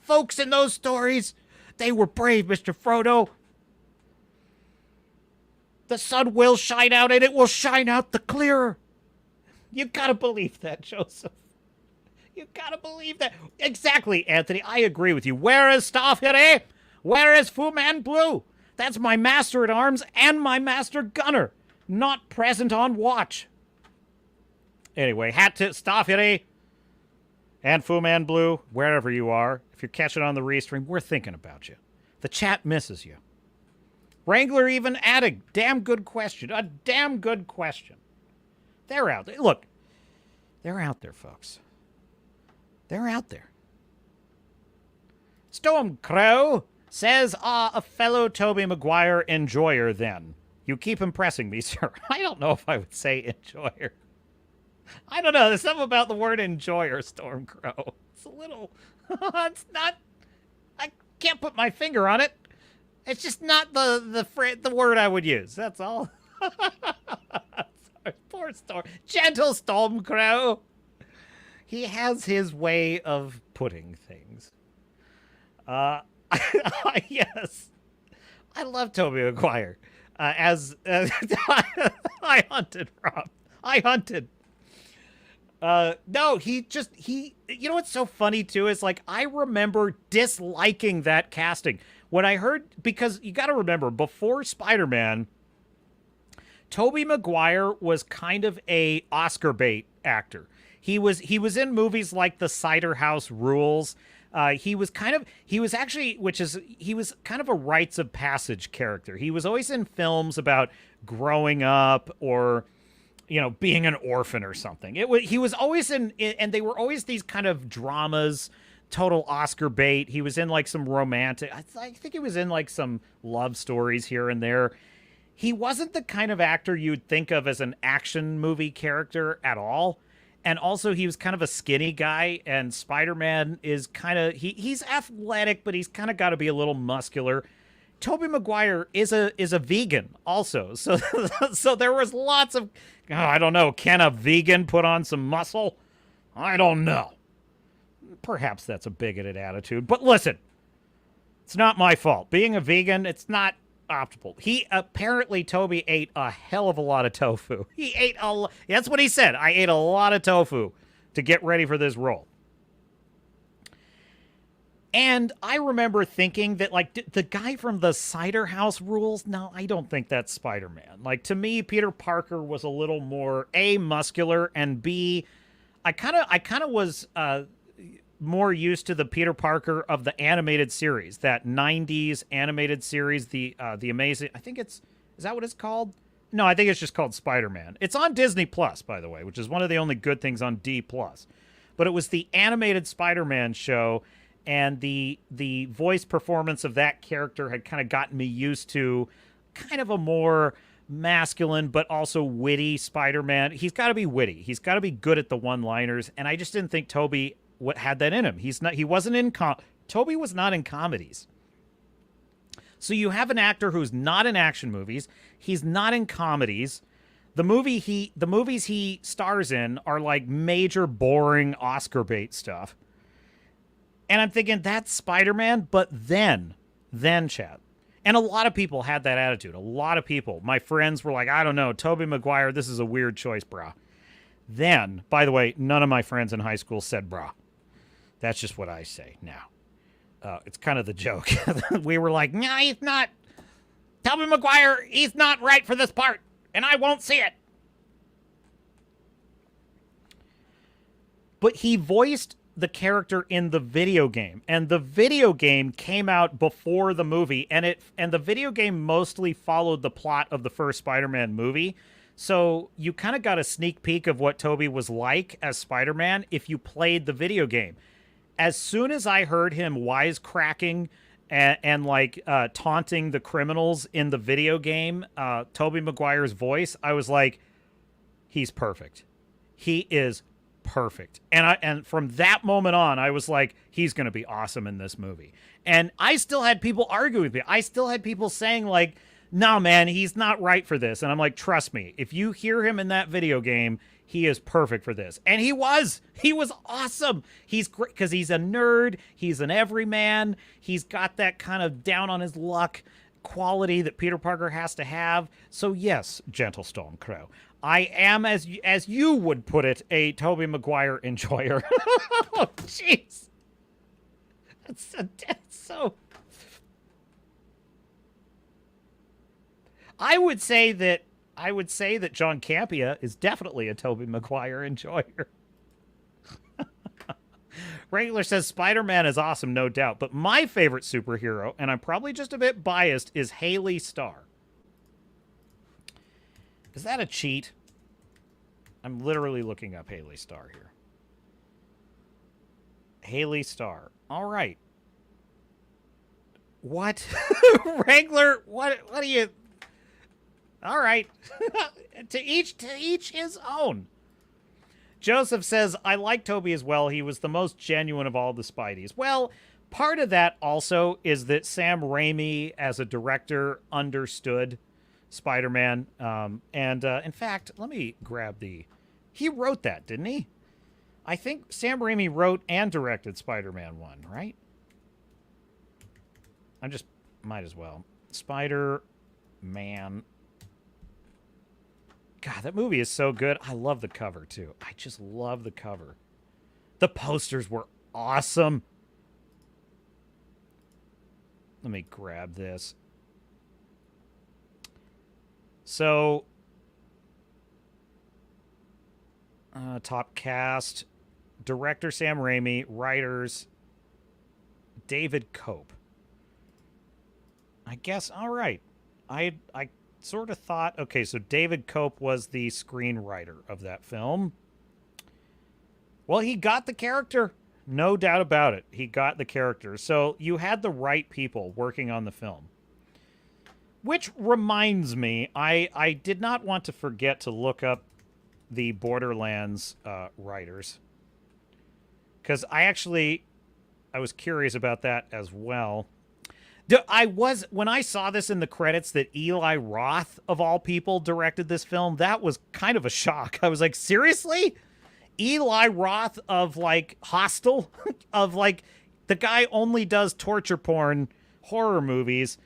Speaker 1: Folks in those stories, they were brave, Mr. Frodo. The sun will shine out, and it will shine out the clearer. You gotta believe that, Joseph. You gotta believe that. Exactly, Anthony. I agree with you. Where is Staffhere? Where is Fu Man Blue? That's my master at arms and my master gunner. Not present on watch. Anyway, hat to Staffhere and Fu Man Blue, wherever you are. If you're catching on the restream, we're thinking about you. The chat misses you. Wrangler even adding, damn good question. A damn good question. They're out there. Look, they're out there, folks. They're out there. Stormcrow says, a fellow Toby Maguire enjoyer then. You keep impressing me, sir. I don't know if I would say enjoyer. I don't know. There's something about the word enjoyer, Stormcrow. It's a little... it's not... I can't put my finger on it. It's just not the word I would use. That's all. Sorry, poor Storm. Gentle Stormcrow. He has his way of putting things. Yes. I love Toby Maguire. I hunted, Rob. I hunted. No, you know what's so funny too is like, I remember disliking that casting when I heard, because you got to remember before Spider-Man, Toby Maguire was kind of a Oscar bait actor. He was in movies like The Cider House Rules. He was kind of a rites of passage character. He was always in films about growing up or, you know, being an orphan or something. He was always in, and they were always these kind of dramas, total Oscar bait. He was in like some romantic, I think he was in like some love stories here and there. He wasn't the kind of actor you'd think of as an action movie character at all. And also he was kind of a skinny guy, and Spider-Man is kind of, he's athletic, but he's kind of got to be a little muscular. Toby Maguire is a vegan also. So there was lots of, I don't know, can a vegan put on some muscle? I don't know. Perhaps that's a bigoted attitude, but listen, it's not my fault. Being a vegan, it's not optimal. Toby ate a hell of a lot of tofu. That's what he said. I ate a lot of tofu to get ready for this role. And I remember thinking that, like, the guy from the Cider House Rules, no, I don't think that's Spider-Man. Like, to me, Peter Parker was a little more, A, muscular, and B, I kind of was more used to the Peter Parker of the animated series, that 90s animated series, the amazing, is that what it's called? No, I think it's just called Spider-Man. It's on Disney Plus, by the way, which is one of the only good things on D Plus. But it was the animated Spider-Man show, and the voice performance of that character had kind of gotten me used to kind of a more masculine but also witty Spider-Man. He's got to be witty. He's got to be good at the one-liners, and I just didn't think Toby had that in him. He wasn't in Toby was not in comedies. So you have an actor who's not in action movies. He's not in comedies. The movies he stars in are like major boring Oscar bait stuff. And I'm thinking that's Spider-Man, but then Chad. And a lot of people had that attitude. A lot of people. My friends were like, I don't know, Tobey Maguire, this is a weird choice, brah. Then, by the way, none of my friends in high school said brah. That's just what I say now. It's kind of the joke. We were like, no, he's not. Tobey Maguire, he's not right for this part, and I won't see it. But he voiced the character in the video game, and the video game came out before the movie, and the video game mostly followed the plot of the first Spider-Man movie. So you kind of got a sneak peek of what Toby was like as Spider-Man if you played the video game. As soon as I heard him wisecracking and like taunting the criminals in the video game, Tobey Maguire's voice, I was like, he's perfect. He is perfect. And from that moment on, I was like, he's going to be awesome in this movie. And I still had people argue with me. I still had people saying like, no, man, he's not right for this. And I'm like, trust me, if you hear him in that video game, he is perfect for this. And he was awesome. He's great because he's a nerd. He's an everyman. He's got that kind of down on his luck quality that Peter Parker has to have. So yes, Gentle Stone Crow, I am, as you would put it, a Tobey Maguire enjoyer. Oh, jeez. That's so... I would say that John Campea is definitely a Tobey Maguire enjoyer. Regular says Spider-Man is awesome, no doubt, but my favorite superhero, and I'm probably just a bit biased, is Haley Starr. Is that a cheat? I'm literally looking up Haley Starr here. Haley Starr. All right. What? Wrangler, what do you... All right. to each his own. Joseph says, I like Toby as well. He was the most genuine of all the Spideys. Well, part of that also is that Sam Raimi, as a director, understood Spider-Man. In fact, let me grab he wrote that, didn't he? I think Sam Raimi wrote and directed Spider-Man 1, right? Might as well. Spider-Man. God, that movie is so good. I love the cover, too. I just love the cover. The posters were awesome. Let me grab this. So, top cast, director Sam Raimi, writers David Cope. I guess, all right. I sort of thought, okay, so David Cope was the screenwriter of that film. Well, he got the character. No doubt about it. He got the character. So you had the right people working on the film. Which reminds me, I did not want to forget to look up the Borderlands writers. Because I was curious about that as well. When I saw this in the credits that Eli Roth, of all people, directed this film, that was kind of a shock. I was like, seriously? Eli Roth of, like, Hostel? Of, like, the guy only does torture porn horror movies.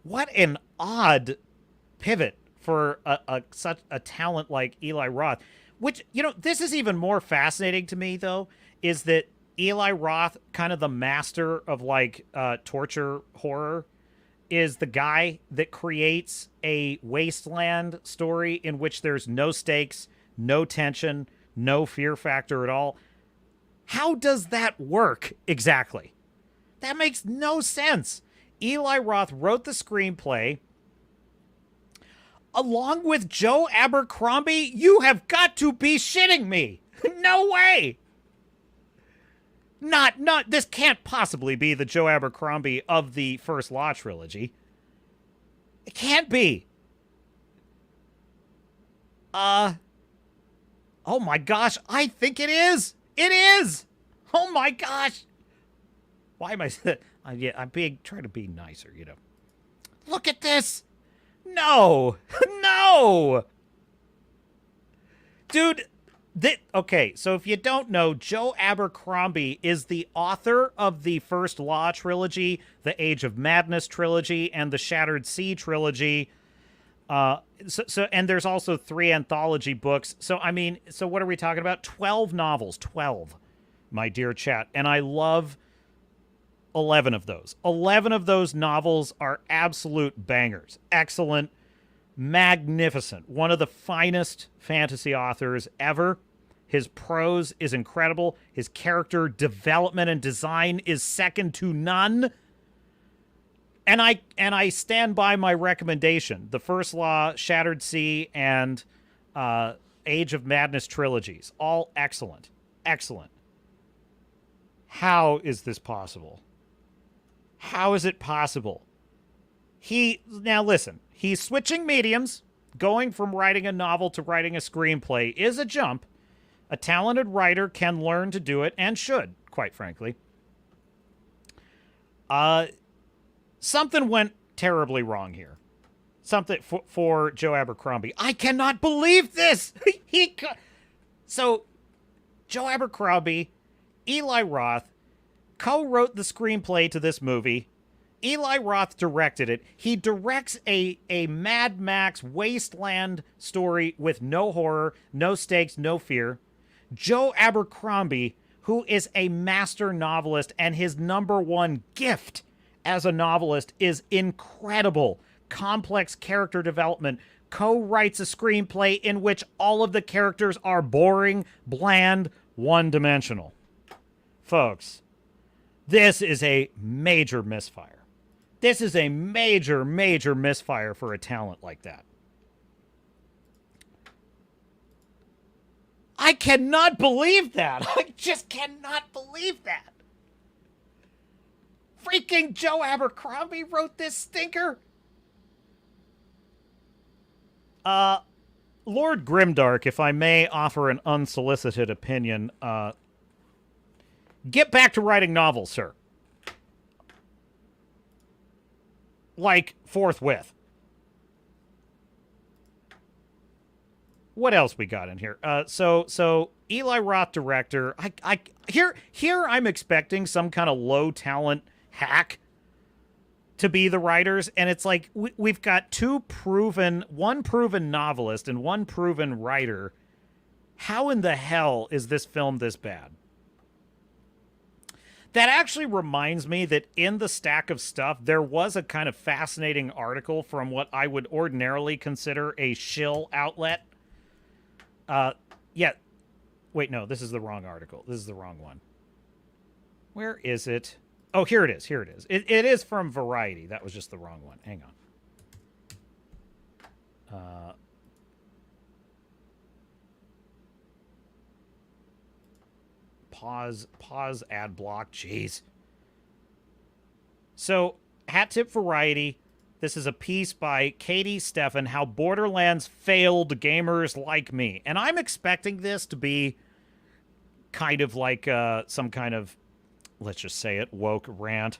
Speaker 1: What an odd pivot for such a talent like Eli Roth. Which, this is even more fascinating to me, though, is that Eli Roth, kind of the master of, like, torture horror, is the guy that creates a wasteland story in which there's no stakes, no tension, no fear factor at all. How does that work exactly? That makes no sense. Eli Roth wrote the screenplay along with Joe Abercrombie. You have got to be shitting me. No way. Not, this can't possibly be the Joe Abercrombie of the first Law trilogy. It can't be. Oh my gosh, I think it is. It is. Oh my gosh. Why am I, I'm trying to be nicer, you know. Look at this. No. No. Dude, okay, so if you don't know, Joe Abercrombie is the author of the first Law trilogy, the Age of Madness trilogy, and the Shattered Sea trilogy. And there's also 3 anthology books. So, I mean, so what are we talking about? 12 novels. 12, my dear chat. And I love 11 of those. 11 of those novels are absolute bangers. Excellent. Magnificent. One of the finest fantasy authors ever. His prose is incredible. His character development and design is second to none. And I stand by my recommendation. The First Law, Shattered Sea, and Age of Madness trilogies. All excellent. Excellent. How is this possible? How is it possible? Now listen, he's switching mediums. Going from writing a novel to writing a screenplay is a jump. A talented writer can learn to do it, and should, quite frankly. Something went terribly wrong here. Something for Joe Abercrombie. I cannot believe this! So, Joe Abercrombie, Eli Roth, co-wrote the screenplay to this movie. Eli Roth directed it. He directs a Mad Max wasteland story with no horror, no stakes, no fear. Joe Abercrombie, who is a master novelist, and his #1 gift as a novelist is incredible, complex character development, co-writes a screenplay in which all of the characters are boring, bland, one-dimensional. Folks, this is a major misfire. This is a major, major misfire for a talent like that. I cannot believe that. I just cannot believe that. Freaking Joe Abercrombie wrote this stinker. Lord Grimdark, if I may offer an unsolicited opinion, get back to writing novels, sir. Like, forthwith. What else we got in here? So Eli Roth director. Here I'm expecting some kind of low talent hack to be the writers, and it's like we've got one proven novelist and one proven writer. How in the hell is this film this bad? That actually reminds me that in the stack of stuff, there was a kind of fascinating article from what I would ordinarily consider a shill outlet. Yeah. Wait, no, this is the wrong article. This is the wrong one. Where is it? Oh, here it is. Here it is. It is from Variety. That was just the wrong one. Hang on. Pause ad block. Jeez. So, hat tip Variety. This is a piece by Katie Steffen, How Borderlands Failed Gamers Like Me. And I'm expecting this to be kind of like some kind of, let's just say it, woke rant.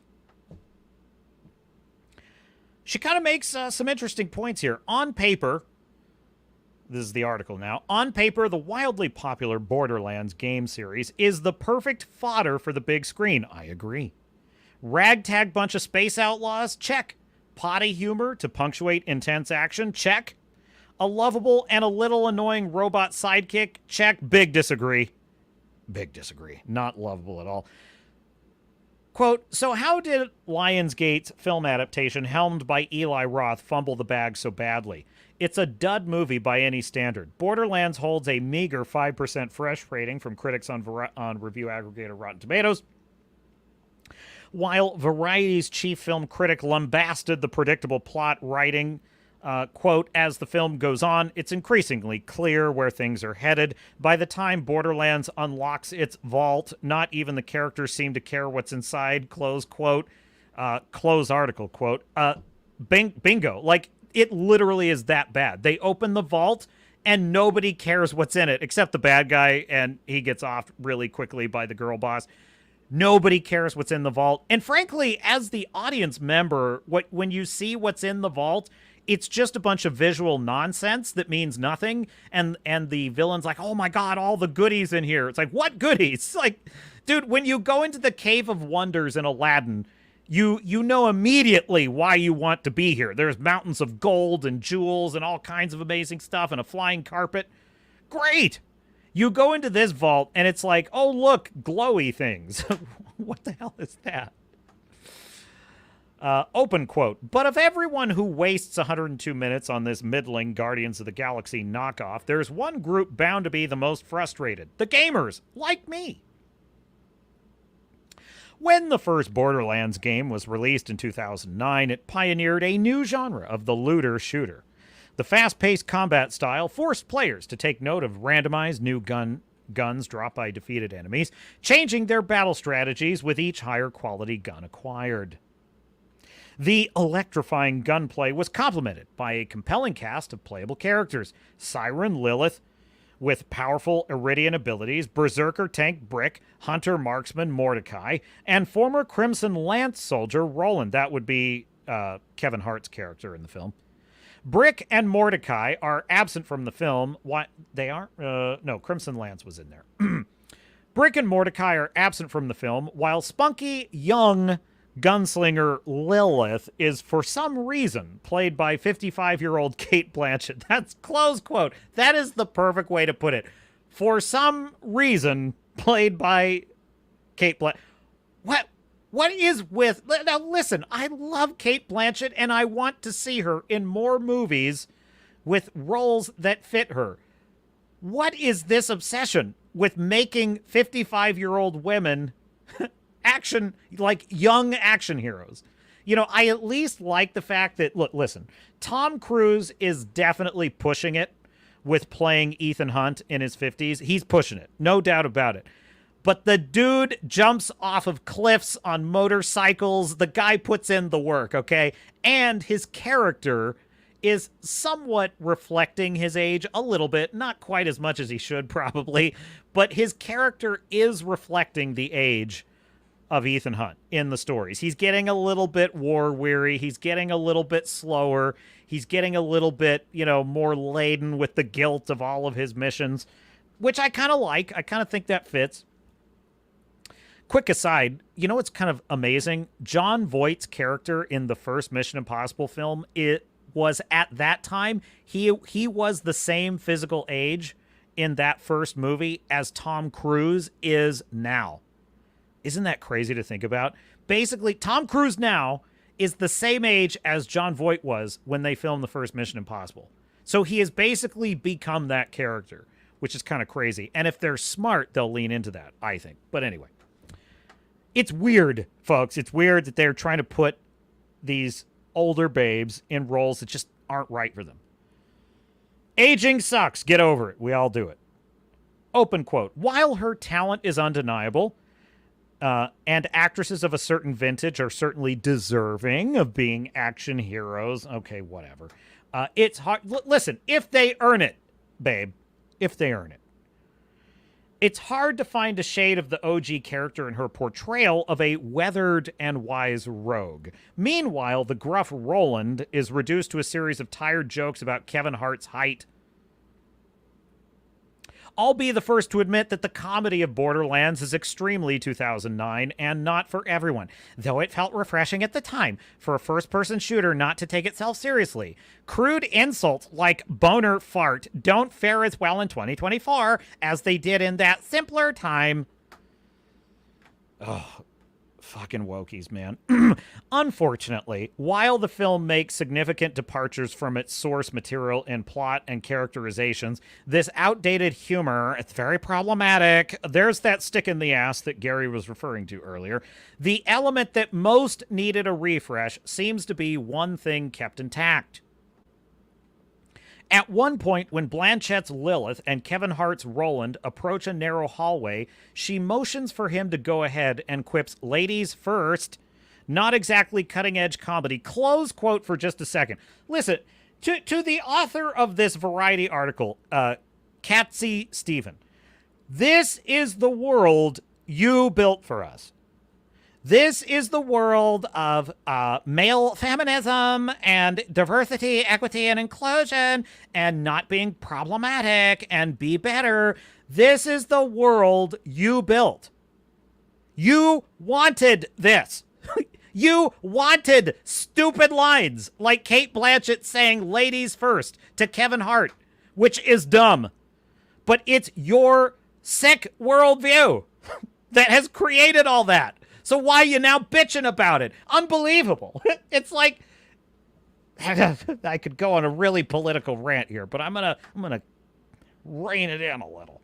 Speaker 1: She kind of makes some interesting points here. On paper, this is the article now. On paper, the wildly popular Borderlands game series is the perfect fodder for the big screen. I agree. Ragtag bunch of space outlaws? Check. Potty humor to punctuate intense action? Check. A lovable and a little annoying robot sidekick? Check. Big disagree. Big disagree. Not lovable at all. Quote, so how did Lionsgate's film adaptation helmed by Eli Roth fumble the bag so badly? It's a dud movie by any standard. Borderlands holds a meager 5% fresh rating from critics on review aggregator Rotten Tomatoes, while Variety's chief film critic lambasted the predictable plot, writing, Quote, as the film goes on, it's increasingly clear where things are headed. By the time Borderlands unlocks its vault, not even the characters seem to care what's inside, close quote. Close article, quote. Bingo. Like, it literally is that bad. They open the vault, and nobody cares what's in it, except the bad guy, and he gets off really quickly by the girl boss. Nobody cares what's in the vault. And frankly, as the audience member, when you see what's in the vault, it's just a bunch of visual nonsense that means nothing. And the villain's like, oh my God, all the goodies in here. It's like, what goodies? Like, dude, when you go into the Cave of Wonders in Aladdin, you know immediately why you want to be here. There's mountains of gold and jewels and all kinds of amazing stuff and a flying carpet. Great. You go into this vault and it's like, oh, look, glowy things. What the hell is that? Open quote, but of everyone who wastes 102 minutes on this middling Guardians of the Galaxy knockoff, there's one group bound to be the most frustrated. The gamers, like me. When the first Borderlands game was released in 2009, it pioneered a new genre of the looter shooter. The fast-paced combat style forced players to take note of randomized new guns dropped by defeated enemies, changing their battle strategies with each higher quality gun acquired. The electrifying gunplay was complemented by a compelling cast of playable characters: Siren Lilith, with powerful Iridian abilities, Berserker Tank Brick, Hunter Marksman Mordecai, and former Crimson Lance soldier Roland. That would be Kevin Hart's character in the film. Brick and Mordecai are absent from the film. Why they aren't? No, Crimson Lance was in there. Brick and Mordecai are absent from the film, while spunky, young gunslinger Lilith is, for some reason, played by 55-year-old Cate Blanchett. That's close quote. That is the perfect way to put it. For some reason, played by Cate Blanchett. What is with... Now, listen, I love Cate Blanchett, and I want to see her in more movies with roles that fit her. What is this obsession with making 55-year-old women action, like young action heroes? You know, I at least like the fact that, look, listen, Tom Cruise is definitely pushing it with playing Ethan Hunt in his 50s. He's pushing it, no doubt about it. But the dude jumps off of cliffs on motorcycles. The guy puts in the work, okay? And his character is somewhat reflecting his age a little bit. Not quite as much as he should, probably. But his character is reflecting the age of Ethan Hunt in the stories. He's getting a little bit war-weary. He's getting a little bit slower. He's getting a little bit, you know, more laden with the guilt of all of his missions, which I kind of like. I kind of think that fits. Quick aside, you know what's kind of amazing? Jon Voight's character in the first Mission Impossible film, it was at that time, he was the same physical age in that first movie as Tom Cruise is now. Isn't that crazy to think about? Basically, Tom Cruise now is the same age as Jon Voight was when they filmed the first Mission Impossible. So he has basically become that character, which is kind of crazy. And if they're smart, they'll lean into that, I think. But anyway. It's weird, folks. It's weird that they're trying to put these older babes in roles that just aren't right for them. Aging sucks. Get over it. We all do it. Open quote. While her talent is undeniable, and actresses of a certain vintage are certainly deserving of being action heroes. Okay, whatever. It's hard. Listen, if they earn it, babe, if they earn it. It's hard to find a shade of the OG character in her portrayal of a weathered and wise rogue. Meanwhile, the gruff Roland is reduced to a series of tired jokes about Kevin Hart's height. I'll be the first to admit that the comedy of Borderlands is extremely 2009 and not for everyone, though it felt refreshing at the time for a first-person shooter not to take itself seriously. Crude insults like boner fart don't fare as well in 2024 as they did in that simpler time. Oh, fucking wokies, man. Unfortunately, while the film makes significant departures from its source material in plot and characterizations, this outdated humor, it's very problematic. There's that stick in the ass that Gary was referring to earlier. The element that most needed a refresh seems to be one thing kept intact: At one point, when Blanchett's Lilith and Kevin Hart's Roland approach a narrow hallway, she motions for him to go ahead and quips, "Ladies first." Not exactly cutting-edge comedy. Close quote for just a second. Listen, to the author of this Variety article, Katsy Stephen, this is the world you built for us. This is the world of male feminism and diversity, equity, and inclusion, and not being problematic and be better. This is the world you built. You wanted this. You wanted stupid lines like Kate Blanchett saying "ladies first" to Kevin Hart, which is dumb. But it's your sick worldview that has created all that. So why are you now bitching about it? Unbelievable. It's like, I could go on a really political rant here, but I'm gonna rein it in a little.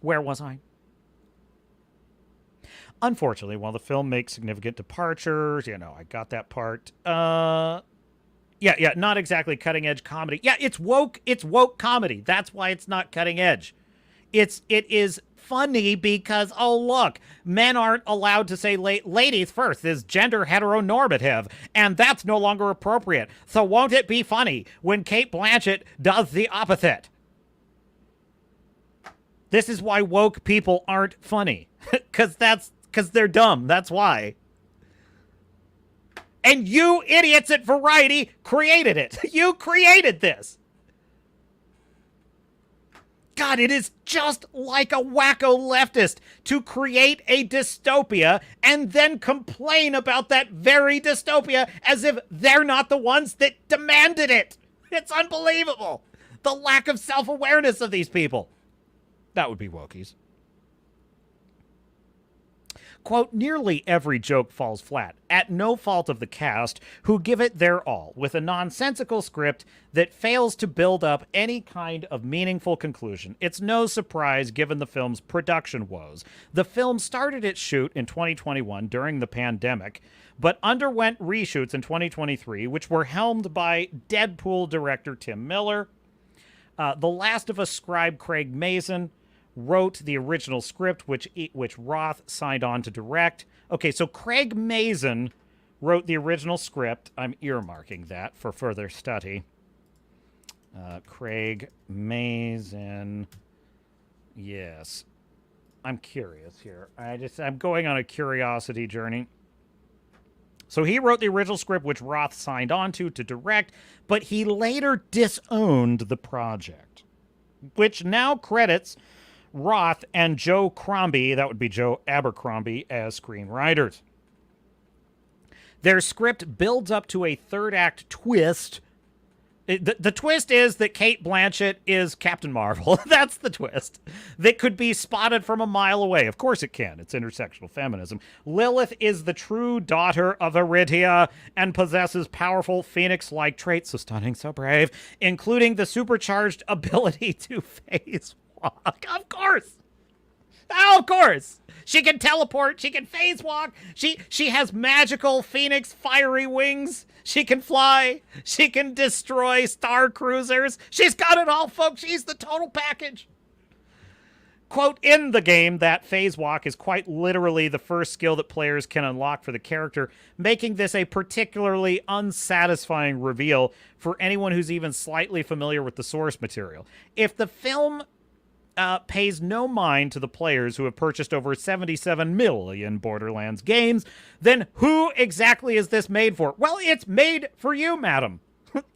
Speaker 1: Where was I? Unfortunately, while the film makes significant departures, I got that part. Yeah, not exactly cutting edge comedy. Yeah, it's woke comedy. That's why it's not cutting edge. It is funny because, oh, look, men aren't allowed to say ladies first. This is gender heteronormative, and that's no longer appropriate. So won't it be funny when Kate Blanchett does the opposite? This is why woke people aren't funny. Because they're dumb. That's why. And you idiots at Variety created it. You created this. God, it is just like a wacko leftist to create a dystopia and then complain about that very dystopia as if they're not the ones that demanded it. It's unbelievable. The lack of self-awareness of these people. That would be wokies. Quote, nearly every joke falls flat, at no fault of the cast, who give it their all, with a nonsensical script that fails to build up any kind of meaningful conclusion. It's no surprise given the film's production woes. The film started its shoot in 2021 during the pandemic, but underwent reshoots in 2023, which were helmed by Deadpool director Tim Miller. The Last of Us scribe Craig Mazin wrote the original script, which Roth signed on to direct. Okay, so Craig Mazin wrote the original script. I'm earmarking that for further study. Craig Mazin. Yes. I'm curious here. I'm going on a curiosity journey. So he wrote the original script, which Roth signed on to direct, but he later disowned the project, which now credits Roth and Joe Crombie, that would be Joe Abercrombie, as screenwriters. Their script builds up to a third-act twist. The twist is that Kate Blanchett is Captain Marvel. That's the twist. That could be spotted from a mile away. Of course it can. It's intersectional feminism. Lilith is the true daughter of Aridia and possesses powerful phoenix-like traits, so stunning, so brave, including the supercharged ability to phase walk. Of course. Oh, of course. She can teleport. She can phase walk. She has magical phoenix fiery wings. She can fly. She can destroy star cruisers. She's got it all, folks. She's the total package. Quote, in the game, that phase walk is quite literally the first skill that players can unlock for the character, making this a particularly unsatisfying reveal for anyone who's even slightly familiar with the source material. If the film pays no mind to the players who have purchased over 77 million Borderlands games, then who exactly is this made for? Well, it's made for you, madam.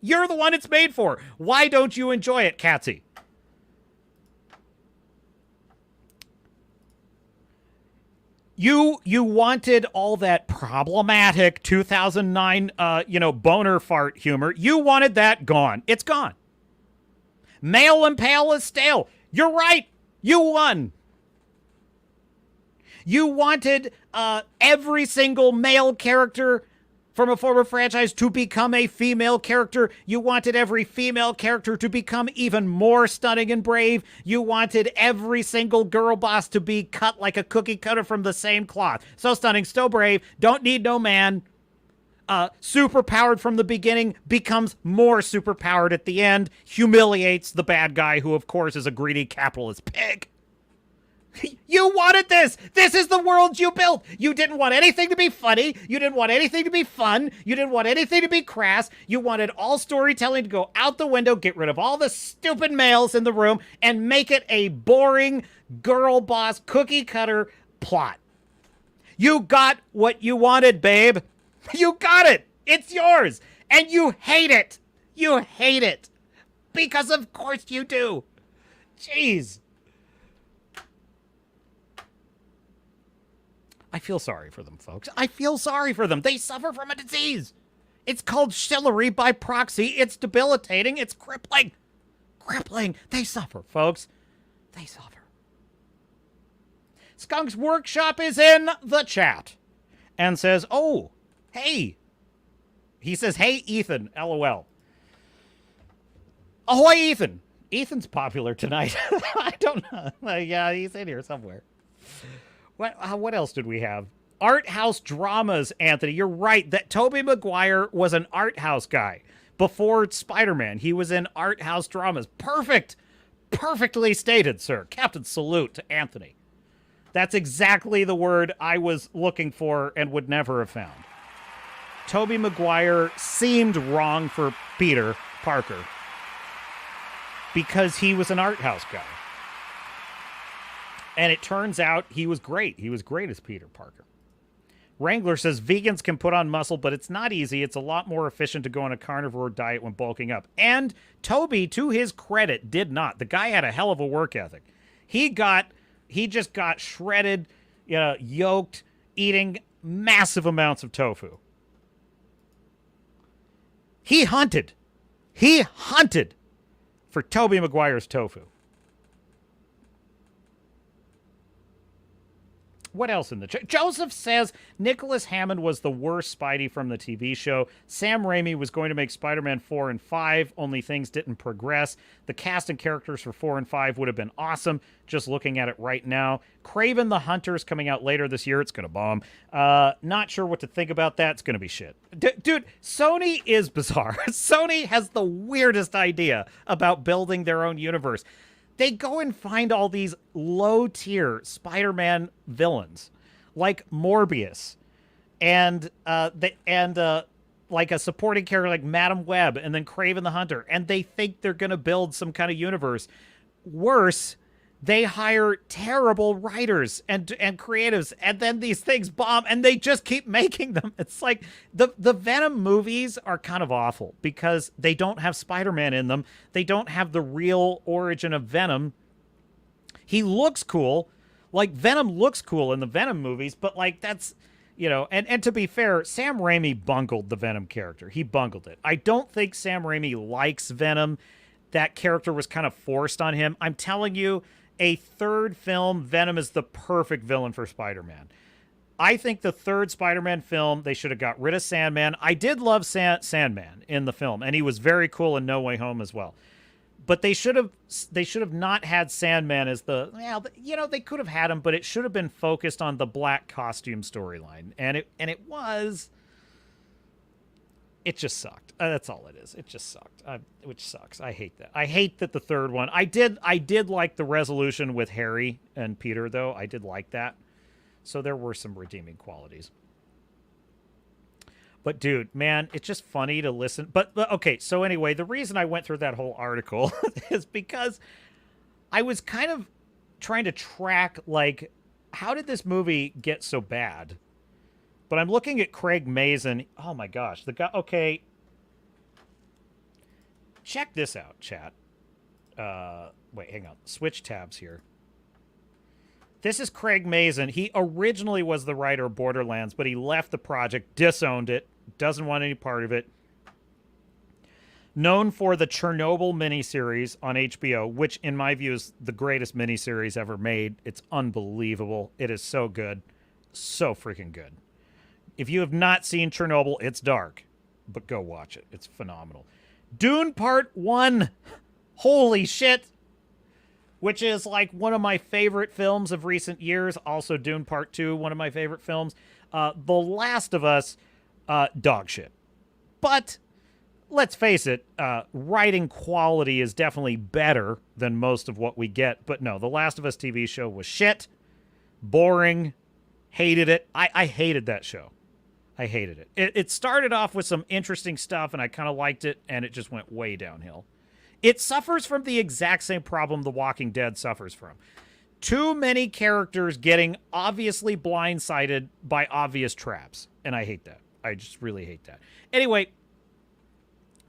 Speaker 1: You're the one it's made for. Why don't you enjoy it, Katsy? You wanted all that problematic 2009, boner fart humor. You wanted that gone. It's gone. Male and pale is stale. You're right. You won. You wanted every single male character from a former franchise to become a female character. You wanted every female character to become even more stunning and brave. You wanted every single girl boss to be cut like a cookie cutter from the same cloth. So stunning, so brave, don't need no man. super powered from the beginning, becomes more super powered at the end, humiliates the bad guy, who of course is a greedy capitalist pig. You wanted this! This is the world you built! You didn't want anything to be funny, you didn't want anything to be fun, you didn't want anything to be crass, you wanted all storytelling to go out the window, get rid of all the stupid males in the room, and make it a boring girl boss cookie cutter plot. You got what you wanted, babe. You got it! It's yours! And you hate it! You hate it! Because of course you do! Jeez. I feel sorry for them, folks. I feel sorry for them. They suffer from a disease. It's called shillery by proxy. It's debilitating. It's crippling. Crippling. They suffer, folks. They suffer. Skunk's Workshop is in the chat and says, oh, hey. He says, hey, Ethan, LOL. Ahoy, Ethan. Ethan's popular tonight. I don't know. Yeah, he's in here somewhere. What else did we have? Art house dramas, Anthony. You're right. That Toby Maguire was an art house guy. Before Spider-Man, he was in art house dramas. Perfect. Perfectly stated, sir. Captain salute to Anthony. That's exactly the word I was looking for and would never have found. Toby Maguire seemed wrong for Peter Parker because he was an art house guy. And it turns out he was great. He was great as Peter Parker. Wrangler says, vegans can put on muscle, but it's not easy. It's a lot more efficient to go on a carnivore diet when bulking up. And Toby, to his credit, did not. The guy had a hell of a work ethic. He just got shredded, yoked, eating massive amounts of tofu. He hunted for Toby Maguire's tofu. What else in the chat? Joseph says Nicholas Hammond was the worst Spidey from the TV show. Sam Raimi was going to make Spider-Man 4 and 5, only things didn't progress. The cast and characters for 4 and 5 would have been awesome, just looking at it right now. Kraven the Hunter's coming out later this year. It's going to bomb. Not sure what to think about that. It's going to be shit. Dude, Sony is bizarre. Sony has the weirdest idea about building their own universe. They go and find all these low-tier Spider-Man villains, like Morbius, and like a supporting character like Madam Web, and then Kraven the Hunter, and they think they're going to build some kind of universe. Worse, they hire terrible writers and creatives, and then these things bomb, and they just keep making them. It's like the Venom movies are kind of awful because they don't have Spider-Man in them. They don't have the real origin of Venom. He looks cool. Like, Venom looks cool in the Venom movies, but, like, that's, and to be fair, Sam Raimi bungled the Venom character. He bungled it. I don't think Sam Raimi likes Venom. That character was kind of forced on him. I'm telling you, a third film, Venom is the perfect villain for Spider-Man. I think the third Spider-Man film, they should have got rid of Sandman. I did love Sandman in the film, and he was very cool in No Way Home as well. But they should have not had Sandman as they could have had him, but it should have been focused on the black costume storyline. And it was. It just sucked. That's all it is. It just sucked. Which sucks. I hate that. I hate that the third one. I did like the resolution with Harry and Peter, though. I did like that. So there were some redeeming qualities. But, dude, man, it's just funny to listen. But okay, so anyway, the reason I went through that whole article is because I was kind of trying to track, like, how did this movie get so bad? But I'm looking at Craig Mazin. Oh, my gosh. The guy. Okay. Check this out, chat. Wait, hang on. Switch tabs here. This is Craig Mazin. He originally was the writer of Borderlands, but he left the project, disowned it, doesn't want any part of it. Known for the Chernobyl miniseries on HBO, which in my view is the greatest miniseries ever made. It's unbelievable. It is so good. So freaking good. If you have not seen Chernobyl, it's dark, but go watch it. It's phenomenal. Dune Part 1. Holy shit. Which is like one of my favorite films of recent years. Also Dune Part 2, one of my favorite films. The Last of Us, dog shit. But let's face it, writing quality is definitely better than most of what we get. But no, the Last of Us TV show was shit, boring, hated it. I hated that show. I hated it. It started off with some interesting stuff, and I kind of liked it, and it just went way downhill. It suffers from the exact same problem The Walking Dead suffers from. Too many characters getting obviously blindsided by obvious traps, and I hate that. I just really hate that. Anyway,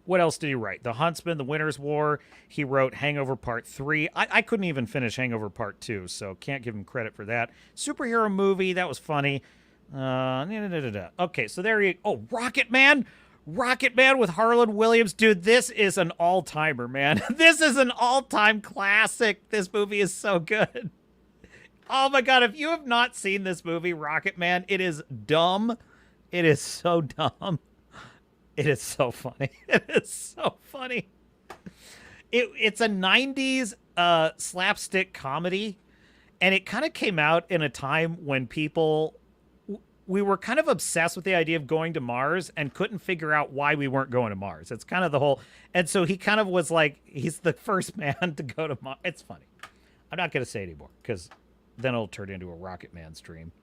Speaker 1: what else did he write? The Huntsman, The Winter's War. He wrote Hangover Part 3. I couldn't even finish Hangover Part 2, so can't give him credit for that. Superhero movie, that was funny. Okay, so there you... Oh, Rocket Man! Rocket Man with Harlan Williams. Dude, this is an all-timer, man. This is an all-time classic. This movie is so good. Oh my god, if you have not seen this movie, Rocket Man, it is dumb. It is so dumb. It is so funny. It is so funny. It's a 90s slapstick comedy, and it kind of came out in a time when we were kind of obsessed with the idea of going to Mars and couldn't figure out why we weren't going to Mars. It's kind of the whole... And so he kind of was like, he's the first man to go to Mars. It's funny. I'm not going to say it anymore, because then it'll turn into a Rocket Man stream.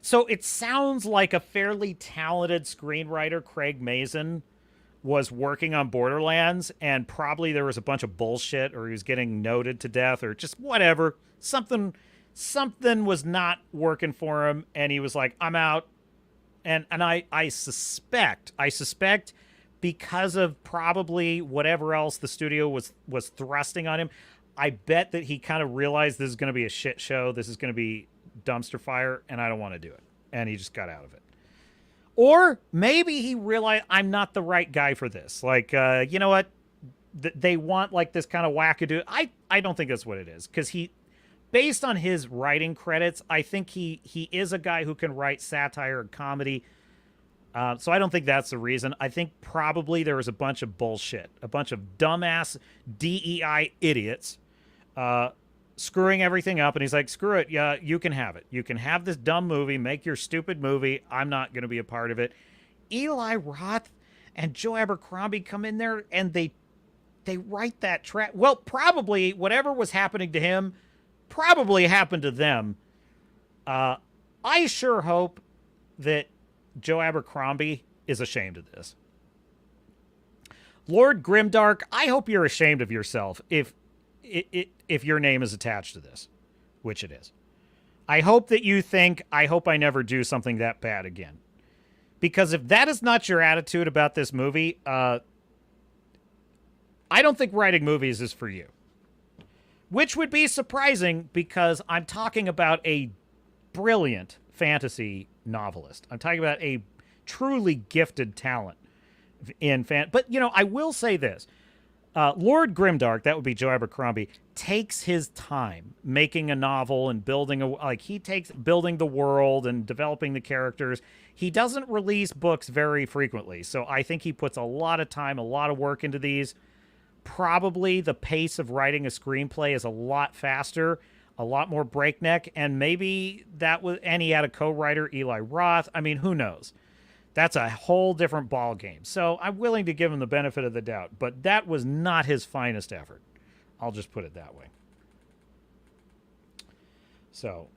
Speaker 1: So it sounds like a fairly talented screenwriter, Craig Mazin, was working on Borderlands, and probably there was a bunch of bullshit, or he was getting noted to death, or just whatever. Something was not working for him, and he was like, I'm out. And I suspect because of probably whatever else the studio was thrusting on him, I bet that he kind of realized this is going to be a shit show. This is going to be dumpster fire, and I don't want to do it. And he just got out of it. Or maybe he realized I'm not the right guy for this. Like, you know what? They want like this kind of wackadoo. I don't think that's what it is, because based on his writing credits, I think he is a guy who can write satire and comedy. So I don't think that's the reason. I think probably there was a bunch of bullshit, a bunch of dumbass DEI idiots screwing everything up, and he's like, screw it, yeah, you can have it. You can have this dumb movie, make your stupid movie. I'm not going to be a part of it. Eli Roth and Joe Abercrombie come in there, and they write that trap. Well, probably whatever was happening to him probably happened to them. I sure hope that Joe Abercrombie is ashamed of this. Lord Grimdark, I hope you're ashamed of yourself if your name is attached to this, which it is. I hope that you think, I hope I never do something that bad again. Because if that is not your attitude about this movie, I don't think writing movies is for you. Which would be surprising, because I'm talking about a brilliant fantasy novelist. I'm talking about a truly gifted talent in But, you know, I will say this. Lord Grimdark, that would be Joe Abercrombie, takes his time making a novel and building he takes building the world and developing the characters. He doesn't release books very frequently, so I think he puts a lot of time, a lot of work into these. Probably the pace of writing a screenplay is a lot faster, a lot more breakneck, and maybe and he had a co-writer, Eli Roth. I mean, who knows? That's a whole different ball game. So I'm willing to give him the benefit of the doubt, but that was not his finest effort. I'll just put it that way. So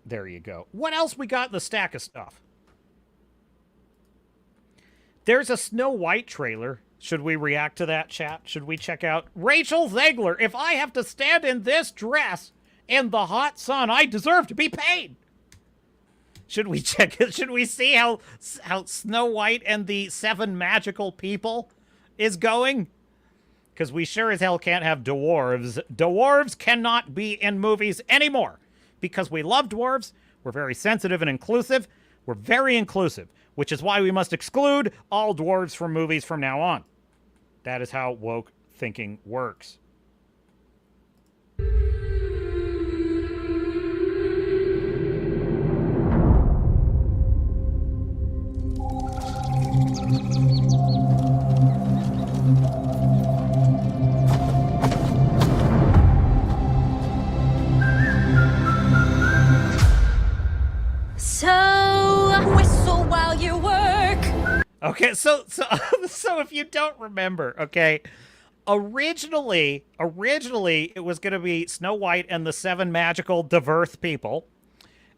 Speaker 1: there you go. What else we got in the stack of stuff? There's a Snow White trailer. Should we react to that, chat? Should we check out Rachel Zegler? If I have to stand in this dress in the hot sun, I deserve to be paid. Should we check it? Should we see how Snow White and the 7 magical people is going? Because we sure as hell can't have dwarves. Dwarves cannot be in movies anymore. Because we love dwarves. We're very sensitive and inclusive. We're very inclusive. Which is why we must exclude all dwarves from movies from now on. That is how woke thinking works.
Speaker 8: So whistle while you work.
Speaker 1: Okay, so if you don't remember, okay, originally it was going to be Snow White and the 7 magical diverse people.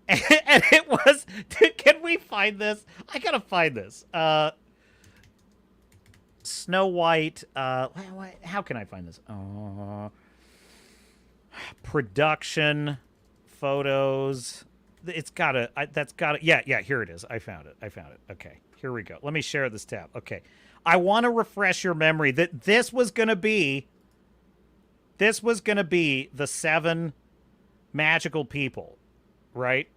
Speaker 1: And it was, can we find this? I gotta find this. Snow White, how can I find this? Production, photos. It's gotta, yeah, here it is. I found it. Okay, here we go. Let me share this tab. Okay. I want to refresh your memory that this was gonna be the 7 magical people, right?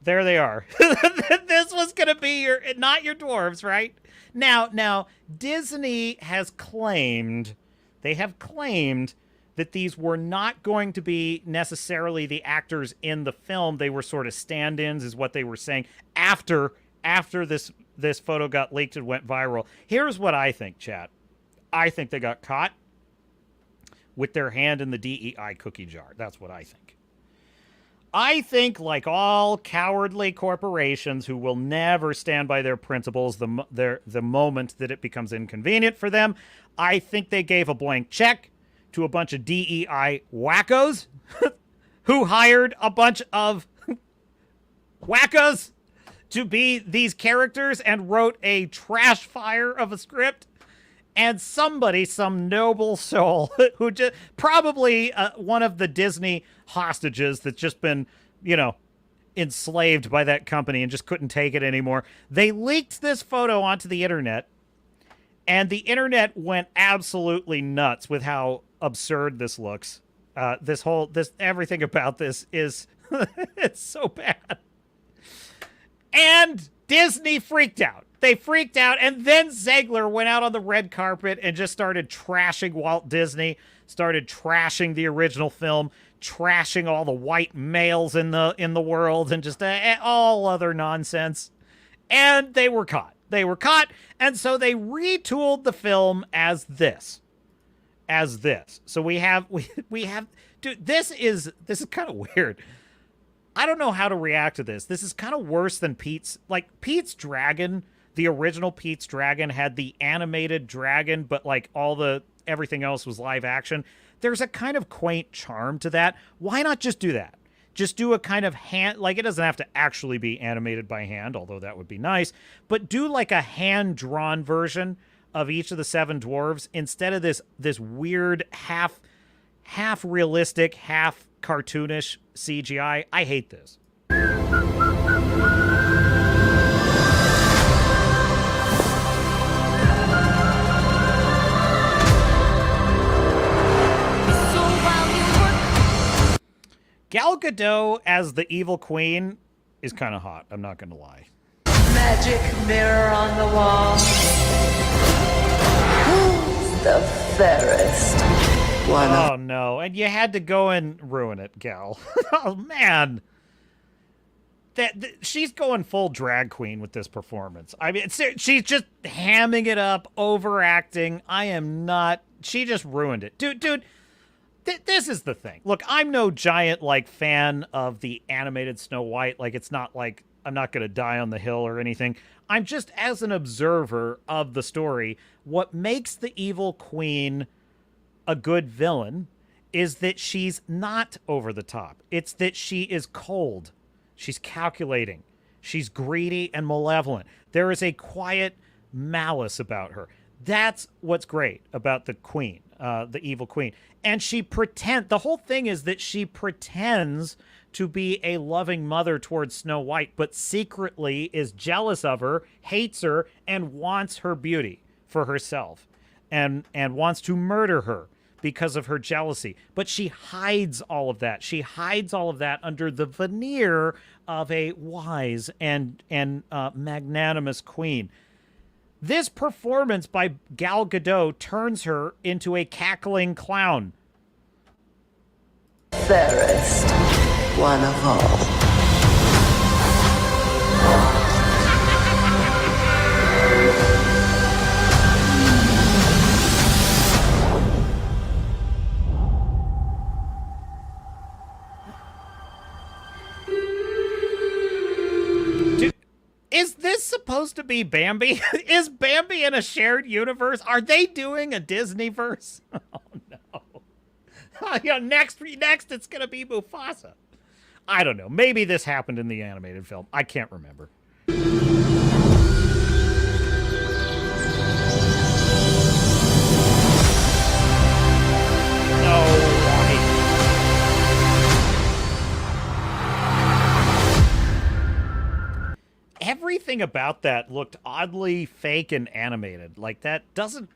Speaker 1: There they are. This was going to be not your dwarves, right? Now, Disney has claimed, that these were not going to be necessarily the actors in the film. They were sort of stand-ins, is what they were saying, after this photo got leaked and went viral. Here's what I think, chat. I think they got caught with their hand in the DEI cookie jar. That's what I think. I think, like all cowardly corporations who will never stand by their principles the moment that it becomes inconvenient for them, I think they gave a blank check to a bunch of DEI wackos who hired a bunch of wackos to be these characters and wrote a trash fire of a script. And somebody, some noble soul, who just probably one of the Disney hostages that's just been, enslaved by that company and just couldn't take it anymore. They leaked this photo onto the internet, and the internet went absolutely nuts with how absurd this looks. Everything about this is, it's so bad. And Disney freaked out. They freaked out, and then Zegler went out on the red carpet and just started trashing Walt Disney, started trashing the original film, trashing all the white males in the world, and just all other nonsense. And they were caught. And so they retooled the film as this. So we have, dude, this is kind of weird. I don't know how to react to this. This is kind of worse than Pete's Dragon. The original Pete's Dragon had the animated dragon, but like everything else was live action. There's a kind of quaint charm to that. Why not just do that? Just do a kind of hand, like it doesn't have to actually be animated by hand, although that would be nice, but do like a hand-drawn version of each of the 7 dwarves instead of this weird half realistic, half cartoonish CGI. I hate this. Gal Gadot as the evil queen is kind of hot. I'm not going to lie.
Speaker 11: Magic mirror on the wall. Who's the fairest?
Speaker 1: Oh, no. And you had to go and ruin it, Gal. Oh, man. She's going full drag queen with this performance. I mean, she's just hamming it up, overacting. She just ruined it. Dude. This is the thing. Look, I'm no giant, fan of the animated Snow White. It's not like I'm not going to die on the hill or anything. I'm just, as an observer of the story, what makes the evil queen a good villain is that she's not over the top. It's that she is cold. She's calculating. She's greedy and malevolent. There is a quiet malice about her. That's what's great about the queen, the evil queen. And the whole thing is that she pretends to be a loving mother towards Snow White, but secretly is jealous of her, hates her, and wants her beauty for herself, and wants to murder her because of her jealousy. But she hides all of that. She hides all of that under the veneer of a wise and magnanimous queen. This performance by Gal Gadot turns her into a cackling clown.
Speaker 11: Fairest one of all.
Speaker 1: supposed to be Bambi? Is Bambi in a shared universe? Are they doing a Disney verse? Oh no. Next it's gonna be Mufasa. I don't know. Maybe this happened in the animated film. I can't remember. Everything about that looked oddly fake and animated. Like, that doesn't...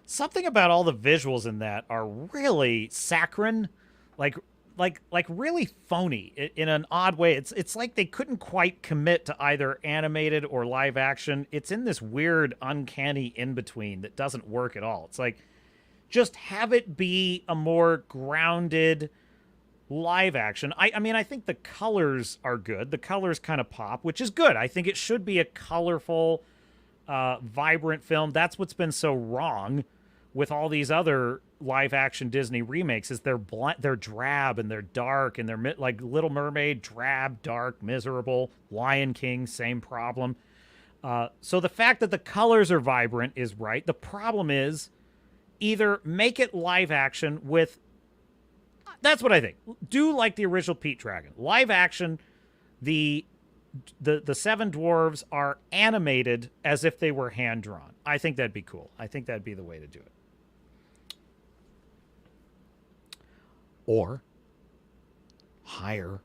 Speaker 1: Something about all the visuals in that are really saccharine. Like really phony in an odd way. It's like they couldn't quite commit to either animated or live action. It's in this weird, uncanny in-between that doesn't work at all. It's like, just have it be a more grounded live action. I mean, I think the colors are good. The colors kind of pop, which is good. I think it should be a colorful, vibrant film. That's what's been so wrong with all these other live action Disney remakes, is they're drab and they're dark, and they're like Little Mermaid, drab, dark, miserable. Lion King, same problem. So the fact that the colors are vibrant is right. The problem is, either make it live action with... That's what I think. Do like the original Pete Dragon. Live action, the seven dwarves are animated as if they were hand-drawn. I think that'd be cool. I think that'd be the way to do it. Or hire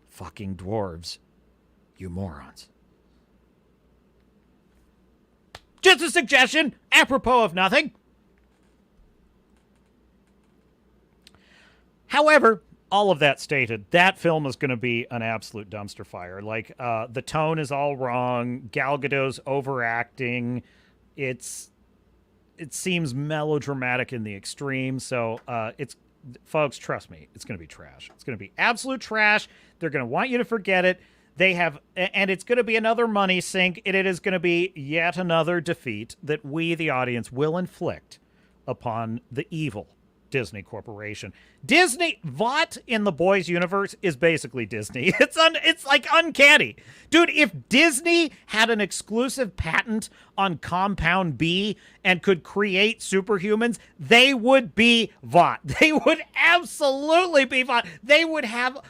Speaker 1: fucking dwarves, you morons. Just a suggestion, apropos of nothing. However, all of that stated, that film is going to be an absolute dumpster fire. Like, the tone is all wrong. Gal Gadot's overacting. It seems melodramatic in the extreme. So, folks, trust me, it's going to be trash. It's going to be absolute trash. They're going to want you to forget it. And it's going to be another money sink. And it is going to be yet another defeat that we, the audience, will inflict upon the evil Disney Corporation. Disney, Vought in the boys universe is basically Disney. It's like uncanny. Dude, if Disney had an exclusive patent on Compound B and could create superhumans, they would be Vought. They would absolutely be Vought. They would have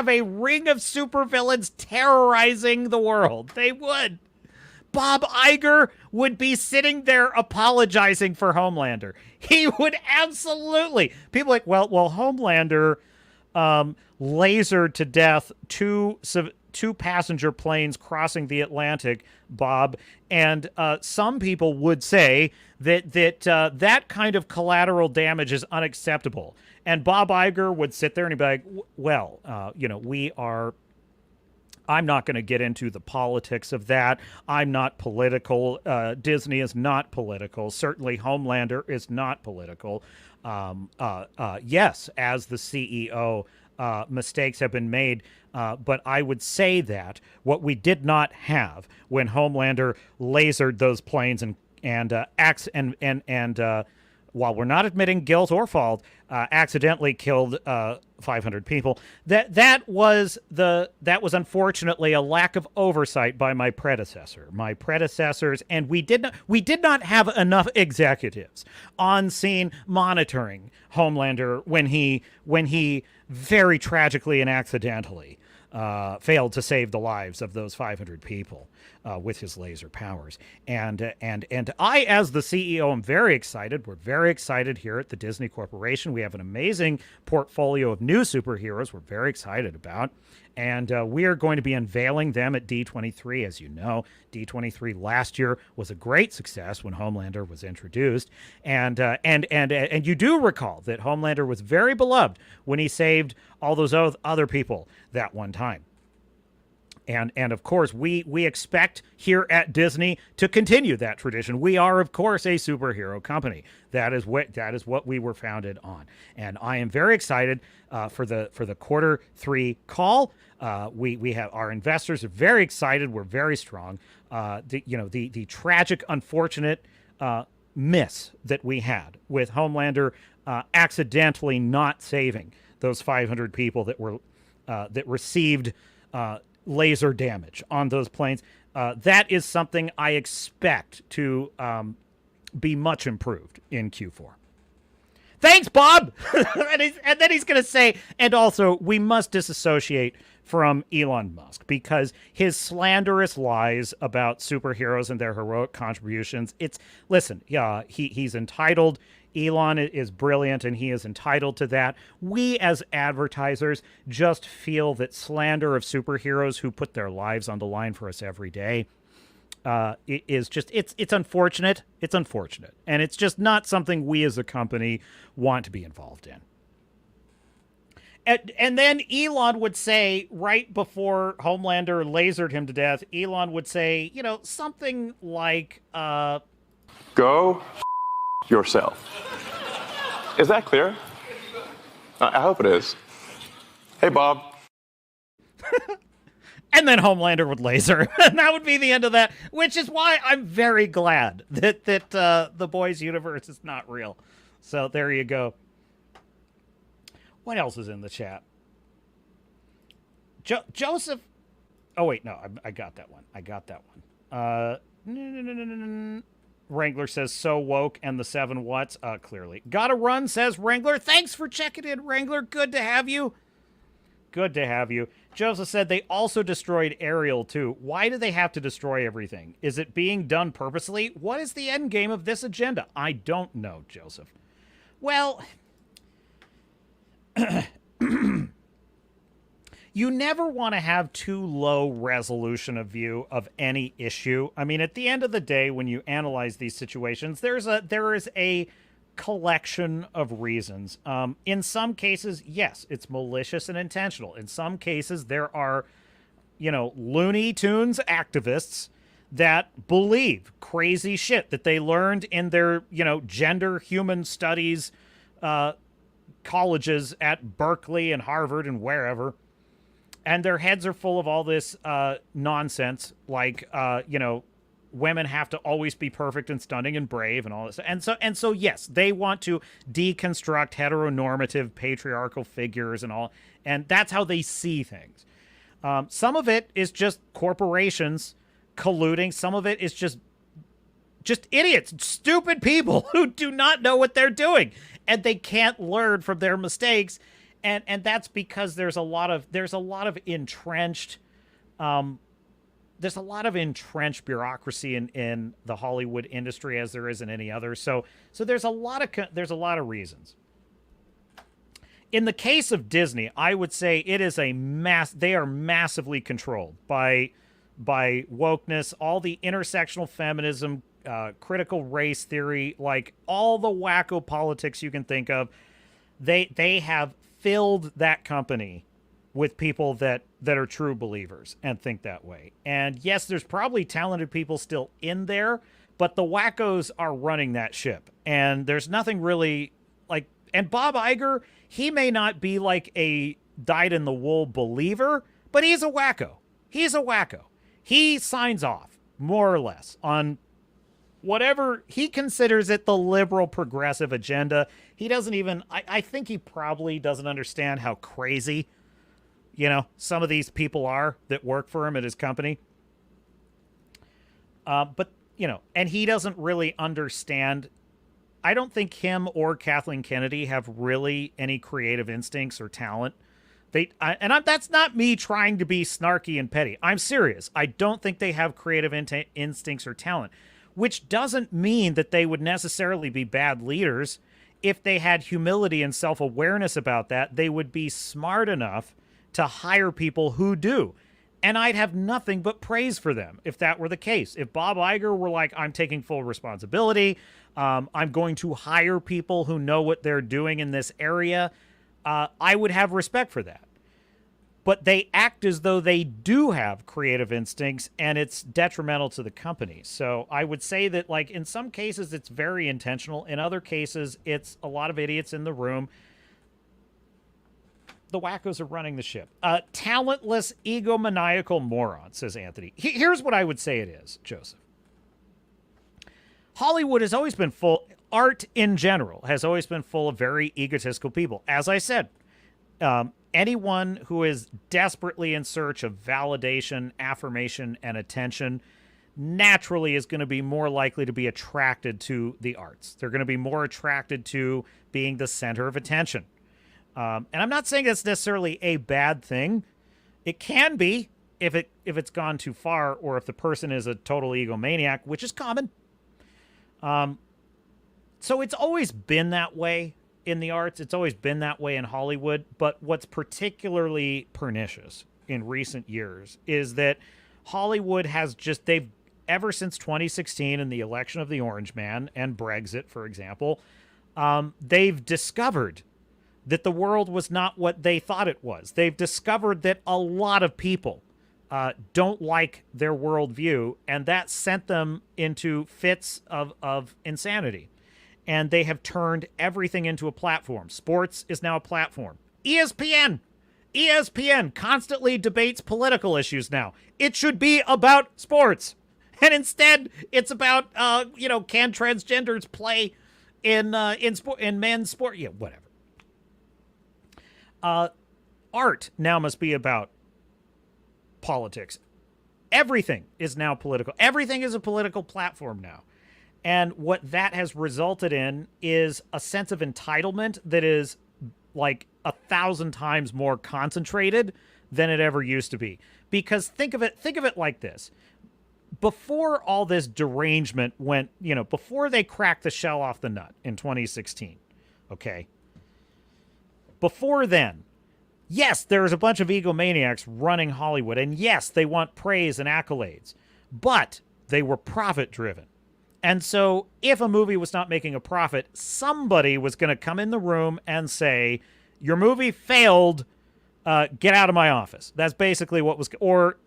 Speaker 1: a ring of supervillains terrorizing the world. They would. Bob Iger would be sitting there apologizing for Homelander. He would absolutely. People like, well, Homelander lasered to death two passenger planes crossing the Atlantic, Bob, and some people would say that kind of collateral damage is unacceptable. And Bob Iger would sit there and he'd be like, well, we are... I'm not going to get into the politics of that. I'm not political. Disney is not political. Certainly Homelander is not political. Yes, as the CEO, mistakes have been made. But I would say that what we did not have when Homelander lasered those planes and while we're not admitting guilt or fault, accidentally killed 500 people. That was unfortunately a lack of oversight by my predecessors, and we did not have enough executives on scene monitoring Homelander when he very tragically and accidentally failed to save the lives of those 500 people with his laser powers. And I, as the CEO, am very excited. We're very excited here at the Disney Corporation. We have an amazing portfolio of new superheroes we're very excited about. And we are going to be unveiling them at D23. As you know, D23 last year was a great success when Homelander was introduced. And you do recall that Homelander was very beloved when he saved all those other people that one time. And of course, we expect here at Disney to continue that tradition. We are, of course, a superhero company. That is what we were founded on. And I am very excited for the Q3 call. We have our investors are very excited. We're very strong. The tragic, unfortunate miss that we had with Homelander accidentally not saving those 500 people that received laser damage on those planes. That is something I expect to be much improved in Q4. Thanks, Bob! And then he's going to say, and also, we must disassociate from Elon Musk because his slanderous lies about superheroes and their heroic contributions. Listen, he's entitled. Elon is brilliant and he is entitled to that. We as advertisers just feel that slander of superheroes who put their lives on the line for us every day it's unfortunate. It's unfortunate. And it's just not something we as a company want to be involved in. And then Elon would say, right before Homelander lasered him to death, Elon would say, something like,
Speaker 12: Go yourself. Is that clear? I hope it is. Hey, Bob.
Speaker 1: And then Homelander would laser. And that would be the end of that, which is why I'm very glad that the boys universe is not real. So there you go. What else is in the chat? Joseph. Oh, wait, no, I got that one. Wrangler says, so woke, and the 7 what's? Clearly. Gotta run, says Wrangler. Thanks for checking in, Wrangler. Good to have you. Good to have you. Joseph said they also destroyed Ariel, too. Why do they have to destroy everything? Is it being done purposely? What is the end game of this agenda? I don't know, Joseph. Well, you never want to have too low resolution of view of any issue. I mean, at the end of the day, when you analyze these situations, there is a collection of reasons. In some cases, yes, it's malicious and intentional. In some cases, there are, Looney Tunes activists that believe crazy shit that they learned in their, gender human studies colleges at Berkeley and Harvard and wherever. And their heads are full of all this nonsense, like, women have to always be perfect and stunning and brave and all this. And so, yes, they want to deconstruct heteronormative patriarchal figures and all. And that's how they see things. Some of it is just corporations colluding. Some of it is just idiots, stupid people who do not know what they're doing. And they can't learn from their mistakes. And that's because there's a lot of entrenched bureaucracy in the Hollywood industry, as there is in any other. So there's a lot of reasons. In the case of Disney, I would say it is they are massively controlled by wokeness, all the intersectional feminism, critical race theory, like all the wacko politics you can think of. They have filled that company with people that are true believers and think that way. And yes, there's probably talented people still in there, but the wackos are running that ship. And there's nothing really like, and Bob Iger, he may not be like a dyed-in-the-wool believer, but he's a wacko. He's a wacko. He signs off, more or less, on whatever he considers it the liberal progressive agenda. He doesn't even, I think he probably doesn't understand how crazy, some of these people are that work for him at his company. But, and he doesn't really understand. I don't think him or Kathleen Kennedy have really any creative instincts or talent. That's not me trying to be snarky and petty. I'm serious. I don't think they have creative instincts or talent, which doesn't mean that they would necessarily be bad leaders. If they had humility and self-awareness about that, they would be smart enough to hire people who do. And I'd have nothing but praise for them if that were the case. If Bob Iger were like, I'm taking full responsibility, I'm going to hire people who know what they're doing in this area, I would have respect for that. But they act as though they do have creative instincts, and it's detrimental to the company. So I would say that, like, in some cases, it's very intentional. In other cases, it's a lot of idiots in the room. The wackos are running the ship. Talentless, egomaniacal moron, says Anthony. Here's what I would say it is, Joseph. Hollywood has always been full, art in general has always been full of very egotistical people. As I said, anyone who is desperately in search of validation, affirmation, and attention naturally is going to be more likely to be attracted to the arts. They're going to be more attracted to being the center of attention. And I'm not saying that's necessarily a bad thing. It can be if it's gone too far, or if the person is a total egomaniac, which is common. So it's always been that way in the arts. It's always been that way in Hollywood. But what's particularly pernicious in recent years is that Hollywood has they've ever since 2016 and the election of the Orange Man and Brexit, for example, they've discovered that the world was not what they thought it was. They've discovered that a lot of people don't like their worldview, and that sent them into fits of insanity. And they have turned everything into a platform. Sports is now a platform. ESPN constantly debates political issues now. It should be about sports. And instead, it's about, can transgenders play in men's sport? Yeah, whatever. Art now must be about politics. Everything is now political. Everything is a political platform now. And what that has resulted in is a sense of entitlement that is like 1,000 times more concentrated than it ever used to be. Because think of it like this. Before all this derangement went, before they cracked the shell off the nut in 2016, okay? Before then, yes, there's a bunch of egomaniacs running Hollywood, and yes, they want praise and accolades, but they were profit-driven. And so if a movie was not making a profit, somebody was going to come in the room and say, your movie failed, get out of my office. That's basically what was, or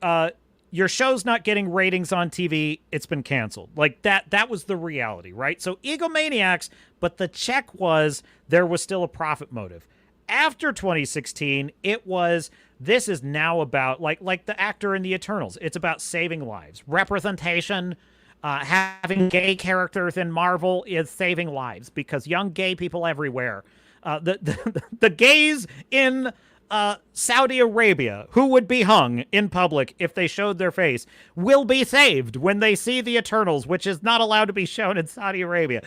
Speaker 1: your show's not getting ratings on TV, it's been canceled. Like that was the reality, right? So egomaniacs, but the check was there was still a profit motive. After 2016, it was, this is now about, like the actor in the Eternals, it's about saving lives. Representation, having gay characters in Marvel is saving lives because young gay people everywhere. The gays in Saudi Arabia, who would be hung in public if they showed their face, will be saved when they see the Eternals, which is not allowed to be shown in Saudi Arabia.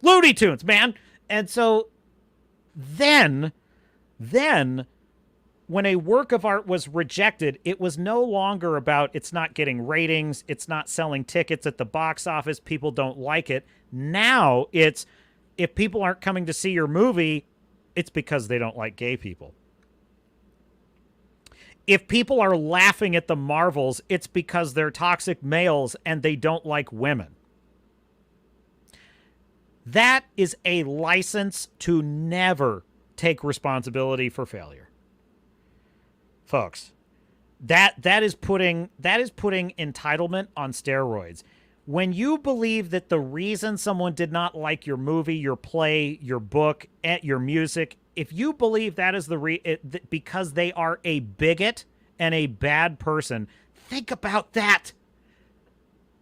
Speaker 1: Looney Tunes, man. And so then when a work of art was rejected, it was no longer about it's not getting ratings, it's not selling tickets at the box office, people don't like it. Now it's, if people aren't coming to see your movie, it's because they don't like gay people. If people are laughing at the Marvels, it's because they're toxic males and they don't like women. That is a license to never take responsibility for failure. Folks, that is putting entitlement on steroids. When you believe that the reason someone did not like your movie, your play, your book, your music, if you believe that is because they are a bigot and a bad person, think about that.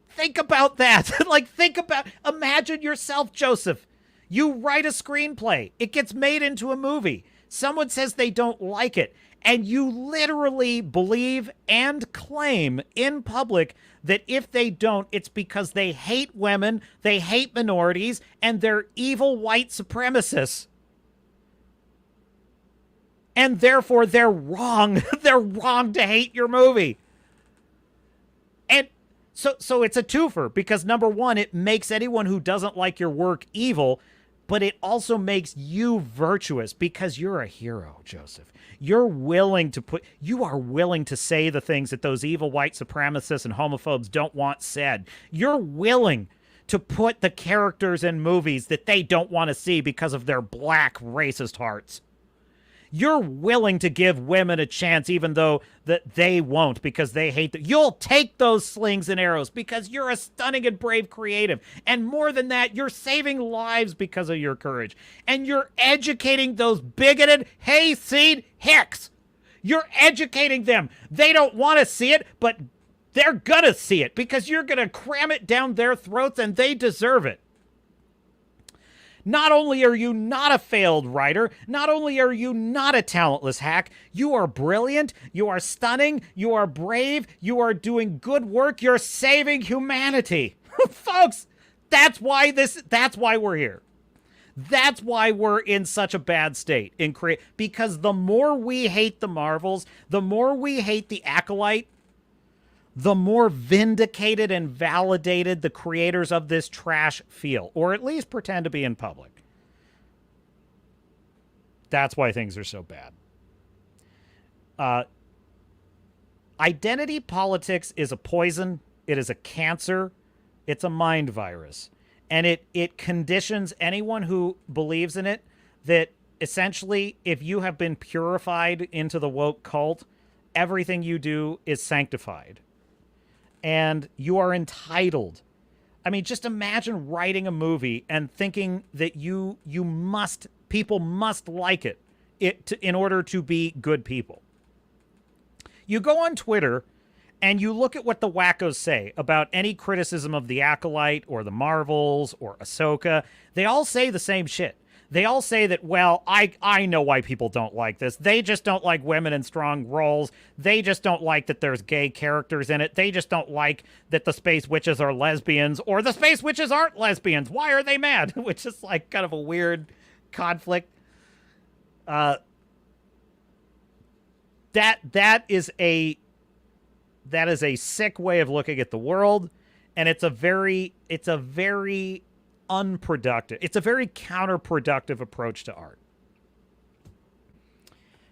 Speaker 1: Think about that. Imagine yourself, Joseph. You write a screenplay. It gets made into a movie. Someone says they don't like it. And you literally believe and claim in public that if they don't, it's because they hate women, they hate minorities, and they're evil white supremacists. And therefore, they're wrong. They're wrong to hate your movie. And so it's a twofer, because number one, it makes anyone who doesn't like your work evil, but it also makes you virtuous because you're a hero, Joseph. You are willing to say the things that those evil white supremacists and homophobes don't want said. You're willing to put the characters in movies that they don't want to see because of their black racist hearts. You're willing to give women a chance even though that they won't because they hate them. You'll take those slings and arrows because you're a stunning and brave creative. And more than that, you're saving lives because of your courage. And you're educating those bigoted hayseed hicks. You're educating them. They don't want to see it, but they're gonna see it because you're gonna cram it down their throats and they deserve it. Not only are you not a failed writer, not only are you not a talentless hack, you are brilliant, you are stunning, you are brave, you are doing good work, you're saving humanity. Folks, that's why we're here. That's why we're in such a bad state because the more we hate the Marvels, the more we hate the Acolyte, the more vindicated and validated the creators of this trash feel, or at least pretend to be in public. That's why things are so bad. Identity politics is a poison. It is a cancer. It's a mind virus. And it conditions anyone who believes in it that essentially if you have been purified into the woke cult, everything you do is sanctified. And you are entitled. I mean, just imagine writing a movie and thinking that people must like it in order to be good people. You go on Twitter and you look at what the wackos say about any criticism of the Acolyte or the Marvels or Ahsoka. They all say the same shit. They all say that, well, I know why people don't like this. They just don't like women in strong roles. They just don't like that there's gay characters in it. They just don't like that the space witches are lesbians or the space witches aren't lesbians. Why are they mad? Which is like kind of a weird conflict. That is a sick way of looking at the world, and it's a very unproductive. It's a very counterproductive approach to art.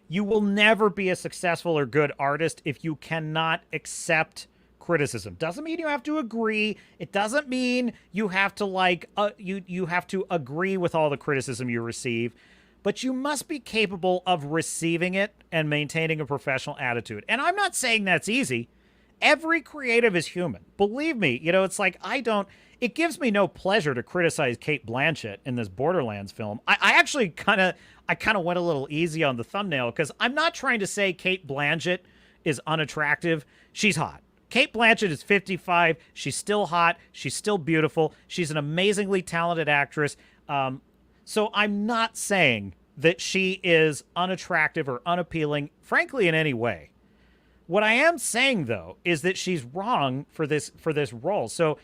Speaker 1: You will never be a successful or good artist if you cannot accept criticism. Doesn't mean you have to agree. It doesn't mean you have to you have to agree with all the criticism you receive, but you must be capable of receiving it and maintaining a professional attitude. And I'm not saying that's easy. Every creative is human. Believe me, it's like it gives me no pleasure to criticize Cate Blanchett in this Borderlands film. I actually kind of went a little easy on the thumbnail because I'm not trying to say Cate Blanchett is unattractive. She's hot. Cate Blanchett is 55. She's still hot. She's still beautiful. She's an amazingly talented actress. So I'm not saying that she is unattractive or unappealing, frankly, in any way. What I am saying, though, is that she's wrong for this role. So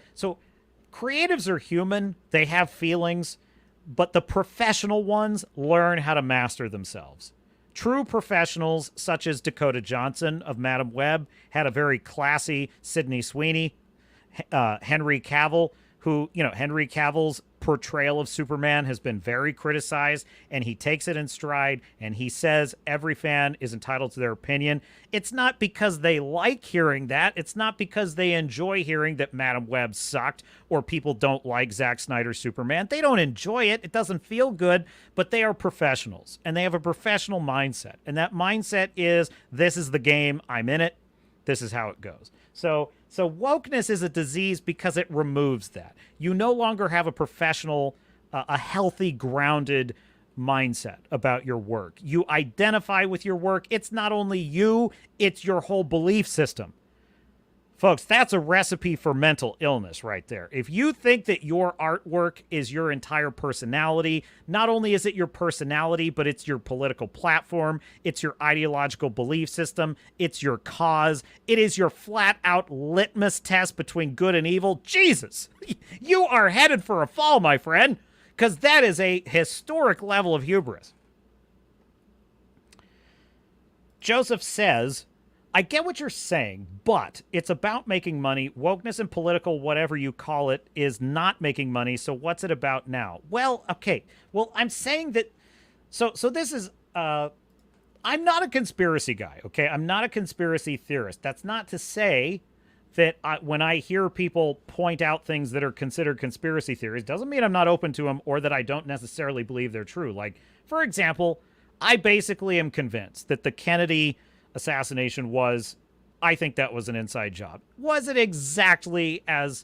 Speaker 1: creatives are human. They have feelings, but the professional ones learn how to master themselves. True professionals, such as Dakota Johnson of Madam Web, had a very classy Sydney Sweeney. Henry Cavill, Henry Cavill's portrayal of Superman has been very criticized, and he takes it in stride, and he says every fan is entitled to their opinion. It's not because they like hearing that. It's not because they enjoy hearing that Madam Web sucked or people don't like Zack Snyder's Superman. They don't enjoy it. It doesn't feel good, but they are professionals, and they have a professional mindset, and that mindset is, this is the game, I'm in it, this is how it goes. So wokeness is a disease because it removes that. You no longer have a professional, a healthy, grounded mindset about your work. You identify with your work. It's not only you, it's your whole belief system. Folks, that's a recipe for mental illness right there. If you think that your artwork is your entire personality, not only is it your personality, but it's your political platform, it's your ideological belief system, it's your cause, it is your flat-out litmus test between good and evil, Jesus, you are headed for a fall, my friend, because that is a historic level of hubris. Joseph says, I get what you're saying, but it's about making money. Wokeness and political, whatever you call it, is not making money. So what's it about now? Well, okay. Well, I'm saying that. So this is. I'm not a conspiracy guy. Okay, I'm not a conspiracy theorist. That's not to say that when I hear people point out things that are considered conspiracy theories, doesn't mean I'm not open to them or that I don't necessarily believe they're true. Like, for example, I basically am convinced that the Kennedy assassination I think that was an inside job. Was it exactly as,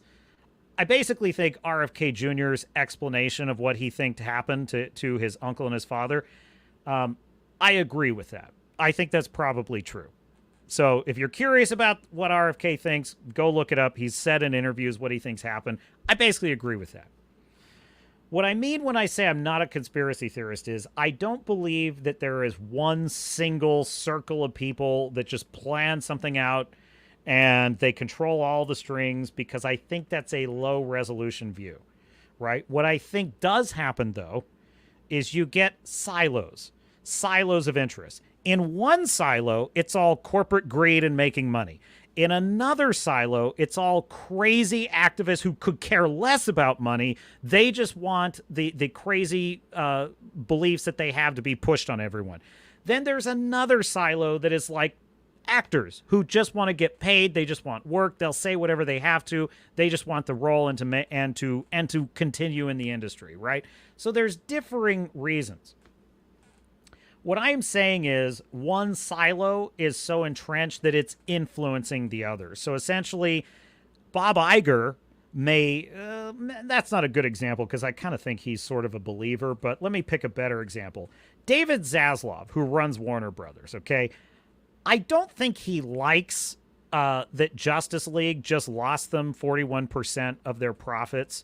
Speaker 1: I basically think RFK Jr.'s explanation of what he think happened to his uncle and his father, I agree with that. I think that's probably true. So if you're curious about what RFK thinks, go look it up. He's said in interviews what he thinks happened. I basically agree with that. What I mean when I say I'm not a conspiracy theorist is I don't believe that there is one single circle of people that just plan something out and they control all the strings, because I think that's a low resolution view, right? What I think does happen, though, is you get silos of interest. In one silo, it's all corporate greed and making money. In another silo, it's all crazy activists who could care less about money. They just want the crazy beliefs that they have to be pushed on everyone. Then there's another silo that is like actors who just want to get paid. They just want work. They'll say whatever they have to. They just want the role and to continue in the industry, right? So there's differing reasons. What I'm saying is one silo is so entrenched that it's influencing the other. So essentially, Bob Iger may... that's not a good example because I kind of think he's sort of a believer, but let me pick a better example. David Zaslav, who runs Warner Brothers, okay? I don't think he likes that Justice League just lost them 41% of their profits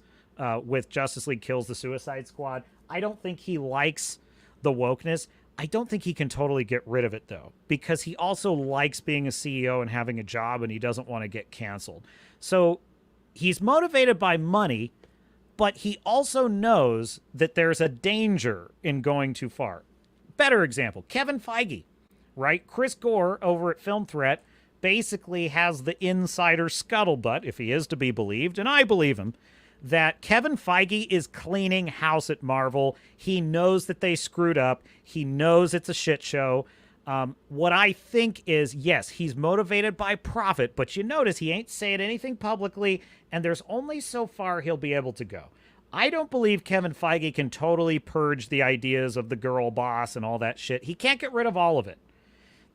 Speaker 1: with Justice League Kills the Suicide Squad. I don't think he likes the wokeness. I don't think he can totally get rid of it, though, because he also likes being a CEO and having a job, and he doesn't want to get canceled. So he's motivated by money, but he also knows that there's a danger in going too far. Better example, Kevin Feige, right? Chris Gore over at Film Threat basically has the insider scuttlebutt, if he is to be believed, and I believe him, that Kevin Feige is cleaning house at Marvel. He knows that they screwed up. He knows it's a shit show. What I think is, yes, he's motivated by profit, but you notice he ain't saying anything publicly, and there's only so far he'll be able to go. I don't believe Kevin Feige can totally purge the ideas of the girl boss and all that shit. He can't get rid of all of it.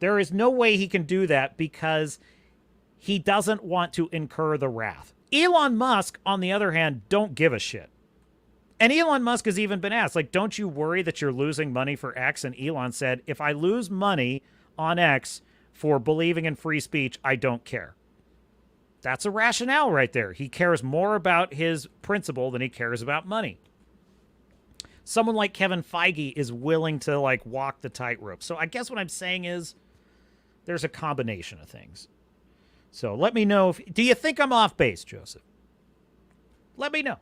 Speaker 1: There is no way he can do that because he doesn't want to incur the wrath. Elon Musk, on the other hand, don't give a shit. And Elon Musk has even been asked, like, don't you worry that you're losing money for X? And Elon said, if I lose money on X for believing in free speech, I don't care. That's a rationale right there. He cares more about his principle than he cares about money. Someone like Kevin Feige is willing to, like, walk the tightrope. So I guess what I'm saying is there's a combination of things. So let me know do you think I'm off base, Joseph? Let me know.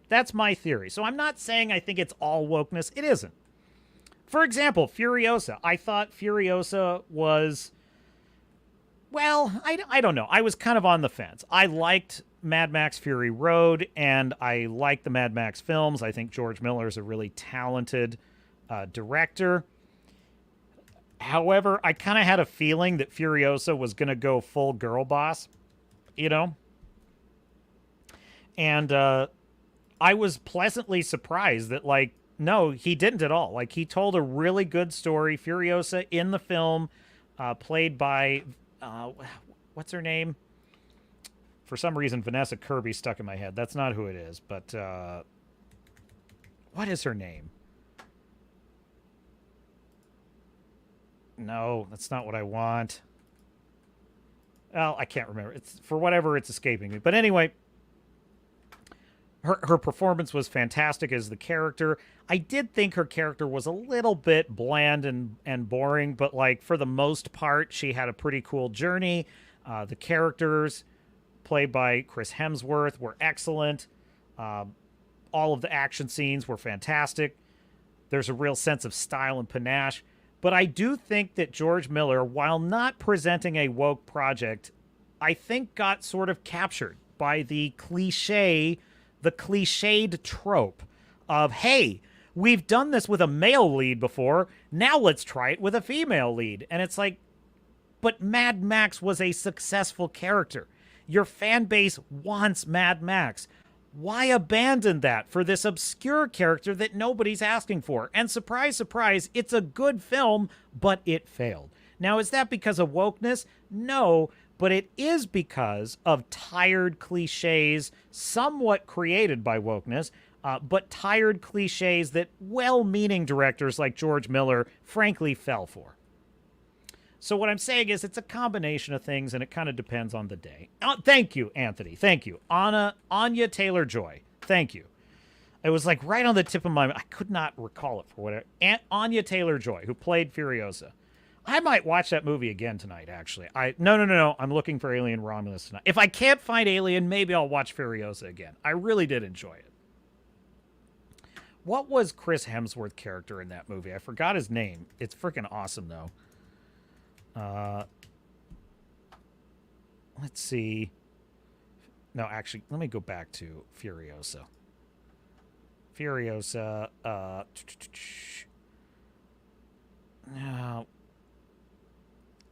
Speaker 1: That's my theory. So I'm not saying I think it's all wokeness. It isn't. For example, Furiosa. I thought Furiosa was, well, I don't know. I was kind of on the fence. I liked Mad Max Fury Road, and I like the Mad Max films. I think George Miller is a really talented director. However, I kind of had a feeling that Furiosa was going to go full girl boss, you know? And I was pleasantly surprised that, like, no, he didn't at all. Like, he told a really good story. Furiosa in the film, played by, what's her name? For some reason, Vanessa Kirby stuck in my head. That's not who it is, but what is her name? No, that's not what I want. Well, I can't remember. It's for whatever, it's escaping me. But anyway, her performance was fantastic as the character. I did think her character was a little bit bland and boring, but like for the most part, she had a pretty cool journey. The characters played by Chris Hemsworth were excellent. All of the action scenes were fantastic. There's a real sense of style and panache. But I do think that George Miller, while not presenting a woke project, I think got sort of captured by the cliched trope of, hey, we've done this with a male lead before, now let's try it with a female lead. And it's like, but Mad Max was a successful character. Your fan base wants Mad Max. Why abandon that for this obscure character that nobody's asking for? And surprise, surprise, it's a good film, but it failed. Now, is that because of wokeness? No, but it is because of tired cliches, somewhat created by wokeness, but tired cliches that well-meaning directors like George Miller frankly fell for. So what I'm saying is it's a combination of things, and it kind of depends on the day. Thank you, Anthony. Thank you. Anya Taylor-Joy. Thank you. It was like right on the tip of my. I could not recall it for whatever. Aunt Anya Taylor-Joy, who played Furiosa. I might watch that movie again tonight. Actually, no. I'm looking for Alien Romulus tonight. If I can't find Alien, maybe I'll watch Furiosa again. I really did enjoy it. What was Chris Hemsworth's character in that movie? I forgot his name. It's freaking awesome though. Let's see. No, actually, let me go back to Furiosa. Furiosa. No.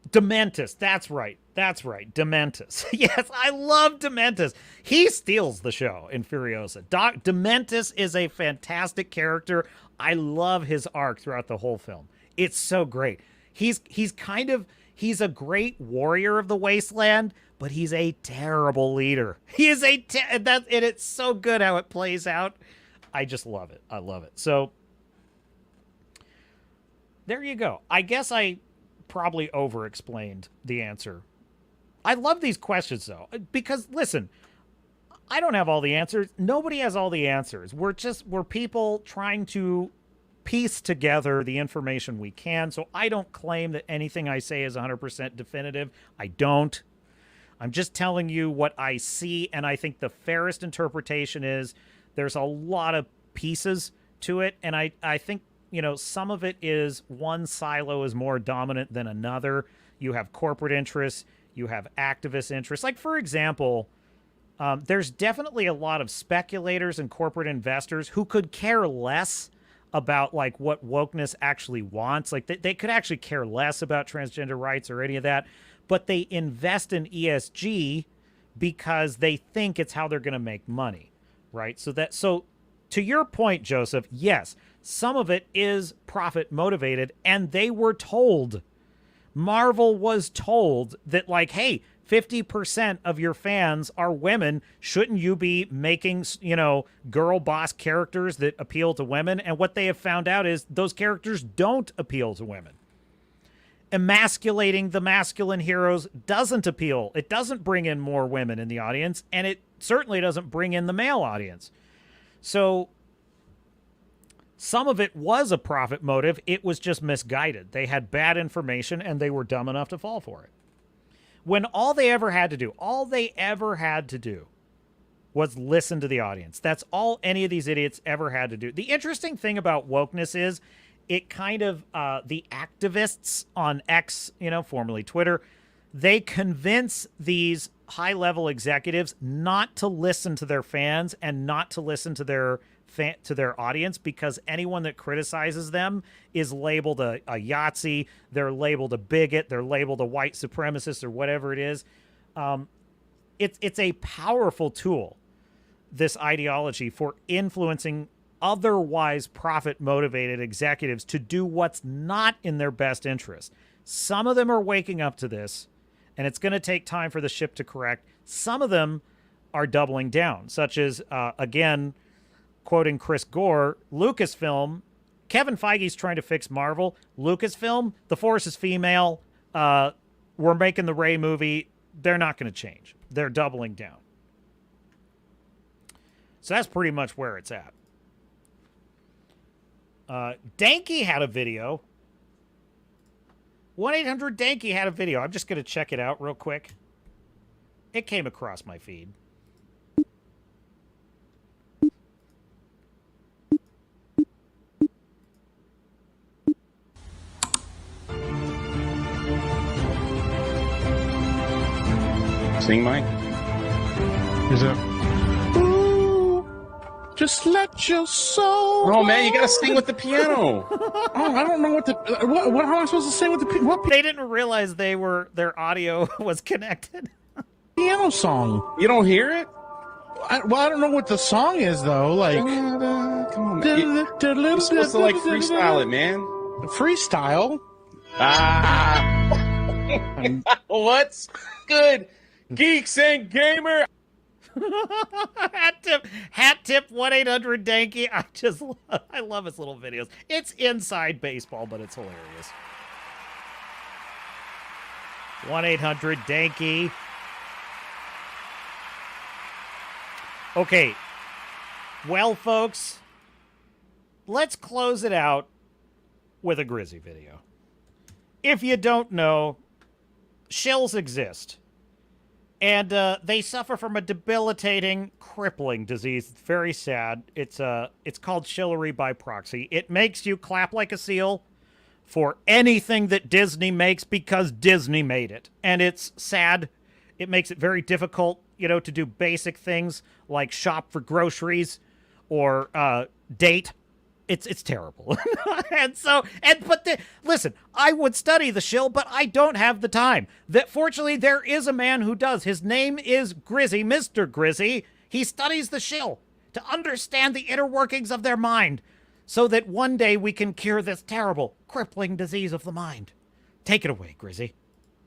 Speaker 1: Dementis. That's right. Dementis. Yes, I love Dementis. He steals the show in Furiosa. Dementis is a fantastic character. I love his arc throughout the whole film. It's so great. He's a great warrior of the wasteland, but he's a terrible leader. He is and it's so good how it plays out. I just love it. I love it. So there you go. I guess I probably over-explained the answer. I love these questions, though, because, listen, I don't have all the answers. Nobody has all the answers. We're people trying to piece together the information we can, so I don't claim that anything I say is 100% definitive. I don't. I'm just telling you what I see, and I think the fairest interpretation is there's a lot of pieces to it, and I think, you know, some of it is one silo is more dominant than another. You have corporate interests, you have activist interests. Like, for example, there's definitely a lot of speculators and corporate investors who could care less about, like, what wokeness actually wants. Like, they could actually care less about transgender rights or any of that, but they invest in ESG because they think it's how they're going to make money, right? So to your point, Joseph, yes, some of it is profit motivated, and they were told, Marvel was told that, like, hey, 50% of your fans are women. Shouldn't you be making, you know, girl boss characters that appeal to women? And what they have found out is those characters don't appeal to women. Emasculating the masculine heroes doesn't appeal. It doesn't bring in more women in the audience, and it certainly doesn't bring in the male audience. So some of it was a profit motive. It was just misguided. They had bad information, and they were dumb enough to fall for it. When all they ever had to do was listen to the audience. That's all any of these idiots ever had to do. The interesting thing about wokeness is it kind of, the activists on X, you know, formerly Twitter, they convince these high-level executives not to listen to their fans and not to listen to their audience, because anyone that criticizes them is labeled a Yahtzee, they're labeled a bigot, they're labeled a white supremacist, or whatever it is. It's a powerful tool, this ideology, for influencing otherwise profit-motivated executives to do what's not in their best interest. Some of them are waking up to this, and it's going to take time for the ship to correct. Some of them are doubling down, such as, again, quoting Chris Gore, Lucasfilm, Kevin Feige's trying to fix Marvel. Lucasfilm, the Force is female. We're making the Rey movie. They're not going to change. They're doubling down. So that's pretty much where it's at. Danky had a video. 1-800-DANKY had a video. I'm just going to check it out real quick. It came across my feed.
Speaker 13: Sing, Mike. Is it? Ooh, just let your soul. Oh man, you gotta sing with the piano. Oh, I don't know what what. How am I supposed to sing with the piano?
Speaker 1: They didn't realize their audio was connected.
Speaker 13: Piano song. You don't hear it? I don't know what the song is though. Like, come on, man. You're supposed to like freestyle it, man. Freestyle? What's good? Geeks and gamer.
Speaker 1: Hat tip 1-800-DANKY. I love his little videos. It's inside baseball, but it's hilarious. 1-800-DANKY. Okay. Well, folks, let's close it out with a Grizzy video. If you don't know, shills exist. And they suffer from a debilitating, crippling disease. It's very sad. It's called shillery by proxy. It makes you clap like a seal for anything that Disney makes because Disney made it. And it's sad. It makes it very difficult, you know, to do basic things like shop for groceries or date. It's terrible. Listen, I would study the shill, but I don't have the time. Fortunately, there is a man who does. His name is Grizzy, Mr. Grizzy. He studies the shill to understand the inner workings of their mind so that one day we can cure this terrible, crippling disease of the mind. Take it away, Grizzy.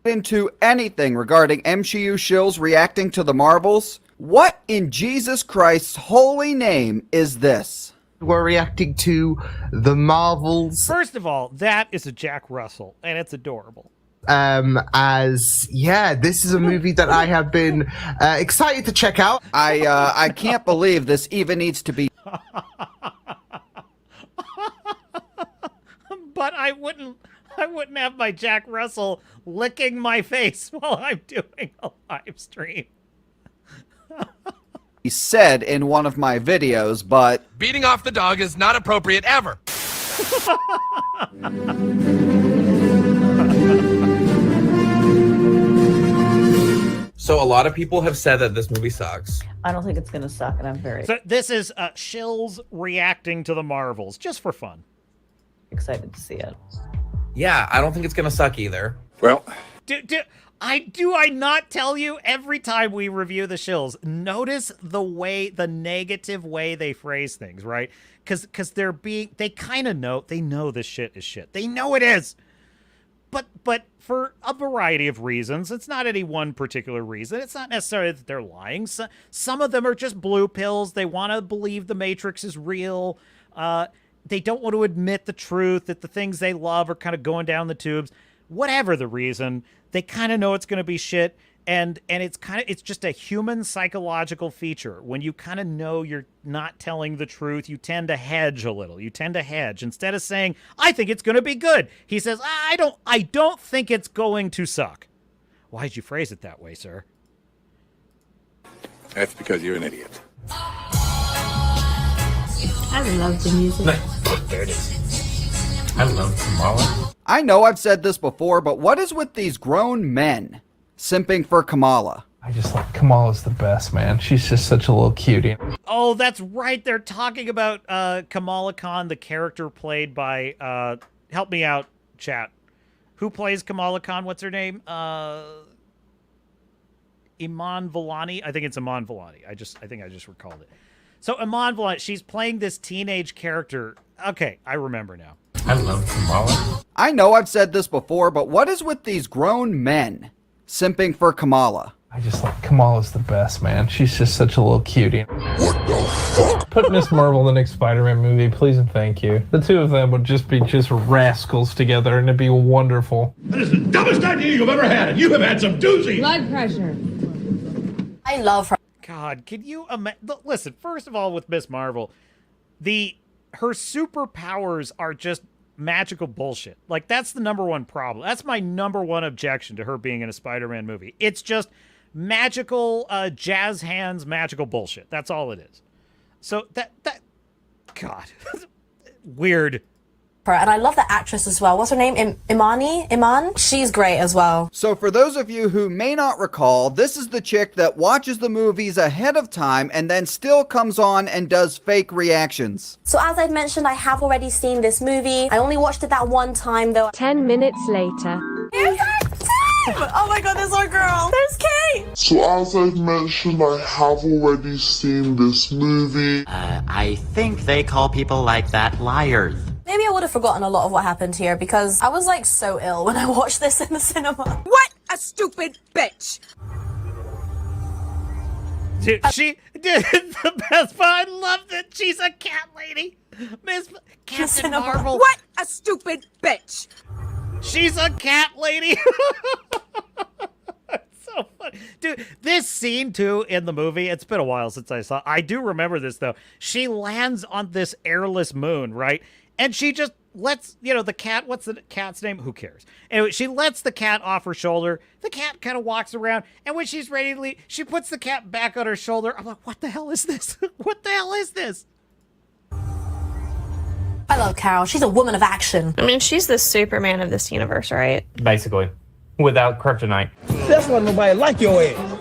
Speaker 14: Into anything regarding MCU shills reacting to the Marvels? What in Jesus Christ's holy name is this?
Speaker 15: We're reacting to the Marvels.
Speaker 1: First of all, that is a Jack Russell, and it's adorable.
Speaker 15: This is a movie that I have been excited to check out.
Speaker 14: I can't believe this even needs to be.
Speaker 1: But I wouldn't have my Jack Russell licking my face while I'm doing a live stream.
Speaker 14: He said in one of my videos, but
Speaker 16: beating off the dog is not appropriate ever.
Speaker 17: So a lot of people have said that this movie sucks.
Speaker 18: I don't think it's gonna suck, and I'm very
Speaker 1: this is shills reacting to the Marvels, just for fun.
Speaker 18: Excited to see it.
Speaker 17: Yeah, I don't think it's gonna suck either.
Speaker 10: Well,
Speaker 1: do I not tell you every time we review the shills? Notice the negative way they phrase things, right? Because they kind of know this shit is shit. They know it is. But for a variety of reasons, it's not any one particular reason. It's not necessarily that they're lying. Some of them are just blue pills. They want to believe the Matrix is real. They don't want to admit the truth that the things they love are kind of going down the tubes. Whatever the reason, they kind of know it's going to be shit. And it's just a human psychological feature. When you kind of know you're not telling the truth, you tend to hedge a little. You tend to hedge. Instead of saying, I think it's going to be good, he says, I don't think it's going to suck. Why'd you phrase it that way, sir?
Speaker 10: That's because you're an idiot.
Speaker 18: I love the music.
Speaker 17: There it is. I love Kamala.
Speaker 14: I know I've said this before, but what is with these grown men simping for Kamala?
Speaker 19: I just like Kamala's the best, man. She's just such a little cutie.
Speaker 1: Oh, that's right. They're talking about Kamala Khan, the character played by help me out, chat. Who plays Kamala Khan? What's her name? Iman Vellani. I think it's Iman Vellani. I think I just recalled it. So Iman Vellani, she's playing this teenage character. Okay, I remember now.
Speaker 17: I love Kamala.
Speaker 14: I know I've said this before, but what is with these grown men simping for Kamala?
Speaker 19: I just like Kamala's the best, man. She's just such a little cutie.
Speaker 2: What the fuck?
Speaker 19: Put Miss Marvel in the next Spider-Man movie, please and thank you. The two of them would just be rascals together, and it'd be wonderful.
Speaker 3: That is the dumbest idea you've ever had, and you have had some doozies.
Speaker 18: Blood pressure.
Speaker 8: I love her.
Speaker 1: God, can you imagine? Listen, first of all, with Miss Marvel, her superpowers are just magical bullshit. Like, that's the number one problem. That's my number one objection to her being in a Spider-Man movie. It's just magical, jazz hands, magical bullshit. That's all it is. So God, weird.
Speaker 8: And I love the actress as well. What's her name? Iman? She's great as well.
Speaker 14: So for those of you who may not recall, this is the chick that watches the movies ahead of time and then still comes on and does fake reactions.
Speaker 8: So as I've mentioned, I have already seen this movie. I only watched it that one time though.
Speaker 18: 10 minutes later.
Speaker 8: Oh my god, there's our girl. There's Kate.
Speaker 20: So as I've mentioned, I have already seen this movie.
Speaker 21: I think they call people like that liars.
Speaker 8: Maybe I would have forgotten a lot of what happened here because I was like so ill when I watched this in the cinema.
Speaker 11: What a stupid bitch!
Speaker 1: Dude, she did the best part. I love that she's a cat lady. Miss Captain Marvel.
Speaker 11: What a stupid bitch!
Speaker 1: She's a cat lady. so funny. Dude, this scene, too, in the movie, it's been a while since I saw. I do remember this, though. She lands on this airless moon, right? And she just lets, the cat, what's the cat's name? Who cares? Anyway, she lets the cat off her shoulder. The cat kind of walks around, and when she's ready to leave, she puts the cat back on her shoulder. I'm like, what the hell is this? What the hell is this?
Speaker 8: I love Carol. She's a woman of action.
Speaker 5: I mean, she's the Superman of this universe, right?
Speaker 19: Basically. Without kryptonite.
Speaker 3: That's why nobody like your ass.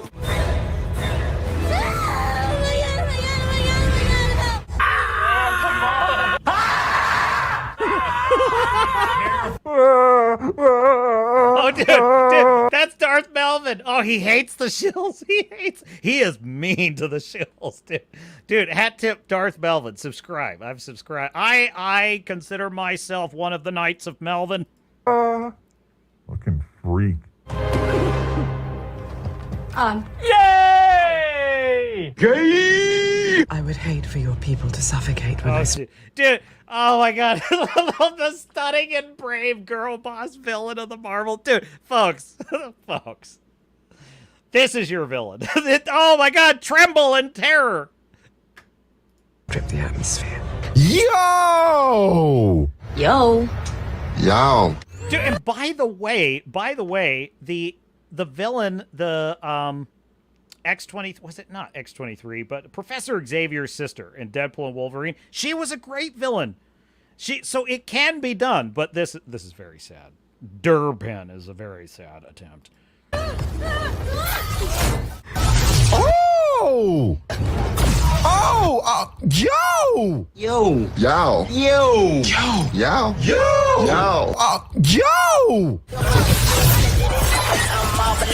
Speaker 1: Oh, dude, that's Darth Melvin. Oh, he hates the shills. He is mean to the shills, dude. Dude, hat tip Darth Melvin. Subscribe. I've subscribed. I consider myself one of the Knights of Melvin.
Speaker 20: Fucking freak.
Speaker 19: Yay!
Speaker 3: Gay!
Speaker 11: I would hate for your people to suffocate when
Speaker 1: Dude, oh my god. The stunning and brave girl boss villain of the Marvel. Dude, folks, this is your villain. Oh my god, tremble in terror.
Speaker 11: strip the atmosphere.
Speaker 2: Yo!
Speaker 8: Yo.
Speaker 2: Yo.
Speaker 1: Dude, and by the way, the villain, the X-20, was it not X-23, but Professor Xavier's sister in Deadpool and Wolverine, she was a great villain. So it can be done, but this is very sad. Durbin is a very sad attempt.
Speaker 2: Oh! Oh! Yo!
Speaker 11: Yo.
Speaker 2: Yo!
Speaker 11: Yo.
Speaker 2: Yo! Yo!
Speaker 11: Yo.
Speaker 2: Yo!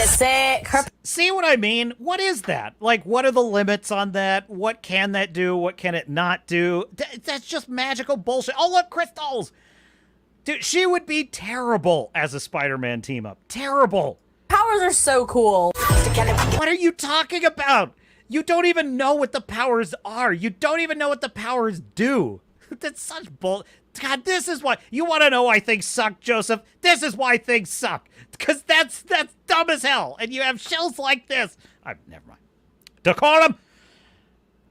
Speaker 8: Sick.
Speaker 1: See what I mean? What is that? Like, what are the limits on that? What can that do? What can it not do? That's just magical bullshit. Oh, look, crystals! Dude, she would be terrible as a Spider-Man team-up. Terrible.
Speaker 8: Powers are so cool.
Speaker 1: What are you talking about? You don't even know what the powers are. You don't even know what the powers do. That's such bull. God, this is why. You want to know why things suck, Joseph? This is why things suck. Because that's dumb as hell. And you have shells like this. Never mind. Decorum.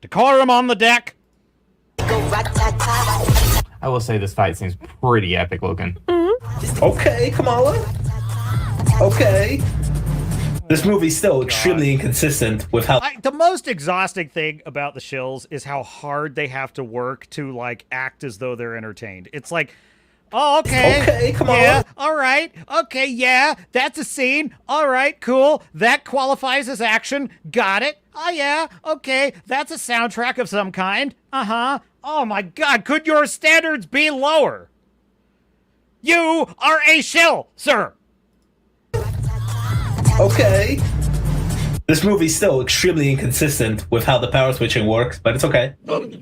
Speaker 1: Decorum on the deck.
Speaker 19: I will say this fight seems pretty epic looking.
Speaker 17: Okay, Kamala. Okay. This movie's still extremely inconsistent with how...
Speaker 1: The most exhausting thing about the shills is how hard they have to work to, like, act as though they're entertained. It's like, oh, okay.
Speaker 17: Okay, come on.
Speaker 1: Yeah, all right. Okay, yeah, that's a scene. All right, cool. That qualifies as action. Got it. Oh, yeah, okay. That's a soundtrack of some kind. Uh-huh. Oh, my God. Could your standards be lower? You are a shill, sir.
Speaker 17: Okay. This movie's still extremely inconsistent with how the power switching works, but it's okay.
Speaker 1: Yes!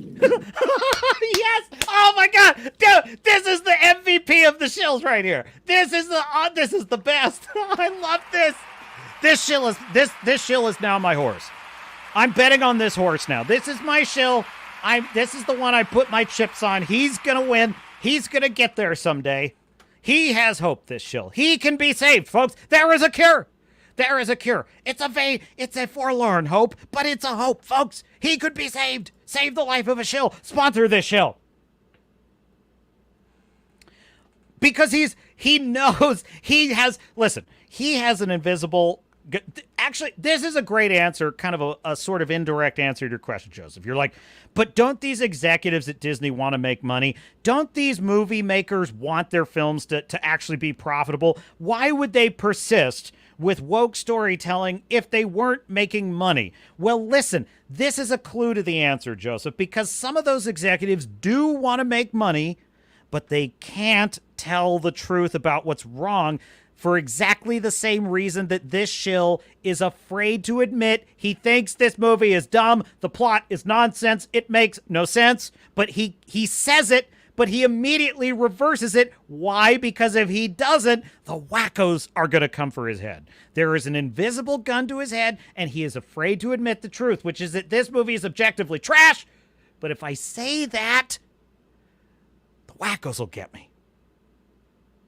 Speaker 1: Oh my god! Dude, this is the MVP of the shills right here. This is the best. I love this. This shill is now my horse. I'm betting on this horse now. This is my shill. This is the one I put my chips on. He's gonna win. He's gonna get there someday. He has hope, this shill. He can be saved, folks. There is a cure. There is a cure. It's a forlorn hope, but it's a hope, folks. He could be saved. Save the life of a shill. Sponsor this shill. Because he knows he has an invisible... Actually, this is a great answer, kind of a sort of indirect answer to your question, Joseph. You're like, but don't these executives at Disney want to make money? Don't these movie makers want their films to actually be profitable? Why would they persist with woke storytelling if they weren't making money? Well, listen, this is a clue to the answer, Joseph, because some of those executives do want to make money, but they can't tell the truth about what's wrong for exactly the same reason that this shill is afraid to admit he thinks this movie is dumb, the plot is nonsense, it makes no sense, but he says it, but he immediately reverses it. Why? Because if he doesn't, the wackos are going to come for his head. There is an invisible gun to his head, and he is afraid to admit the truth, which is that this movie is objectively trash, but if I say that, the wackos will get me.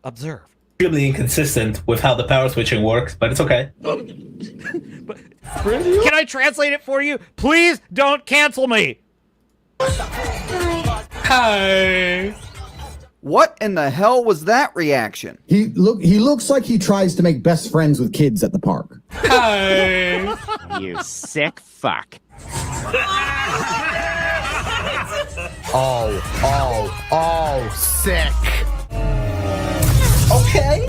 Speaker 1: Observe.
Speaker 17: extremely inconsistent with how the power switching works, but it's okay.
Speaker 1: Can I translate it for you? Please don't cancel me.
Speaker 17: Hi.
Speaker 14: What in the hell was that reaction?
Speaker 7: He looks like he tries to make best friends with kids at the park.
Speaker 17: Hi.
Speaker 22: You sick fuck.
Speaker 15: Oh, sick.
Speaker 17: Okay.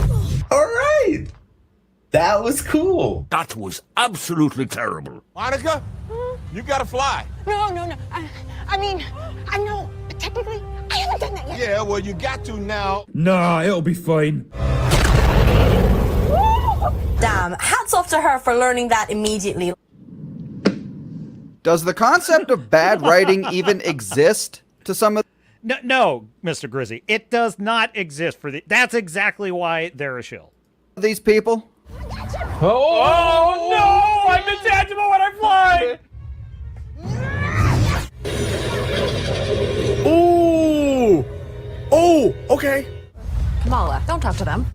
Speaker 17: All right. That was cool.
Speaker 2: That was absolutely terrible.
Speaker 10: Monica, you gotta fly.
Speaker 23: No. I mean, I know. Technically, I haven't done that yet.
Speaker 10: Yeah, well, you got to now.
Speaker 3: Nah, it'll be fine.
Speaker 8: Damn, hats off to her for learning that immediately.
Speaker 14: Does the concept of bad writing even exist to some of
Speaker 1: No, Mr. Grizzy, it does not exist for the. That's exactly why they're a shill.
Speaker 14: these people?
Speaker 19: Oh no! I'm intangible when I fly!
Speaker 2: Ooh! Oh, okay.
Speaker 8: Kamala, don't talk to them.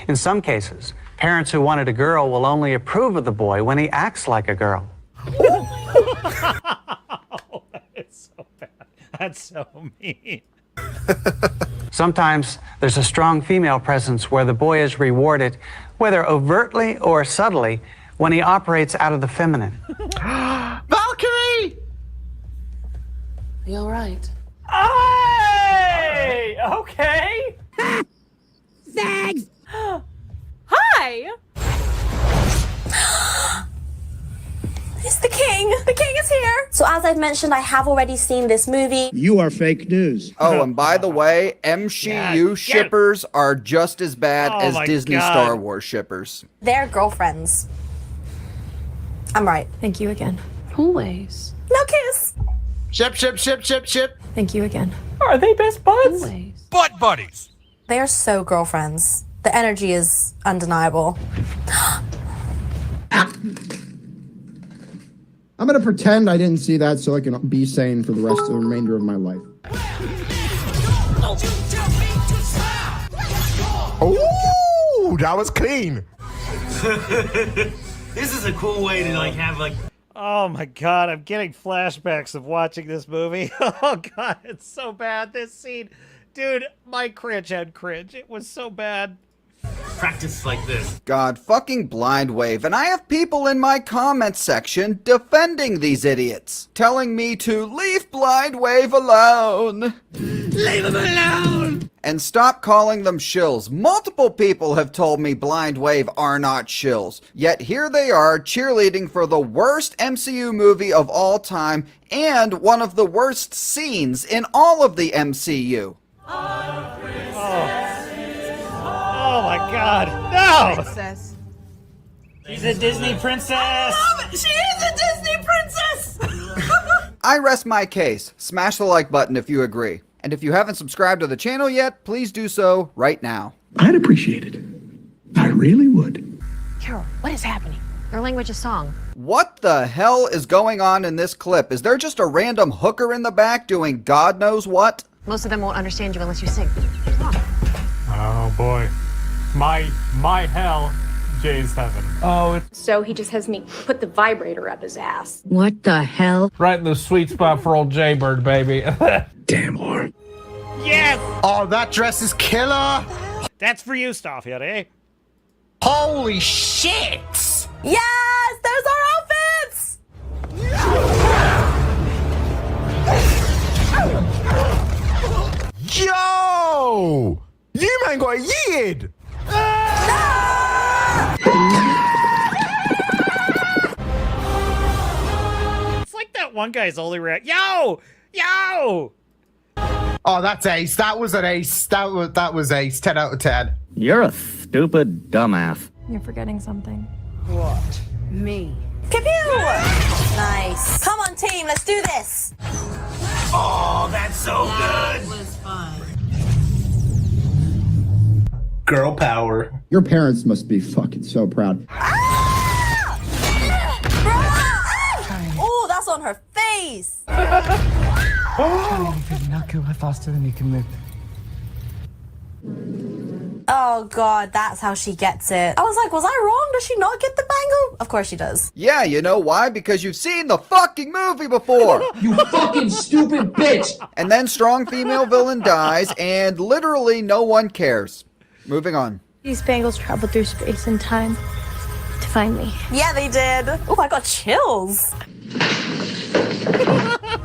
Speaker 21: In some cases, parents who wanted a girl will only approve of the boy when he acts like a girl.
Speaker 1: Oh, that is so bad. That's so mean.
Speaker 21: Sometimes there's a strong female presence where the boy is rewarded, whether overtly or subtly, when he operates out of the feminine.
Speaker 15: Valkyrie!
Speaker 8: Are you alright?
Speaker 19: Hey! Okay.
Speaker 23: Zags! Hi!
Speaker 8: It's the king! The king is here! So as I've mentioned, I have already seen this movie.
Speaker 3: You are fake news.
Speaker 14: Oh, and by the way, MCU shippers are just as bad as Disney Star Wars shippers.
Speaker 8: They're girlfriends. I'm right.
Speaker 18: Thank you again. Always.
Speaker 8: No kiss!
Speaker 15: Ship.
Speaker 18: Thank you again.
Speaker 19: Are they best buds?
Speaker 18: Always.
Speaker 16: Butt buddies.
Speaker 8: They are so girlfriends. The energy is undeniable.
Speaker 7: I'm gonna pretend I didn't see that so I can be sane for the rest of the remainder of my life.
Speaker 15: Ooh, that was clean.
Speaker 22: This is a cool way to have
Speaker 1: Oh my god, I'm getting flashbacks of watching this movie. Oh god, it's so bad, this scene. Dude, my cringe had cringe. It was so bad.
Speaker 22: practice like this.
Speaker 14: God fucking blind wave, and I have people in my comments section defending these idiots, telling me to leave blind wave alone.
Speaker 22: Leave him alone!
Speaker 14: And stop calling them shills. Multiple people have told me blind wave are not shills, yet here they are cheerleading for the worst MCU movie of all time and one of the worst scenes in all of the MCU.
Speaker 1: Oh my god, no!
Speaker 22: Princess. She's a Disney princess!
Speaker 8: She is a Disney princess!
Speaker 14: I rest my case. Smash the like button if you agree. And if you haven't subscribed to the channel yet, please do so right now.
Speaker 3: I'd appreciate it. I really would.
Speaker 23: Carol, what is happening? Their language is song.
Speaker 14: What the hell is going on in this clip? Is there just a random hooker in the back doing God knows what?
Speaker 23: Most of them won't understand you unless you sing. Come on.
Speaker 19: Oh boy. My hell, Jay's heaven. Oh, it's
Speaker 23: So he just has me put the vibrator up his ass.
Speaker 18: What the hell?
Speaker 19: right in the sweet spot for old Jaybird, baby.
Speaker 3: Damn whore.
Speaker 1: Yes!
Speaker 15: Oh, that dress is killer.
Speaker 1: That's for you, Starfield, eh?
Speaker 15: Holy shit.
Speaker 8: Yes! There's our outfits!
Speaker 15: Yo! You man got yeeted.
Speaker 1: It's like that one guy's only Yo! Yo!
Speaker 15: Oh, that's ace. That was an ace. That was ace. 10 out of 10.
Speaker 22: You're a stupid dumbass.
Speaker 18: You're forgetting something.
Speaker 22: What? Me?
Speaker 8: Pew pew! Nice. Come on, team, let's do this.
Speaker 22: Oh, that's so good!
Speaker 11: was fun.
Speaker 17: Girl power.
Speaker 7: Your parents must be fucking so proud.
Speaker 8: Oh, that's on her face.
Speaker 11: Not go faster than you can move.
Speaker 8: Oh god, that's how she gets it. I was like, was I wrong? Does she not get the bangle? Of course she does.
Speaker 14: Yeah, you know why? Because you've seen the fucking movie before.
Speaker 3: You fucking stupid bitch!
Speaker 14: And then strong female villain dies, and literally no one cares. Moving on.
Speaker 18: These bangles traveled through space and time to find me.
Speaker 8: Yeah, they did. Oh, I got chills.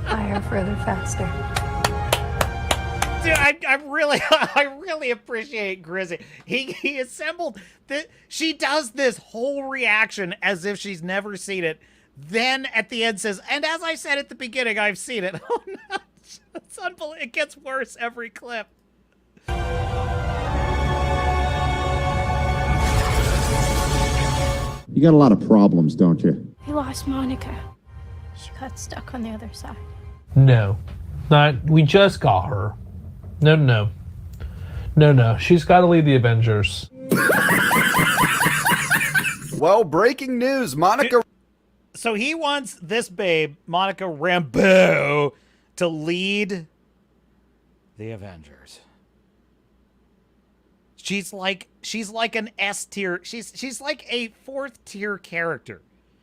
Speaker 18: Higher, further, faster.
Speaker 1: Dude, I really appreciate Grizzy. He assembled that. She does this whole reaction as if she's never seen it. Then at the end says, and as I said at the beginning, I've seen it. Oh no, it's unbelievable. It gets worse every clip.
Speaker 7: You got a lot of problems, don't you?
Speaker 18: We lost Monica. She got stuck on the other side.
Speaker 19: No. Not, we just got her. No. She's got to lead the Avengers.
Speaker 14: Well, breaking news. Monica...
Speaker 1: So he wants this babe, Monica Rambeau, to lead the Avengers. She's like an S tier. She's like a 4th tier character.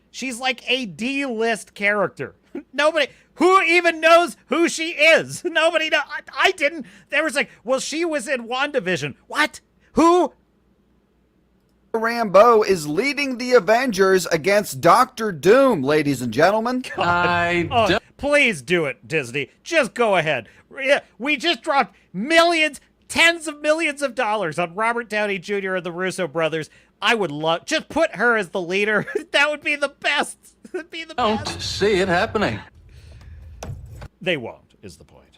Speaker 1: She's like a D-list character. Nobody who even knows who she is. Nobody know. I didn't. There was like, well, she was in WandaVision. What? Who?
Speaker 14: Rambeau is leading the Avengers against Doctor Doom, ladies and gentlemen.
Speaker 1: Please do it, Disney. Just go ahead. We just dropped millions, tens of millions of dollars on Robert Downey Jr. and the Russo brothers. I would love, just put her as the leader. That would be the best. That'd be the best.
Speaker 4: Don't see it happening.
Speaker 1: They won't, is the point.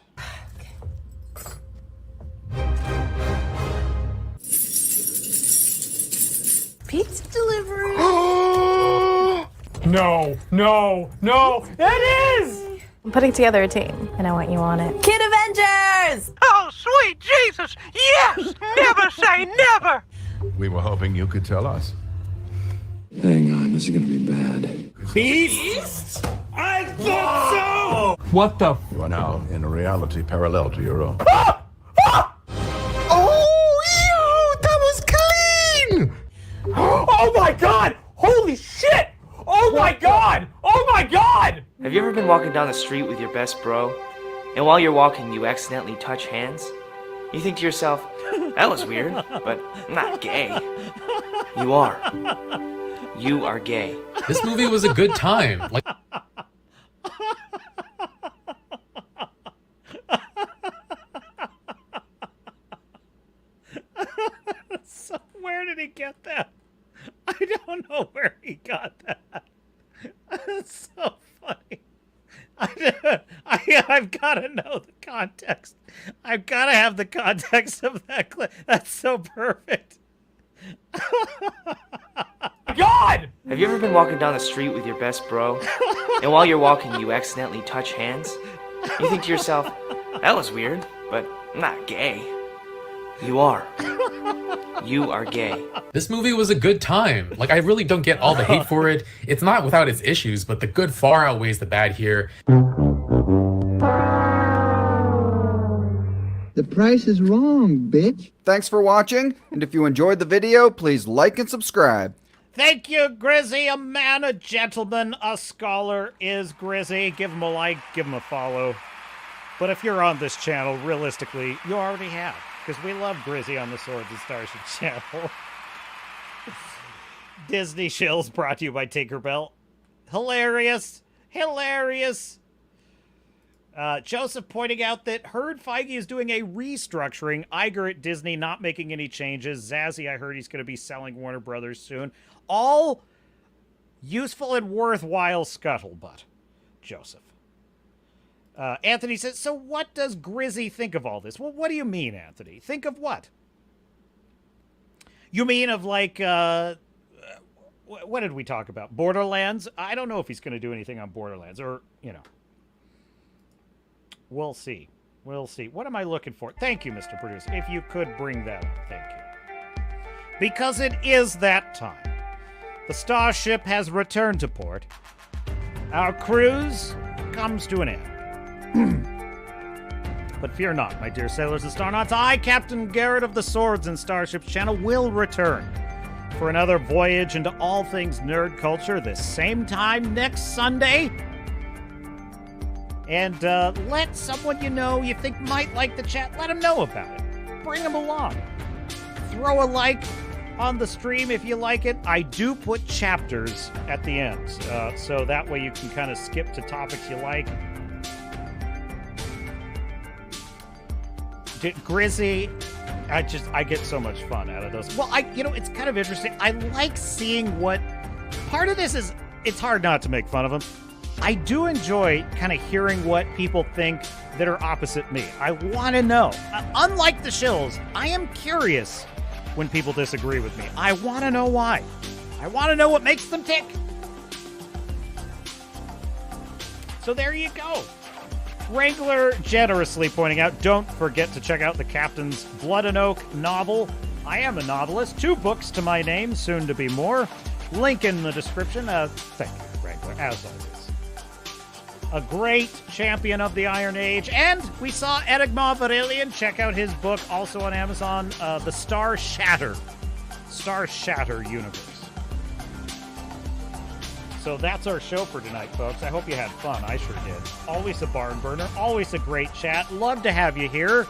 Speaker 8: Pizza delivery.
Speaker 19: No. It is!
Speaker 18: I'm putting together a team, and I want you on it.
Speaker 8: Kid Avengers!
Speaker 22: Oh, sweet Jesus! Yes! Never say never!
Speaker 10: We were hoping you could tell us.
Speaker 2: Hang on, this is gonna be bad.
Speaker 22: Beast? I thought so!
Speaker 19: What the?
Speaker 10: You are now in a reality parallel to your own.
Speaker 19: Oh my god! Holy shit! Oh my god! Oh my god!
Speaker 6: Have you ever been walking down the street with your best bro, and while you're walking you accidentally touch hands? You think to yourself, that was weird, but I'm not gay. You are. You are gay.
Speaker 9: This movie was a good time. Like,
Speaker 1: So where did he get that? I don't know where he got that. That's so funny. I've got to know the context. I've got to have the context of that clip. That's so perfect.
Speaker 19: God!
Speaker 6: Have you ever been walking down the street with your best bro, and while you're walking you accidentally touch hands? You think to yourself, that was weird, but I'm not gay. You are. You are gay.
Speaker 9: this movie was a good time. Like, I really don't get all the hate for it. It's not without its issues, but the good far outweighs the bad here.
Speaker 7: The price is wrong, bitch.
Speaker 14: Thanks for watching, and if you enjoyed the video, please like and subscribe.
Speaker 1: Thank you, Grizzy. A man, a gentleman, a scholar is Grizzy. Give him a like, give him a follow. But if you're on this channel, realistically, you already have. Because we love Grizzy on the Swords and Starships channel. Disney Shills brought to you by Tinkerbell. Hilarious. Hilarious. Joseph pointing out that heard Feige is doing a restructuring. Iger at Disney not making any changes. Zazzy, I heard he's going to be selling Warner Brothers soon. All useful and worthwhile scuttlebutt. Joseph. Anthony says, so what does Grizzy think of all this? Well, what do you mean, Anthony? Think of what? You mean of like, what did we talk about? Borderlands? I don't know if he's going to do anything on Borderlands or, you know. We'll see. We'll see. What am I looking for? Thank you, Mr. Producer. If you could bring that up. Thank you. Because it is that time. The Starship has returned to port. Our cruise comes to an end. But fear not, my dear sailors and starnauts, I, Captain Garrett of the Swords and Starships channel, will return for another voyage into all things nerd culture this same time next Sunday. And let someone you know you think might like the chat, let them know about it. Bring them along. Throw a like on the stream if you like it. I do put chapters at the end, so that way you can kind of skip to topics you like. Grizzy, I get so much fun out of those. Well, it's kind of interesting. I like seeing what part of this is. It's hard not to make fun of them. I do enjoy kind of hearing what people think that are opposite me. I want to know. Unlike the Shills, I am curious when people disagree with me. I want to know why. I want to know what makes them tick. So there you go. Wrangler generously pointing out, don't forget to check out the Captain's Blood and Oak novel. I am a novelist. 2 books to my name, soon to be more. Link in the description. Thank you, Wrangler, as always. A great champion of the Iron Age. And we saw Enigma Varillion. Check out his book, also on Amazon, The Star Shatter universe. So that's our show for tonight, folks. I hope you had fun. I sure did. Always a barn burner. Always a great chat. Love to have you here.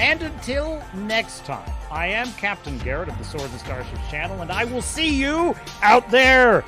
Speaker 1: And until next time, I am Captain Garrett of the Swords and Starships channel, and I will see you out there